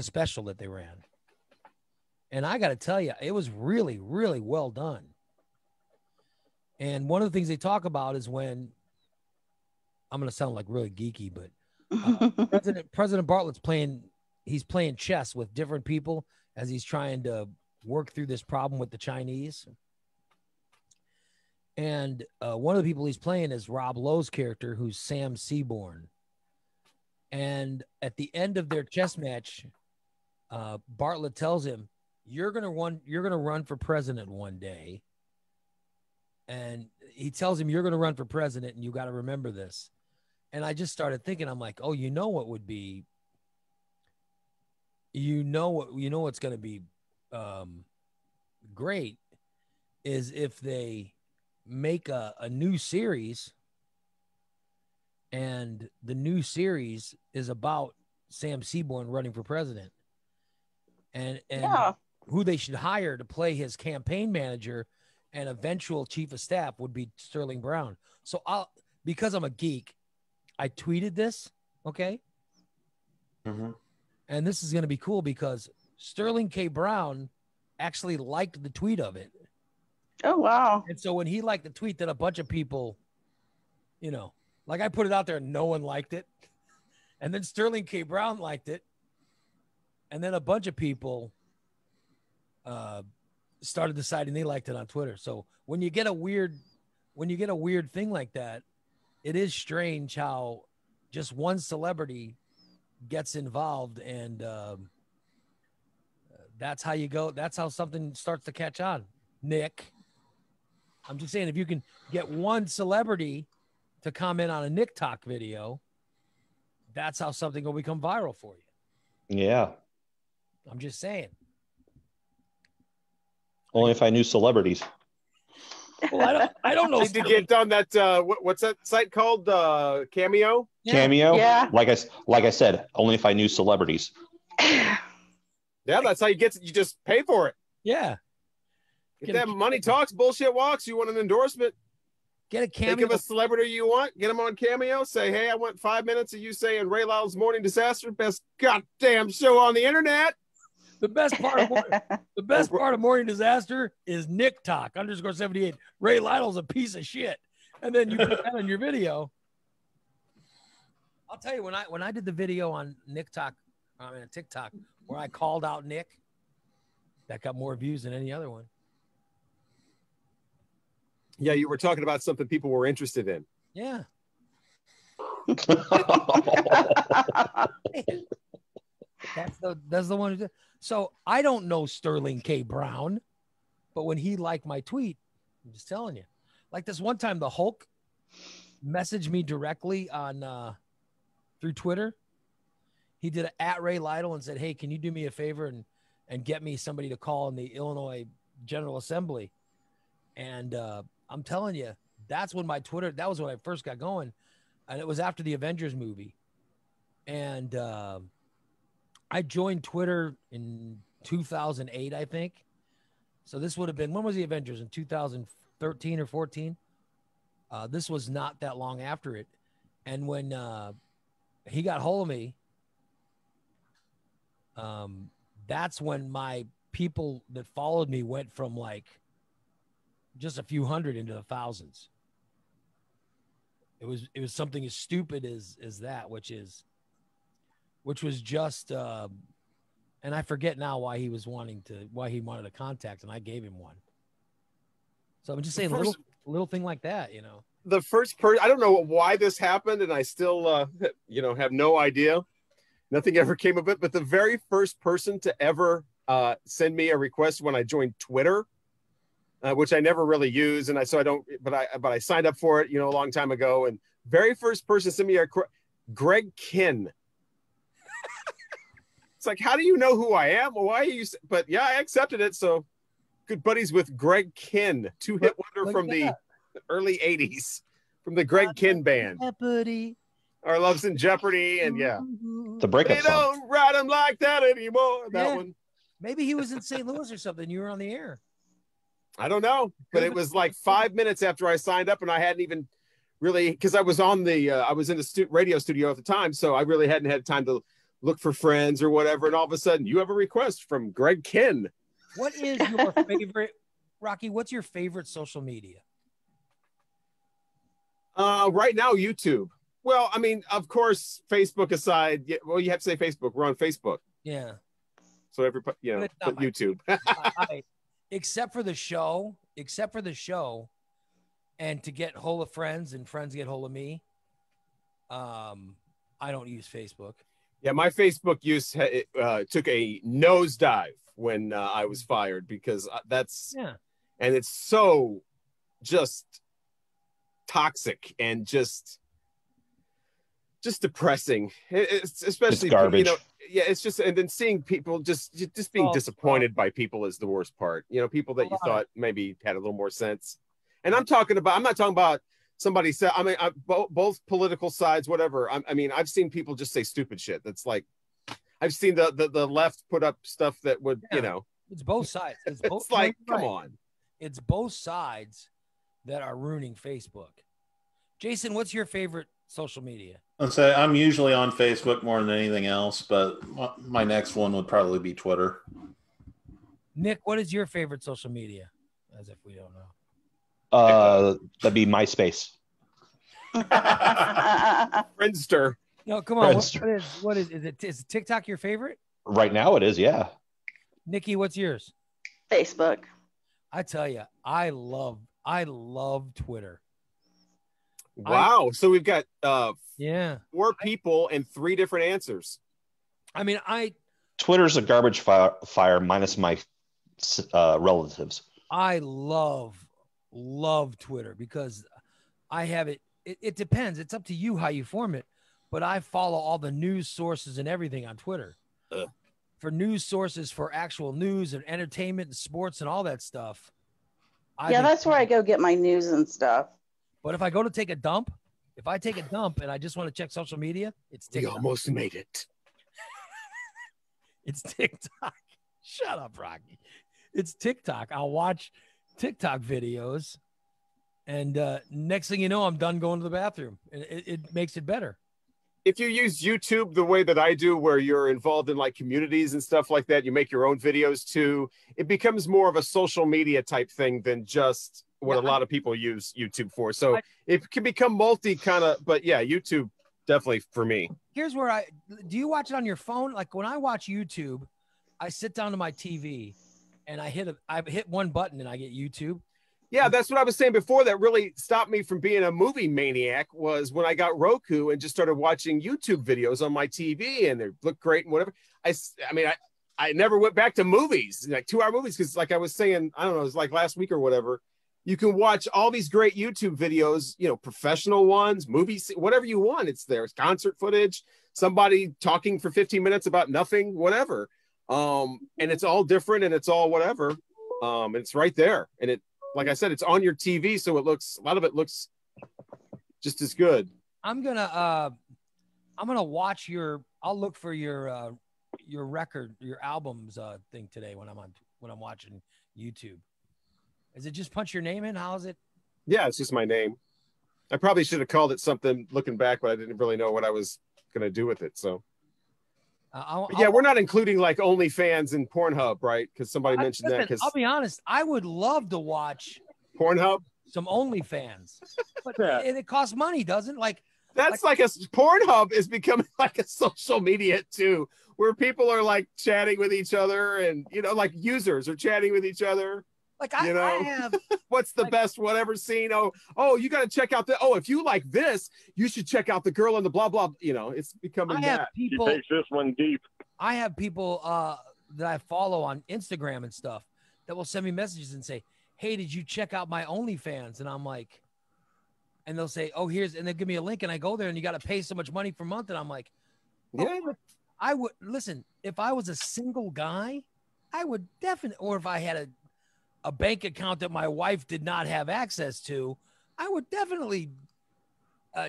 special that they ran. And I got to tell you, it was really, really well done. And one of the things they talk about is when, I'm going to sound like really geeky, but President Bartlett's playing chess with different people as he's trying to work through this problem with the Chinese. And one of the people he's playing is Rob Lowe's character, who's Sam Seaborn. And at the end of their chess match, Bartlett tells him, you're gonna run for president one day. And he tells him, you're gonna run for president, and you got to remember this. And I just started thinking, I'm like, oh, you know what would be, what's gonna be great is if they make a new series, and the new series is about Sam Seaborn running for president, and who they should hire to play his campaign manager and eventual chief of staff would be Sterling Brown. So because I'm a geek, I tweeted this, okay? Mm-hmm. And this is going to be cool because Sterling K. Brown actually liked the tweet of it. Oh, wow. And so when he liked the tweet, that a bunch of people, like I put it out there and no one liked it. And then Sterling K. Brown liked it. And then a bunch of people started deciding they liked it on Twitter. So when you get a weird thing like that, it is strange how just one celebrity gets involved, and that's how you go. That's how something starts to catch on. Nick, I'm just saying, if you can get one celebrity to comment on a Nick Talk video, that's how something will become viral for you. Yeah. I'm just saying. Only if I knew celebrities. Well, I don't know. Need to get on that. What's that site called? Cameo. Cameo. Yeah. Like I said, only if I knew celebrities. Yeah, that's how you get. You just pay for it. Yeah. Get that money talks, bullshit walks. You want an endorsement? Get a Cameo. Think of a celebrity you want. Get them on Cameo. Say, hey, I want 5 minutes of you saying Ray Lytle's Morning Disaster, best goddamn show on the internet. The best part of Morning Disaster is Nick Talk _78. Ray Lytle's a piece of shit, and then you put that on your video. I'll tell you, when I did the video on TikTok, where I called out Nick, that got more views than any other one. Yeah, you were talking about something people were interested in. Yeah. That's the one who did. So I don't know Sterling K. Brown, but when he liked my tweet, I'm just telling you, like this one time, the Hulk messaged me directly on through Twitter. He did an @Ray Lytle and said, hey, can you do me a favor and get me somebody to call in the Illinois General Assembly? And I'm telling you, that's when my Twitter, that was when I first got going. And it was after the Avengers movie. And I joined Twitter in 2008, I think. So this would have been, when was the Avengers? In 2013 or 14? This was not that long after it. And when he got hold of me, that's when my people that followed me went from like just a few hundred into the thousands. It was something as stupid as that, which was just and I forget now why he wanted a contact, and I gave him one. So I'm just saying, little thing like that, The first person, I don't know why this happened, and I still have no idea. Nothing ever came of it, but the very first person to ever send me a request when I joined Twitter, which I never really use, and I signed up for it, a long time ago. And very first person sent me Greg Kinn It's like, how do you know who I am? Well, why are you? But yeah, I accepted it. So good buddies with Greg Kinn, two-hit wonder from the early 80s, from the Greg Kinn band. Jeopardy. Our Love's in Jeopardy, and yeah. The breakup They song. don't write them like that anymore. That Yeah. one. Maybe he was in St. Louis or something. You were on the air. I don't know, but it was like 5 minutes after I signed up, and I hadn't even really, because I was on the, I was in the radio studio at the time, so I really hadn't had time to look for friends or whatever. And all of a sudden, you have a request from Greg Kinn. What is your favorite, Rocky? What's your favorite social media? Right now, YouTube. Well, I mean, of course, Facebook aside. Yeah, well, you have to say Facebook. We're on Facebook, Yeah. so everybody, you know, But it's not but YouTube. Except for the show, and to get hold of friends and friends get hold of me. I don't use Facebook. Yeah, my Facebook use took a nosedive when I was fired, because that's and it's so just toxic and just depressing. It's especially It's garbage. You know, yeah, it's just, and then seeing people just being disappointed by people is the worst part. You know, people that you thought maybe had a little more sense. And I'm not talking about somebody said, I mean, both political sides, whatever. I mean, I've seen people just say stupid shit. That's like, I've seen the left put up stuff that would, you know, It's both sides. It's both. it's like, you're come right. on. It's both sides that are ruining Facebook. Jason, what's your favorite social media? I'd say I'm usually on Facebook more than anything else, but my next one would probably be Twitter. Nick, what is your favorite social media? As if we don't know. That'd be MySpace. Friendster. No, come on. Friendster. What is it? Is TikTok your favorite? Right now, it is. Yeah. Nikki, what's yours? Facebook. I tell you, I love Twitter. Wow. So we've got 4 people and 3 different answers. I mean, Twitter's a garbage fire minus my relatives. I love Twitter because I have it. It depends. It's up to you how you form it. But I follow all the news sources and everything on Twitter. For news sources, for actual news and entertainment and sports and all that stuff. That's where I go get my news and stuff. But if I go to take a dump, and I just want to check social media, it's TikTok. We almost made it. It's TikTok. Shut up, Rocky. It's TikTok. I'll watch TikTok videos, and next thing you know, I'm done going to the bathroom. And it makes it better. If you use YouTube the way that I do, where you're involved in like communities and stuff like that, you make your own videos too, it becomes more of a social media type thing than just what a lot of people use YouTube for. So it can become multi kind of, but yeah, YouTube definitely for me. Here's where do you watch it on your phone? Like when I watch YouTube, I sit down to my TV and I hit one button and I get YouTube. Yeah, that's what I was saying before. That really stopped me from being a movie maniac was when I got Roku and just started watching YouTube videos on my TV, and they look great and whatever. I mean, I never went back to movies, like 2-hour movies, because like I was saying, I don't know, it was like last week or whatever. You can watch all these great YouTube videos, you know, professional ones, movies, whatever you want. It's there. It's concert footage, somebody talking for 15 minutes about nothing, whatever. And it's all different and it's all whatever. And it's right there. And it, like I said, it's on your TV. So a lot of it looks just as good. I'm going to watch I'll look for your record, your albums thing today when I'm watching YouTube. Is it just punch your name in? How is it? Yeah, it's just my name. I probably should have called it something looking back, but I didn't really know what I was going to do with it. So, we're not including like OnlyFans and Pornhub, right? Because somebody mentioned that. Because I'll be honest, I would love to watch Pornhub, some OnlyFans, but it costs money, doesn't it? Like that's like a Pornhub is becoming like a social media too, where people are like chatting with each other, and you know, like users are chatting with each other. Like I have what's the best whatever scene? Oh, you got to check out if you like this, you should check out the girl in the blah blah. You know, it's becoming that. People, she takes this one deep. I have people that I follow on Instagram and stuff that will send me messages and say, "Hey, did you check out my OnlyFans?" And I'm like, and they'll say, "Oh, and they'll give me a link, and I go there, and you got to pay so much money per month." And I'm like, I would listen. If I was a single guy, I would definitely, or if I had a bank account that my wife did not have access to, I would definitely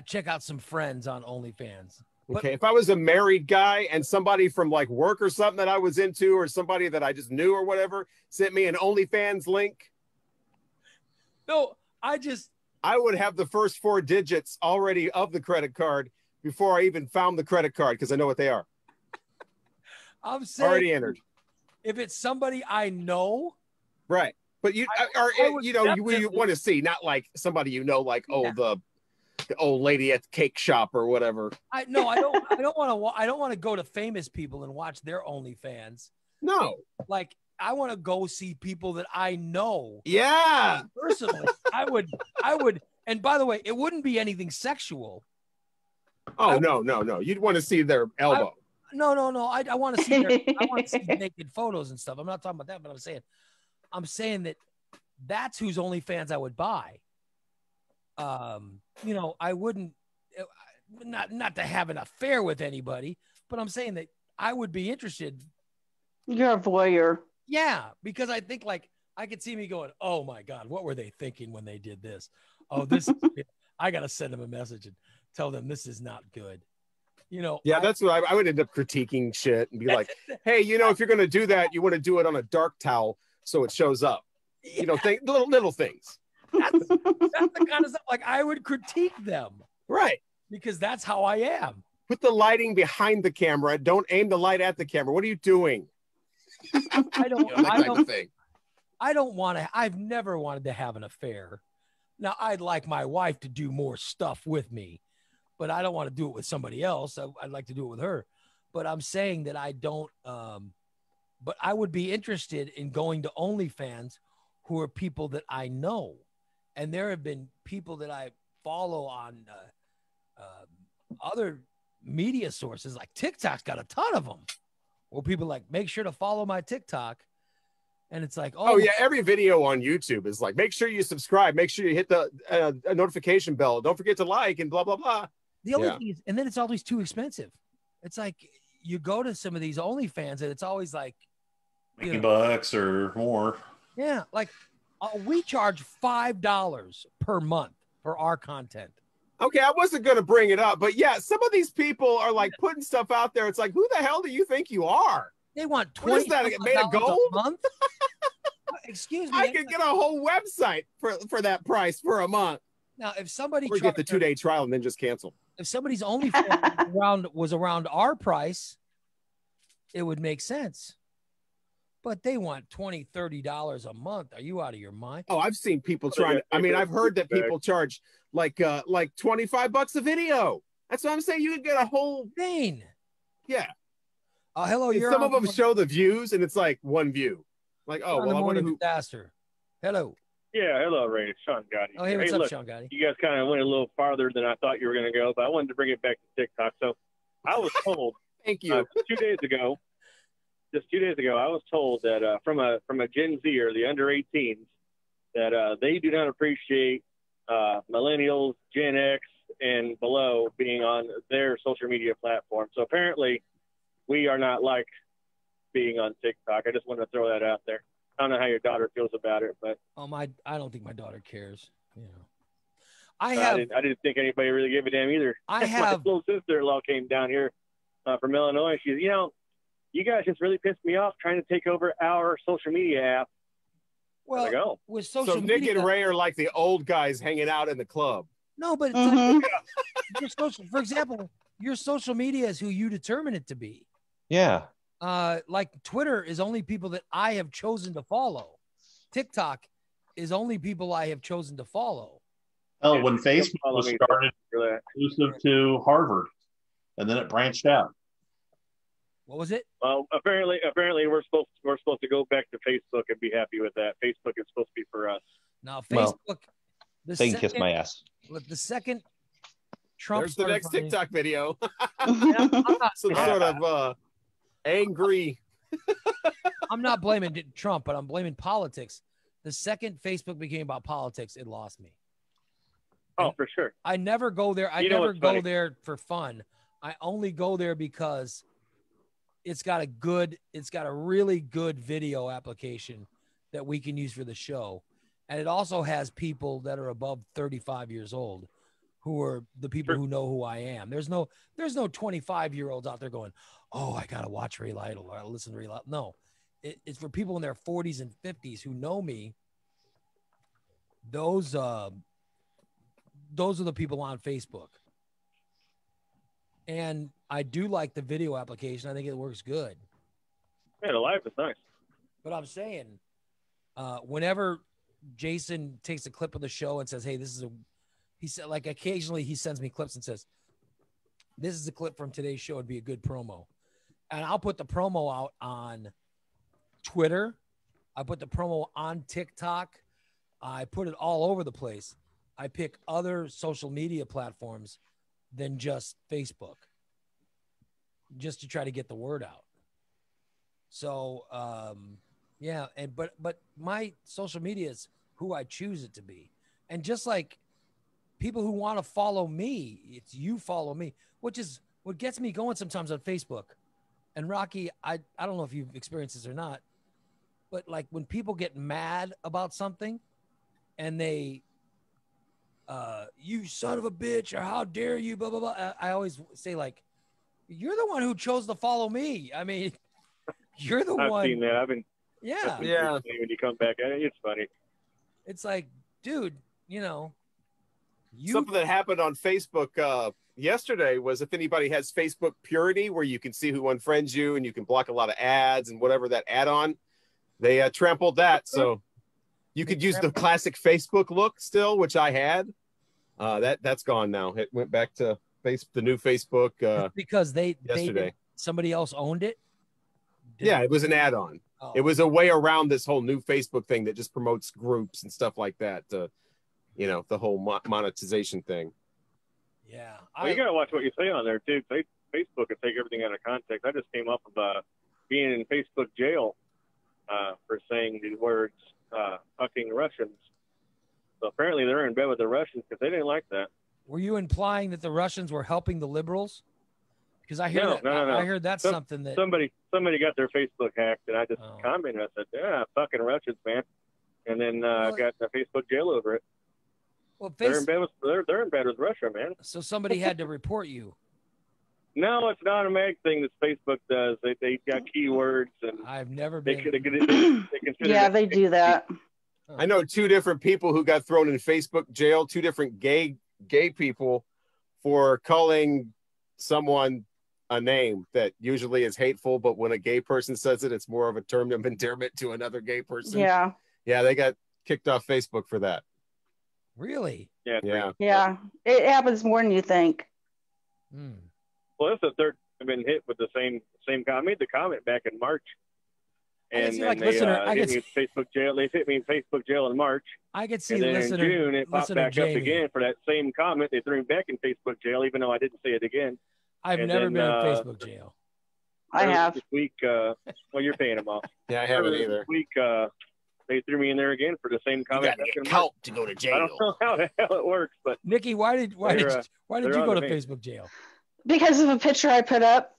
check out some friends on OnlyFans. But, Okay, if I was a married guy and somebody from like work or something that I was into, or somebody that I just knew or whatever, sent me an OnlyFans link, no, I would have the first 4 digits already of the credit card before I even found the credit card because I know what they are. I'm saying Already entered. If it's somebody I know, right? But you want to see, not like somebody you know, like the old lady at the cake shop or whatever. I don't want to go to famous people and watch their OnlyFans. No, like I want to go see people that I know. Yeah, personally, I would. And by the way, it wouldn't be anything sexual. Oh no! You'd want to see their elbow. No. I want to see naked photos and stuff. I'm not talking about that, but I'm saying that that's whose OnlyFans I would buy. I wouldn't, not to have an affair with anybody, but I'm saying that I would be interested. You're a voyeur. Yeah, because I think like I could see me going, oh my God, what were they thinking when they did this? Oh, I got to send them a message and tell them this is not good. Yeah, that's what I would end up critiquing shit and be like, hey, if you're going to do that, you want to do it on a dark towel so it shows up. Little things. That's the kind of stuff like I would critique them. Right. Because that's how I am. Put the lighting behind the camera. Don't aim the light at the camera. What are you doing? I've never wanted to have an affair. Now, I'd like my wife to do more stuff with me, but I don't want to do it with somebody else. I'd like to do it with her. But I'm saying that I don't, but I would be interested in going to OnlyFans who are people that I know. And there have been people that I follow on other media sources, like TikTok's got a ton of them, where people like, make sure to follow my TikTok. And it's like, oh yeah, every video on YouTube is like, make sure you subscribe, make sure you hit the notification bell, don't forget to like and blah blah blah. The only thing is, and then it's always too expensive. It's like you go to some of these OnlyFans and it's always like $50 or more. Yeah, like we charge $5 per month for our content. Okay, I wasn't going to bring it up, but yeah, some of these people are like putting stuff out there. It's like, who the hell do you think you are? They want $20 what is that, made of gold? A month? Excuse me. I could get a whole website for that price for a month. Now, if somebody get the 2-day trial and then just cancel. If somebody's OnlyFans was around our price, it would make sense. But they want $20, $30 a month. Are you out of your mind? Oh, I've seen people trying. I've heard that people charge like $25 a video. That's what I'm saying. You could get a whole thing. Yeah. Hello. And some of them show the views, and it's like one view. Like, oh, well, I wonder who. Disaster. Hello. Yeah, hello, Ray. It's Sean Gotti. Oh, hey, what's up, Sean Gotti? You guys kind of went a little farther than I thought you were going to go, but I wanted to bring it back to TikTok. So I was told. Thank you. 2 days ago. Just 2 days ago, I was told that from a Gen Z or the under 18s that they do not appreciate millennials, Gen X, and below being on their social media platform. So apparently, we are not like being on TikTok. I just want to throw that out there. I don't know how your daughter feels about it, but I don't think my daughter cares. I didn't think anybody really gave a damn either. I have my little sister-in-law came down here from Illinois. She's, you guys just really pissed me off trying to take over our social media app. Well, with social so media, Nick and Ray are like the old guys hanging out in the club. No, but it's like your social, for example, your social media is who you determine it to be. Yeah. Like Twitter is only people that I have chosen to follow. TikTok is only people I have chosen to follow. Oh, when Facebook was started exclusive to Harvard, and then it branched out. What was it? Well, apparently we're supposed to go back to Facebook and be happy with that. Facebook is supposed to be for us. Now Facebook, they can kiss my ass. The second Trump, there's the next TikTok video. Some sort of angry. I'm not blaming Trump, but I'm blaming politics. The second Facebook became about politics, it lost me. Oh, for sure. I never go there. I never go there for fun. I only go there because it's got a really good video application that we can use for the show. And it also has people that are above 35 years old who are the people who know who I am. There's no 25-year-olds out there going, oh, I got to watch Ray Lytle or I listen to Ray Lytle. No, it's for people in their 40s and 50s who know me. Those are the people on Facebook. And I do like the video application. I think it works good. Yeah, the live is nice. But I'm saying, whenever Jason takes a clip of the show and says, hey, he said, like, occasionally he sends me clips and says, this is a clip from today's show. It'd be a good promo. And I'll put the promo out on Twitter. I put the promo on TikTok. I put it all over the place. I pick other social media platforms than just Facebook, just to try to get the word out. So, yeah. But my social media is who I choose it to be. And just like people who want to follow me, it's you follow me, which is what gets me going sometimes on Facebook. And Rocky, I don't know if you've experienced this or not, but like when people get mad about something and they, you son of a bitch, or how dare you, blah, blah, blah. I always say, like, you're the one who chose to follow me. I mean, you're the one. I've seen that. I've been, yeah. When you come back at it, it's funny. It's like, dude, you know, something that happened on Facebook yesterday was, if anybody has Facebook Purity, where you can see who unfriends you and you can block a lot of ads and whatever that add-on, they trampled that. So you could use the classic Facebook look still, which I had. That's gone now. It went back to the new Facebook because yesterday. Somebody else owned it. Yeah, it was an add-on. Oh. It was a way around this whole new Facebook thing that just promotes groups and stuff like that. You know, the whole monetization thing. Yeah. Well, you got to watch what you say on there, too. Facebook can take everything out of context. I just came up with being in Facebook jail for saying the words fucking Russians. So apparently they're in bed with the Russians because they didn't like that. Were you implying that the Russians were helping the liberals? Because I hear No. I heard that's something that somebody got their Facebook hacked, and I just commented. I said, "Yeah, fucking Russians, man," and then got the Facebook jail over it. Well, they're in bed with Russia, man. So somebody had to report you. No, it's not a mag thing that Facebook does. They got keywords, and I've never they been. Yeah, they do that. I know two different people who got thrown in Facebook jail. Two different gay people for calling someone a name that usually is hateful, but when a gay person says it, it's more of a term of endearment to another gay person. Yeah. Yeah, they got kicked off Facebook for that. Really? Yeah. Yeah. It happens more than you think. Well, that's the third. I've been hit with the same comment. I made the comment back in March, and then they hit me in Facebook jail. They hit me in Facebook jail in March. I could see and then listener, in June it popped back up Jamie. again for that same comment. They threw me back in Facebook jail, even though I didn't say it again. I've And never then, been in Facebook jail. I have. This week, well, you're paying them off. Yeah, I haven't either. This week, they threw me in there again for the same comment. You gotta get caught to go to jail. I don't know how the hell it works, but Nikki, why did you they're go on to me. Facebook jail? Because of a picture I put up.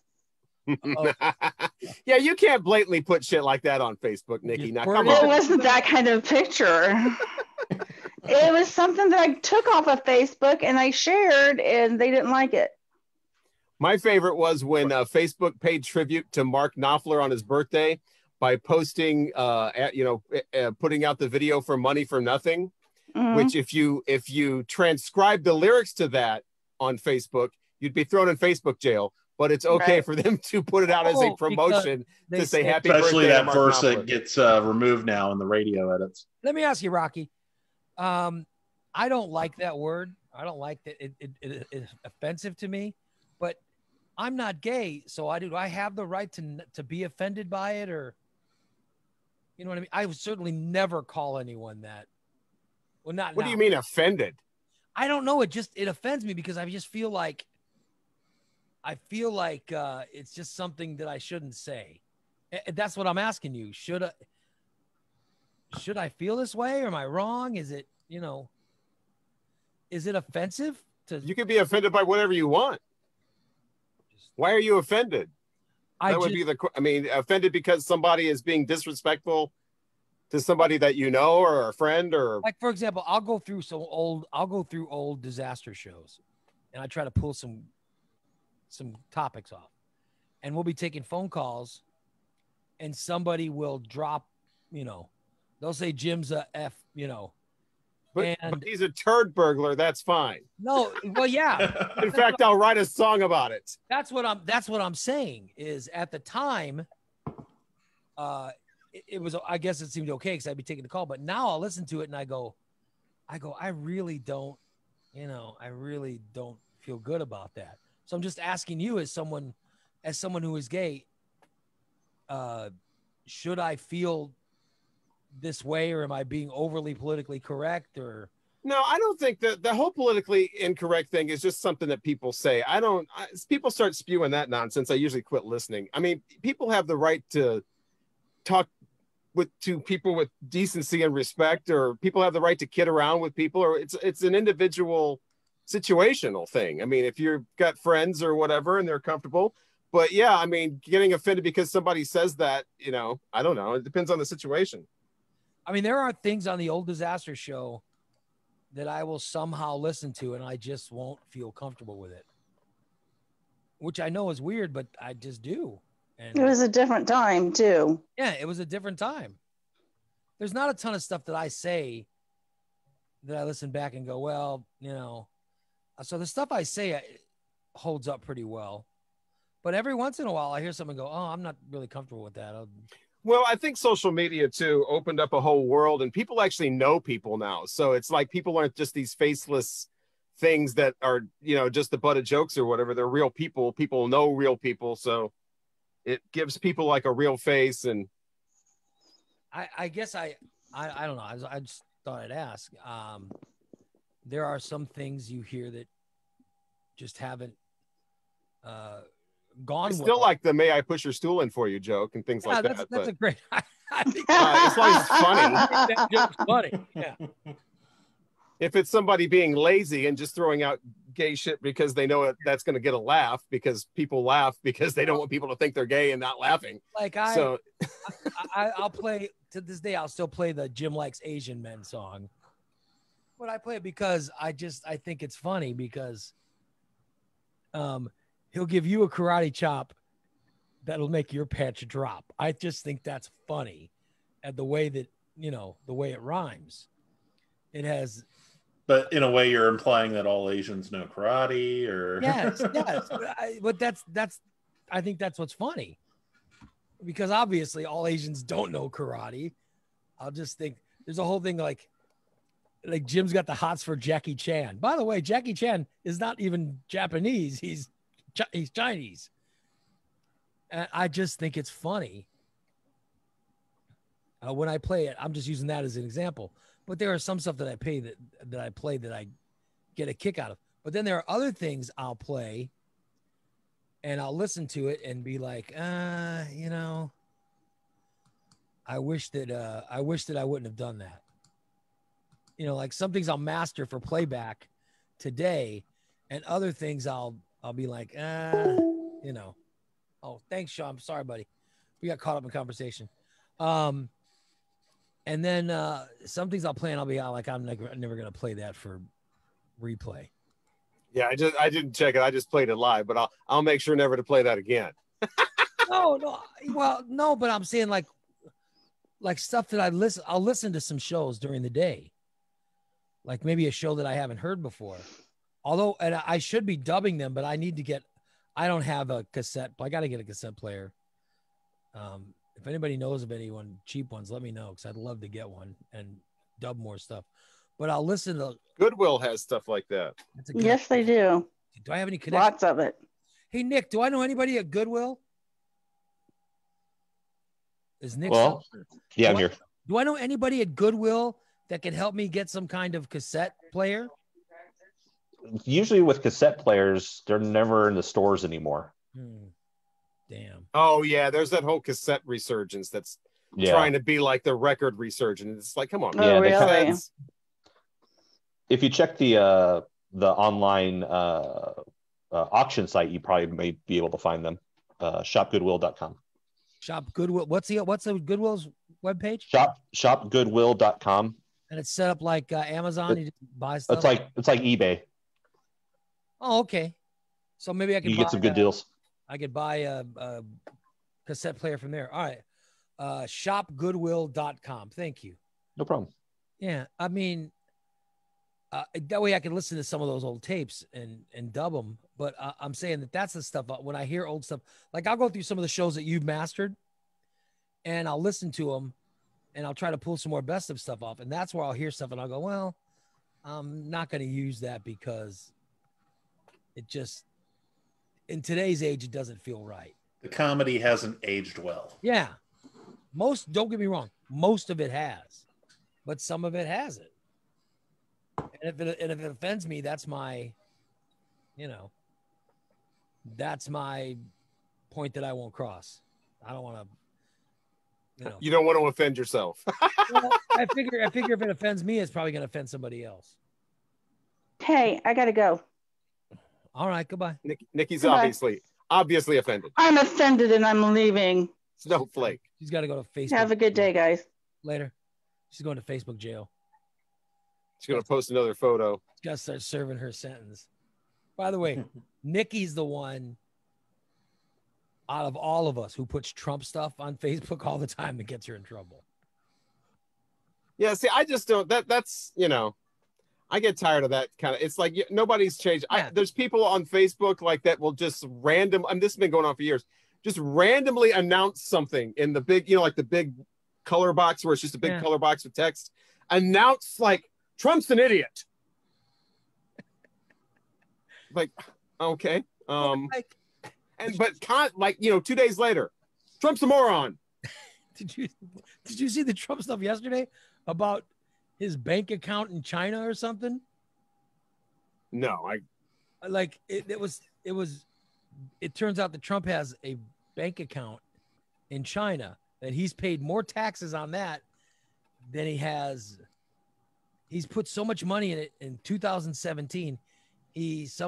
Yeah, you can't blatantly put shit like that on Facebook, Nikki. Now, come It on. wasn't that kind of picture. It was something that I took off of Facebook and I shared, and they didn't like it. My favorite was when Facebook paid tribute to Mark Knopfler on his birthday by posting, putting out the video for Money for Nothing, which if you transcribe the lyrics to that on Facebook, you'd be thrown in Facebook jail. But it's okay for them to put it out as a promotion to say happy especially birthday to that Mark verse Knopfler. that gets removed now in the radio edits. Let me ask you, Rocky. I don't like that word. I don't like that. It's offensive to me. But I'm not gay, so do I have the right to be offended by it, or you know what I mean? I would certainly never call anyone that. Well, not. What do you mean offended? I don't know. It offends me because I just feel like. It's just something that I shouldn't say. That's what I'm asking you. Should I feel this way, or am I wrong? Is it offensive? You can be offended by whatever you want. Why are you offended? That would be the. I mean, offended because somebody is being disrespectful to somebody that you know or a friend or. Like for example, I'll go through old disaster shows, and I try to pull some topics off, and we'll be taking phone calls, and somebody will drop, they'll say Jim's a F, But he's a turd burglar. That's fine. No, well, yeah. In fact, I'll write a song about it. That's what I'm saying. Is at the time, it was. I guess it seemed okay because I'd be taking the call. But now I'll listen to it and I go, I really don't, I really don't feel good about that. So I'm just asking you, as someone who is gay, should I feel this way, or am I being overly politically correct? Or no, I don't think that the whole politically incorrect thing is just something that people say. People start spewing that nonsense, I usually quit listening. I mean, people have the right to talk to people with decency and respect, or people have the right to kid around with people, or it's an individual situational thing. I mean, if you've got friends or whatever and they're comfortable, but yeah, I mean, getting offended because somebody says that, I don't know. It depends on the situation. I mean, there are things on the old disaster show that I will somehow listen to and I just won't feel comfortable with it, which I know is weird, but I just do. And it was a different time too. Yeah, it was a different time. There's not a ton of stuff that I say that I listen back and go, well, so the stuff I say holds up pretty well. But every once in a while I hear someone go, oh, I'm not really comfortable with that. Well, I think social media too opened up a whole world, and people actually know people now. So it's like people aren't just these faceless things that are, just the butt of jokes or whatever. They're real people. People know real people. So it gives people like a real face. And I guess I don't know. I just thought I'd ask. There are some things you hear that just haven't gone. It's still like the "May I push your stool in for you" joke and things like that. That's a great. I think as long as it's funny. That joke's funny. Yeah. If it's somebody being lazy and just throwing out gay shit because they know that's going to get a laugh, because people laugh because they don't want people to think they're gay and not laughing. Like I'll play to this day. I'll still play the Jim Likes Asian Men song, but I play it because I think it's funny because he'll give you a karate chop that'll make your pants drop. I just think that's funny, and the way that the way it rhymes. It has. But in a way, you're implying that all Asians know karate, or yes. But that's. I think that's what's funny, because obviously all Asians don't know karate. I'll just think there's a whole thing like Jim's got the hots for Jackie Chan. By the way, Jackie Chan is not even Japanese. He's Chinese. And I just think it's funny. When I play it, I'm just using that as an example. But there are some stuff that I play that I get a kick out of. But then there are other things I'll play and I'll listen to it and be like, I wish that I wouldn't have done that. Like some things I'll master for playback today, and other things I'll be like, oh, thanks, Sean. I'm sorry, buddy. We got caught up in conversation. And then some things I'll play and I'll be like, I'm never going to play that for replay. Yeah, I didn't check it. I just played it live, but I'll make sure never to play that again. No. Well, no, but I'm saying like stuff that I'll listen to some shows during the day. Like maybe a show that I haven't heard before. Although, and I should be dubbing them, but I don't have a cassette. I got to get a cassette player. If anybody knows of anyone, cheap ones, let me know, because I'd love to get one and dub more stuff. But I'll listen to Goodwill has stuff like that. Yes, they do. Do I have any connections? Lots of it. Hey, Nick, do I know anybody at Goodwill? Is Nick? Well, yeah, I'm here. Do I know anybody at Goodwill that can help me get some kind of cassette player? Usually with cassette players, they're never in the stores anymore. Damn. Oh yeah, there's that whole cassette resurgence that's trying to be like the record resurgence. It's like, come on. Yeah, really? If you check the online auction site, you probably may be able to find them. shopgoodwill.com. Shop Goodwill. What's the Goodwill's webpage? Shopgoodwill.com. And it's set up like Amazon. You just buy stuff. It's like eBay. Oh, okay. So maybe I can You get some good deals. I could buy a cassette player from there. All right. Shopgoodwill.com. Thank you. No problem. Yeah. I mean, that way I can listen to some of those old tapes and dub them. But I'm saying that's the stuff when I hear old stuff, like I'll go through some of the shows that you've mastered and I'll listen to them and I'll try to pull some more best of stuff off. And that's where I'll hear stuff and I'll go, well, I'm not going to use that because it just, in today's age, it doesn't feel right. The comedy hasn't aged well. Yeah. Don't get me wrong. Most of it has, but some of it hasn't. And if it offends me, that's my point that I won't cross. I don't want to, You don't want to offend yourself. Well, I figure if it offends me, it's probably going to offend somebody else. Hey, I got to go. All right, goodbye. Nikki's Goodbye. obviously offended. I'm offended and I'm leaving. Snowflake. She's got to go to Facebook. Have a good day, guys. Later. She's going to Facebook jail. She's going to post another photo. She's got to start serving her sentence. By the way, Nikki's the one out of all of us who puts Trump stuff on Facebook all the time that gets her in trouble. Yeah, see, I just don't. That's I get tired of that kind of. It's like nobody's changed. There's people on Facebook like that will just random. This has been going on for years. Just randomly announce something in the big, like the big color box where it's just a big color box with text. Announce like Trump's an idiot. Like, okay, but 2 days later, Trump's a moron. Did you see the Trump stuff yesterday about his bank account in China or something? No, it turns out that Trump has a bank account in China and he's paid more taxes on that than he's put so much money in it in 2017. It's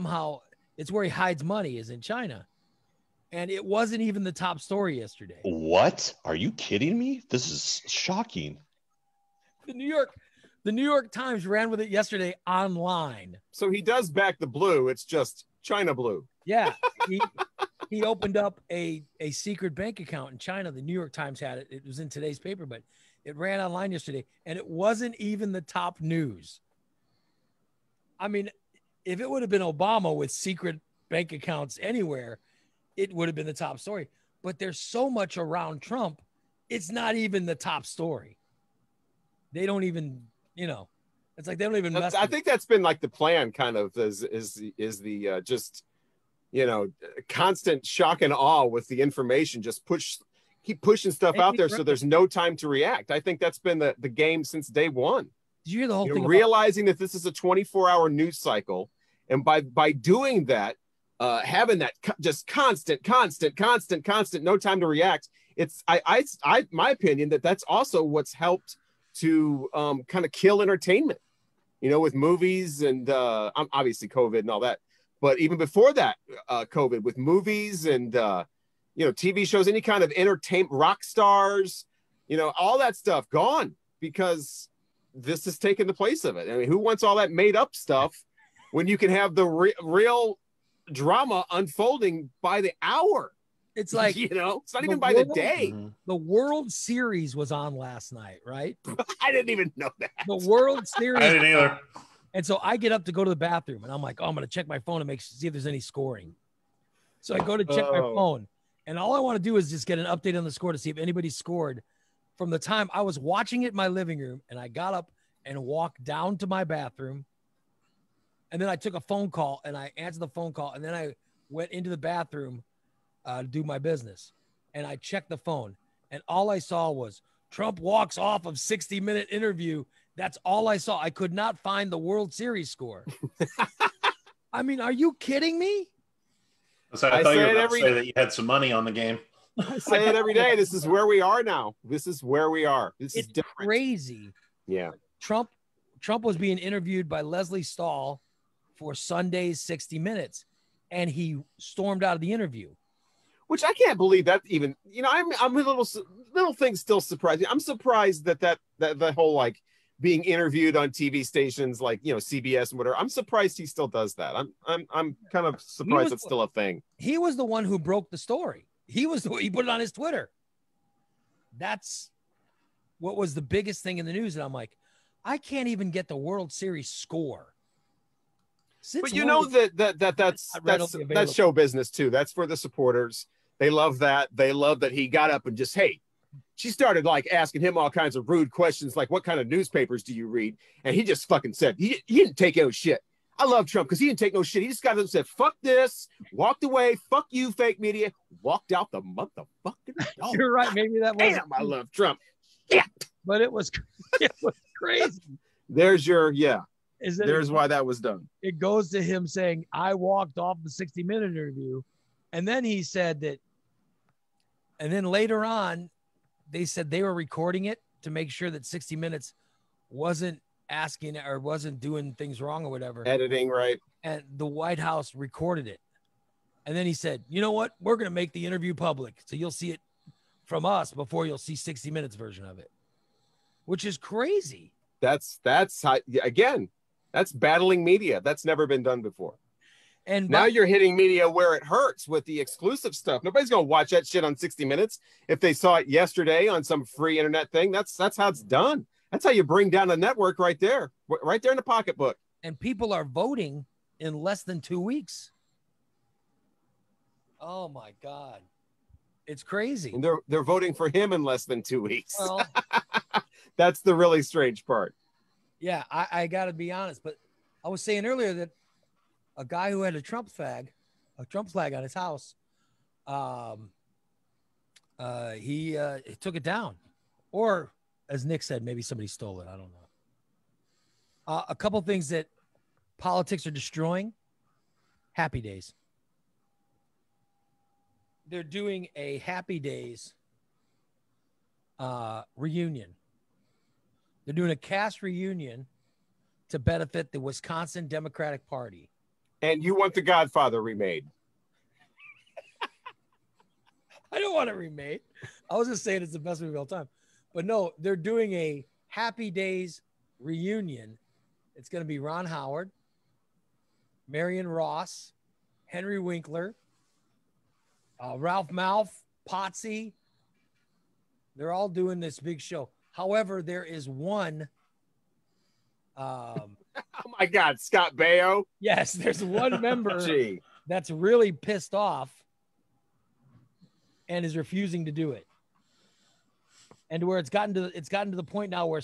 where he hides money is in China. And it wasn't even the top story yesterday. What? Are you kidding me? This is shocking. The New York Times ran with it yesterday online. So he does back the blue. It's just China blue. Yeah. He opened up a secret bank account in China. The New York Times had it. It was in today's paper, but it ran online yesterday and it wasn't even the top news. I mean, if it would have been Obama with secret bank accounts anywhere, it would have been the top story. But there's so much around Trump, it's not even the top story. They don't even, it's like they don't even mess. I think that's been like the plan, kind of, is the just, constant shock and awe with the information. Just keep pushing stuff out there so there's no time to react. I think that's been the game since day one. Did you hear the whole thing? Realizing that this is a 24-hour news cycle, and by doing that, having that just constant, no time to react. It's my opinion that's also what's helped to kind of kill entertainment, with movies and obviously COVID and all that. But even before that, COVID, with movies and TV shows, any kind of entertainment, rock stars, all that stuff gone because this has taken the place of it. I mean, who wants all that made up stuff when you can have the real drama unfolding by the hour? It's like, it's not even by the day. The World Series was on last night, right? I didn't even know that. The World Series. I didn't either. And so I get up to go to the bathroom and I'm like, I'm going to check my phone and see if there's any scoring. So I go to check my phone and all I want to do is just get an update on the score to see if anybody scored from the time I was watching it in my living room. And I got up and walked down to my bathroom. And then I took a phone call and I answered the phone call. And then I went into the bathroom to do my business. And I checked the phone. And all I saw was Trump walks off of 60-minute interview. That's all I saw. I could not find the World Series score. I mean, are you kidding me? So I thought you were about to say that you had some money on the game. I say it every day. This is where we are now. This is where we are. This is different. Crazy. Yeah. Trump was being interviewed by Leslie Stahl for Sunday's 60 Minutes, and he stormed out of the interview. which I can't believe that even, I'm a little thing still surprising. I'm surprised that the whole like being interviewed on TV stations like, CBS and whatever. I'm surprised he still does that. I'm kind of surprised it's still a thing. He was the one who broke the story. He put it on his Twitter. That's what was the biggest thing in the news. And I'm like, I can't even get the World Series score. But that's show business too. That's for the supporters. They love that. They love that he got up and just, hey, she started like asking him all kinds of rude questions, like what kind of newspapers do you read? And he just fucking said, he didn't take no shit. I love Trump because he didn't take no shit. He just got up and said, fuck this, walked away, fuck you, fake media, walked out the motherfucking door. You're right. Maybe that was. Damn, I love Trump. Yeah. But it was crazy. There's why that was done. It goes to him saying, I walked off the 60-minute interview. And then he said that. And then later on, they said they were recording it to make sure that 60 Minutes wasn't asking or wasn't doing things wrong or whatever. Editing, right. And the White House recorded it. And then he said, you know what? We're going to make the interview public. So you'll see it from us before you'll see 60 Minutes version of it, which is crazy. That's how, again, that's battling media. That's never been done before. And now you're hitting media where it hurts with the exclusive stuff. Nobody's going to watch that shit on 60 Minutes. If they saw it yesterday on some free internet thing, that's how it's done. That's how you bring down a network right there in the pocketbook. And people are voting in less than 2 weeks. Oh my God. It's crazy. And they're voting for him in less than 2 weeks. Well, that's the really strange part. Yeah, I got to be honest, but I was saying earlier that a guy who had a Trump flag on his house, he took it down. Or, as Nick said, maybe somebody stole it. I don't know. A couple things that politics are destroying. Happy Days. They're doing a Happy Days reunion. They're doing a cast reunion to benefit the Wisconsin Democratic Party. And you want The Godfather remade. I don't want it remade. I was just saying it's the best movie of all time. But no, they're doing a Happy Days reunion. It's going to be Ron Howard, Marion Ross, Henry Winkler, Ralph Malph, Potsy. They're all doing this big show. However, there is one. Oh my God, Scott Baio. Yes, there's one member that's really pissed off and is refusing to do it. And where it's gotten to the point now where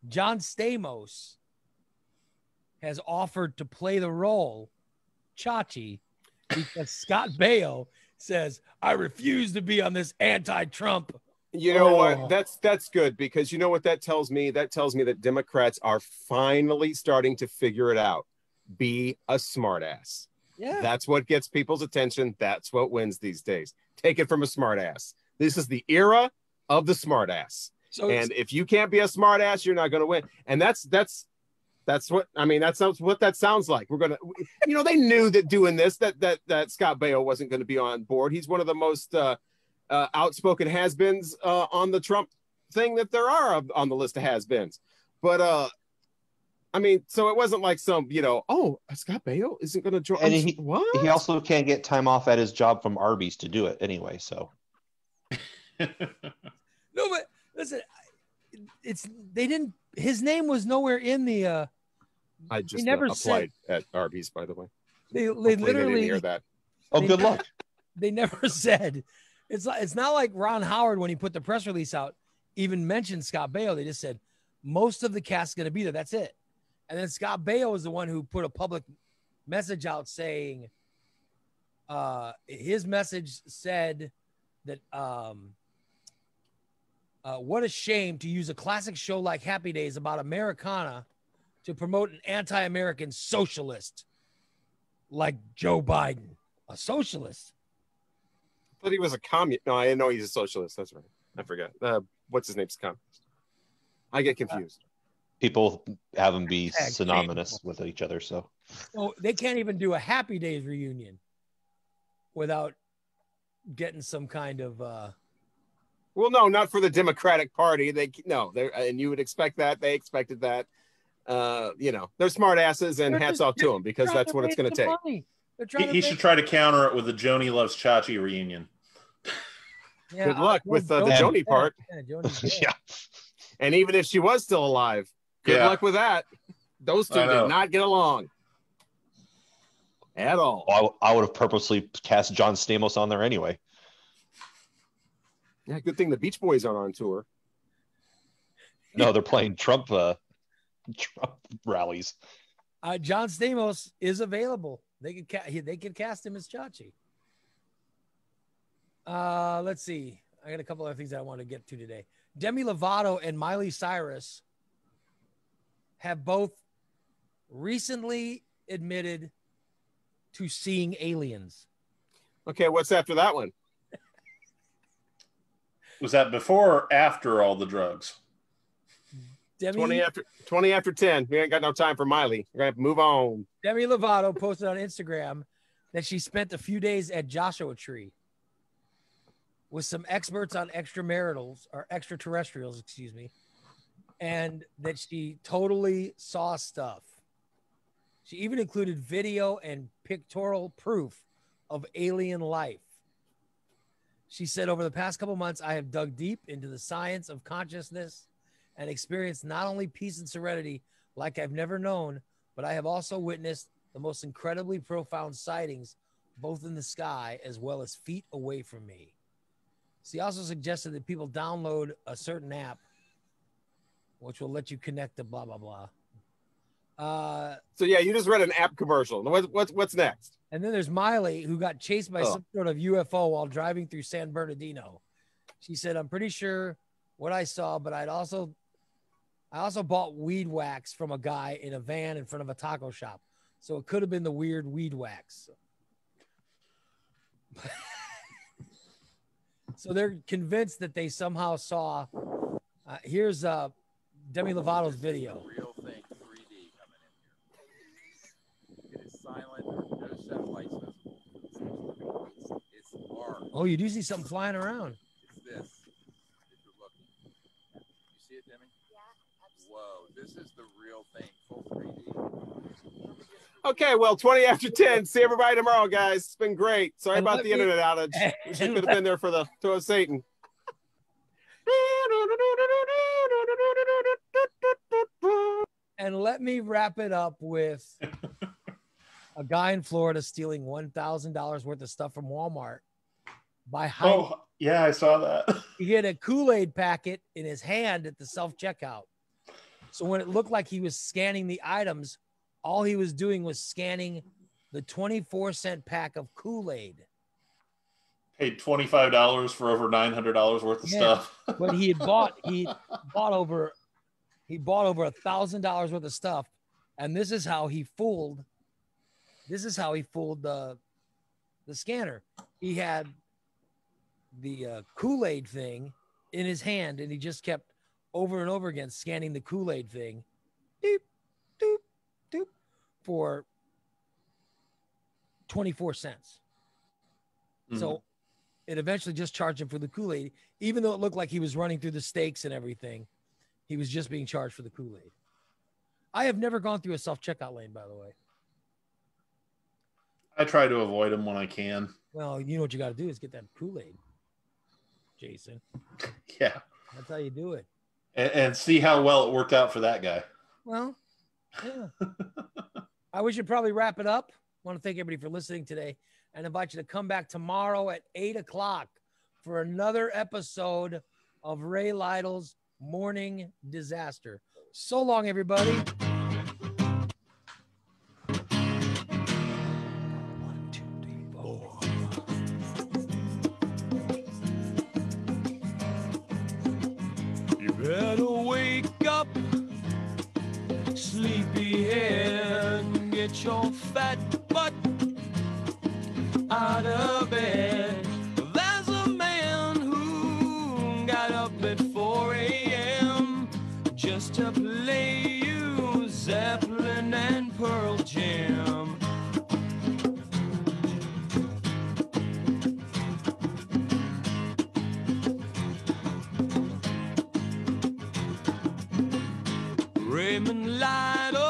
John Stamos has offered to play the role Chachi because Scott Baio says, I refuse to be on this anti-Trump. You know what? That's good, because you know what that tells me? That tells me that Democrats are finally starting to figure it out. Be a smartass. Yeah. That's what gets people's attention. That's what wins these days. Take it from a smartass. This is the era of the smartass. And if you can't be a smartass, you're not going to win. And that's what I mean. That's what that sounds like. We're gonna, they knew that doing this that Scott Baio wasn't going to be on board. He's one of the most outspoken has-beens on the Trump thing that there are on the list of has-beens. But I mean, so it wasn't like some, Scott Baio isn't going to join. And he also can't get time off at his job from Arby's to do it anyway. So no, but listen, his name was nowhere in the. I just never applied at Arby's, by the way. They Hopefully literally didn't hear that. Oh, good luck. They never said. It's not like Ron Howard, when he put the press release out, even mentioned Scott Baio. They just said most of the cast is going to be there. That's it. And then Scott Baio is the one who put a public message out saying his message said that what a shame to use a classic show like Happy Days about Americana to promote an anti-American socialist like Joe Biden, a socialist. I thought he was a communist. No, I didn't know he's a socialist. That's right. I forgot. What's his name's communist? I get confused. People have them be synonymous with each other. So they can't even do a Happy Days reunion without getting some kind of Well, no, not for the Democratic Party. And you would expect that. They expected that. They're smart asses, and hats off to them because that's what it's going to take. He should try to counter it with the Joni Loves Chachi reunion. Yeah, good luck with the Joni part. Yeah. And even if she was still alive, good luck with that. Those two did not get along at all. Well, I would have purposely cast John Stamos on there anyway. Yeah, good thing the Beach Boys aren't on tour. No, they're playing Trump rallies. John Stamos is available. They could cast him as Chachi. Let's see. I got a couple other things I want to get to today. Demi Lovato and Miley Cyrus have both recently admitted to seeing aliens. Okay, what's after that one? Was that before or after all the drugs? 20 after 10. We ain't got no time for Miley. We're going to move on. Demi Lovato posted on Instagram that she spent a few days at Joshua Tree with some experts on extraterrestrials, and that she totally saw stuff. She even included video and pictorial proof of alien life. She said, over the past couple months, I have dug deep into the science of consciousness and experienced not only peace and serenity like I've never known, but I have also witnessed the most incredibly profound sightings, both in the sky as well as feet away from me. She also suggested that people download a certain app, which will let you connect to blah, blah, blah. So yeah, you just read an app commercial. What's next? And then there's Miley, who got chased by some sort of UFO while driving through San Bernardino. She said, I'm pretty sure what I saw, but I also bought weed wax from a guy in a van in front of a taco shop. So it could have been the weird weed wax. So they're convinced that they somehow saw. Here's Demi Lovato's video. Real thing, 3D coming in here. It is silent. No satellites visible. It's dark. Oh, you do see something flying around. It's this. If you're looking, you see it, Demi? Yeah. Whoa, this is the real thing, full 3D. Okay, well, 20 after 10. See everybody tomorrow, guys. It's been great. Sorry about the internet outage. Wish you could have been there for the Toe of Satan. And let me wrap it up with a guy in Florida stealing $1,000 worth of stuff from Walmart by hiding. Oh, yeah, I saw that. He had a Kool-Aid packet in his hand at the self-checkout. So when it looked like he was scanning the items, all he was doing was scanning the 24-cent pack of Kool-Aid. Paid $25 for over $900 worth of stuff. But he bought over $1,000 worth of stuff, and this is how he fooled the scanner. He had the Kool-Aid thing in his hand, and he just kept over and over again scanning the Kool-Aid thing, doop, doop, doop, for 24 cents. Mm-hmm. So it eventually just charged him for the Kool-Aid, even though it looked like he was running through the steaks and everything. He was just being charged for the Kool-Aid. I have never gone through a self-checkout lane, by the way. I try to avoid them when I can. Well, you know what you got to do is get that Kool-Aid, Jason. Yeah. That's how you do it. And see how well it worked out for that guy. Well, yeah. We should probably wrap it up. I want to thank everybody for listening today and invite you to come back tomorrow at 8 o'clock for another episode of Ray Lytle's Morning Disaster. So long, everybody. 1, 2, 3, 4. You better wake up, sleepyhead, and get your fat butt out of bed. There's a man who got up at 4 a.m. just to play you Zeppelin and Pearl Jam. Raymond Lytle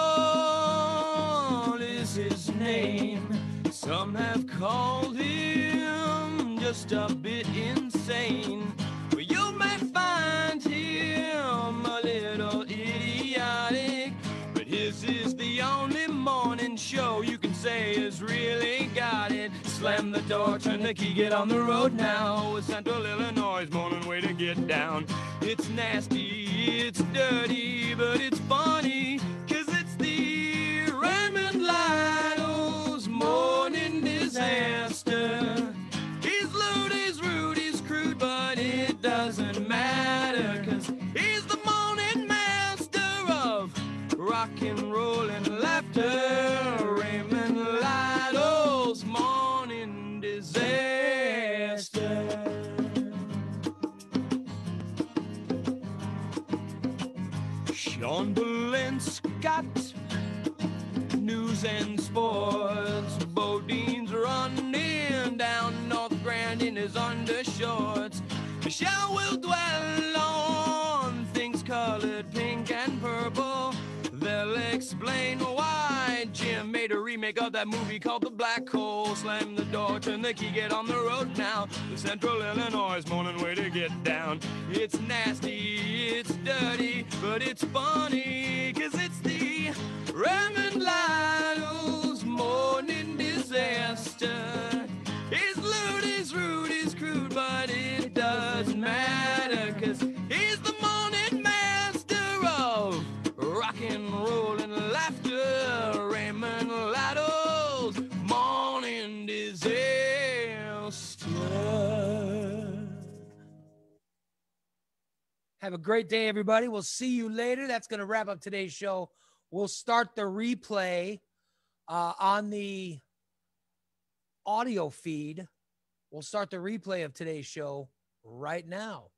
is his name. Some have called him just a bit insane. But you may find him a little idiotic. But his is the only morning show you can say has really got it. Slam the door, turn the key, get on the road now. With Central Illinois' morning way to get down. It's nasty, it's dirty, but it's funny, 'cause it's the Raymond Lytle's morning disaster. He's lewd, he's rude, he's crude, but it doesn't matter, 'cause he's the morning master of rock and roll and laughter. Raymond Lytle's morning disaster. Sean Bullen Scott, news and sports. Bodine's running down North Grand in his undershorts. Michelle will dwell on things colored pink and purple. They'll explain why Jim made a remake of that movie called The Black Hole. Slam the door, turn the key, get on the road now. The Central Illinois morning way to get down. It's nasty, it's dirty, but it's funny, 'cause it's the Raymond Lytle's morning disaster. He's lewd, he's rude, he's crude, but it doesn't matter, 'cause he's the morning master of rock and roll and laughter. Raymond Lytle's morning disaster. Have a great day, everybody. We'll see you later. That's going to wrap up today's show. We'll start the replay on the audio feed. We'll start the replay of today's show right now.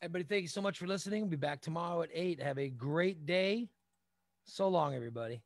Everybody, thank you so much for listening. We'll be back tomorrow at 8. Have a great day. So long, everybody.